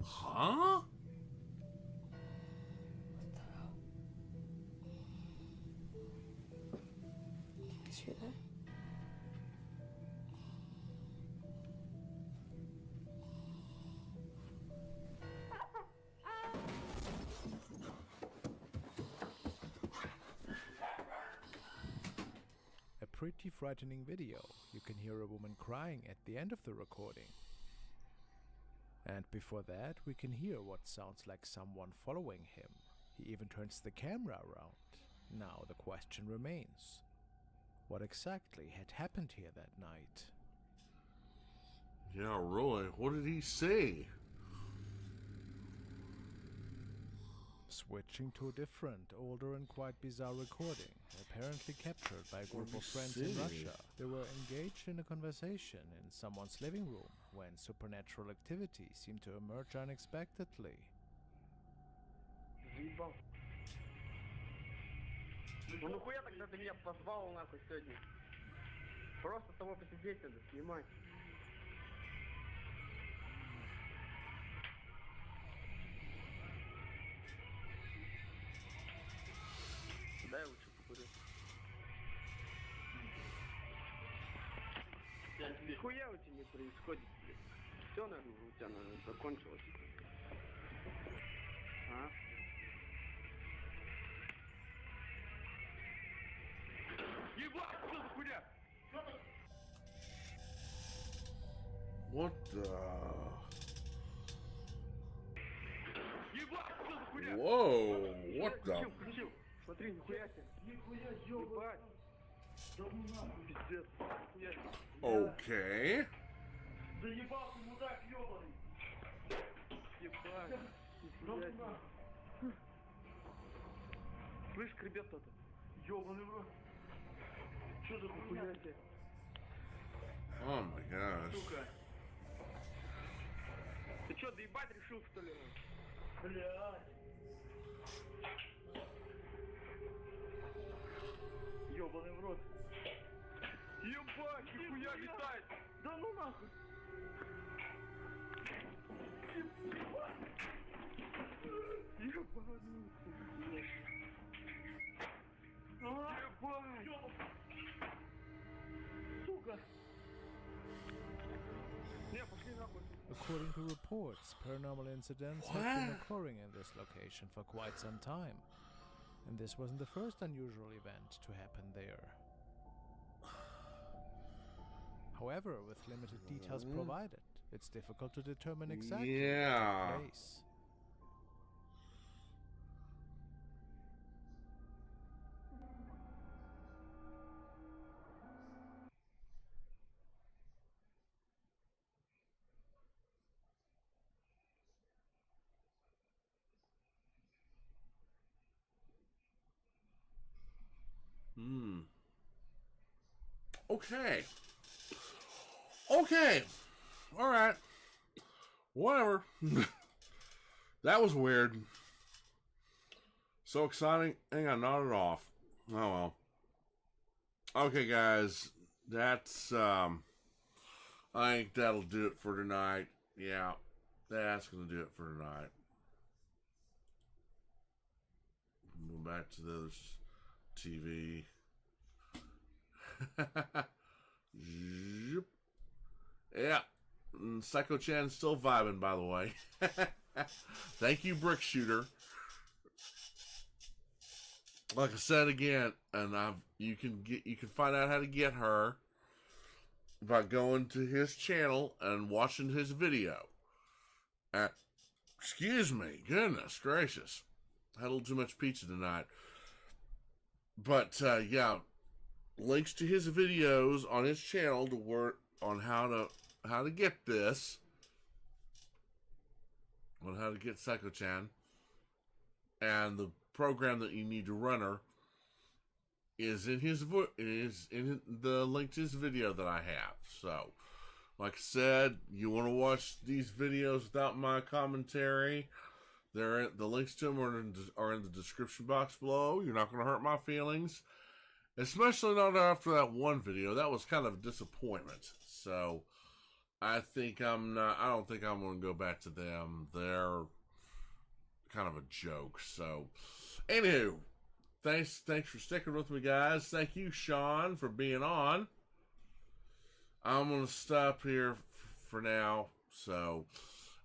Huh? Do you guys hear that? A pretty frightening video. You can hear a woman crying at the end of the recording. And before that, we can hear what sounds like someone following him. He even turns the camera around. Now the question remains. What exactly had happened here that night? Yeah, really. What did he see? Switching to a different, older and quite bizarre recording, apparently captured by a group of friends in Russia. They were engaged in a conversation in someone's living room when supernatural activity seemed to emerge unexpectedly. Ну нахуя тогда ты меня позвал нахуй сегодня? Просто с тобой посидеть надо, снимать. Дай лучше покурю. Нихуя у тебя не происходит, блядь. Все, наверное, у тебя, наверное, закончилось. А? Ебать, что за хуйня? What the? Ебать, что за хуйня? Whoa, what the? Включил. Смотри, нихуя себе. Нихуя, ебать. Пиздец. Нихуя себе. Okay. Да ебал ты, мудак, ебаный. Ебать. Нихуя себе. Слышь, кребет кто-то. Ебаный в рот. Что за хуйня тебе? Oh my gosh. Сука. Ты что, доебать решил, что ли? Блядь. Ёбаный в рот. Ебать, нихуя летает. Да ну нахуй. Ебаный. Ебать. Сука. Не, пошли нахуй. According to reports, paranormal incidents have been occurring in this location for quite some time. And this wasn't the first unusual event to happen there. However, with limited details provided, it's difficult to determine exactly what took place. Okay. Okay. All right. Whatever. That was weird. So exciting. Hang on, not it off. Oh well. Okay, guys. That's I think that'll do it for tonight. Yeah. That's gonna do it for tonight. Go back to the other TV. Yeah. Saiko Chan's still vibing, by the way. Thank you, Brick Shooter. Like I said again, and you can find out how to get her by going to his channel and watching his video. Excuse me, goodness gracious, had a little too much pizza tonight. But yeah, links to his videos on his channel to work on how to get this, on how to get Saiko Chan, and the program that you need to run her is in the link to his video that I have. So, like I said, you want to watch these videos without my commentary, the links to them are in the description box below. You're not going to hurt my feelings, especially not after that one video. That was kind of a disappointment. So, I don't think I'm going to go back to them. They're kind of a joke. So, anywho, thanks for sticking with me, guys. Thank you, Sean, for being on. I'm going to stop here for now. So,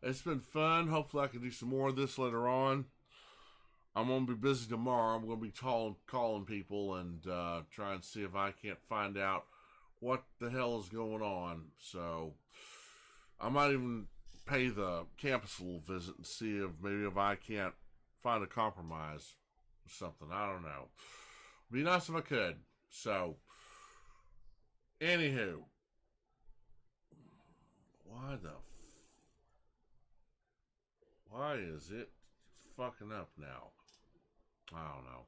it's been fun. Hopefully I can do some more of this later on. I'm going to be busy tomorrow. I'm going to be calling people and try and see if I can't find out what the hell is going on. So, I might even pay the campus a little visit and see if I can't find a compromise or something. I don't know. Be nice if I could. So, anywho, Why is it fucking up now? I don't know.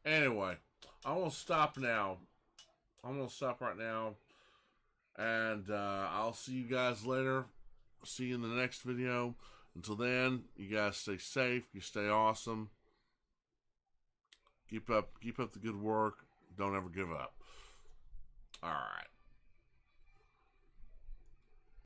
Anyway, I'm going to stop now. I'm going to stop right now. And I'll see you guys later. See you in the next video. Until then, you guys stay safe. You stay awesome. Keep up the good work. Don't ever give up. All right.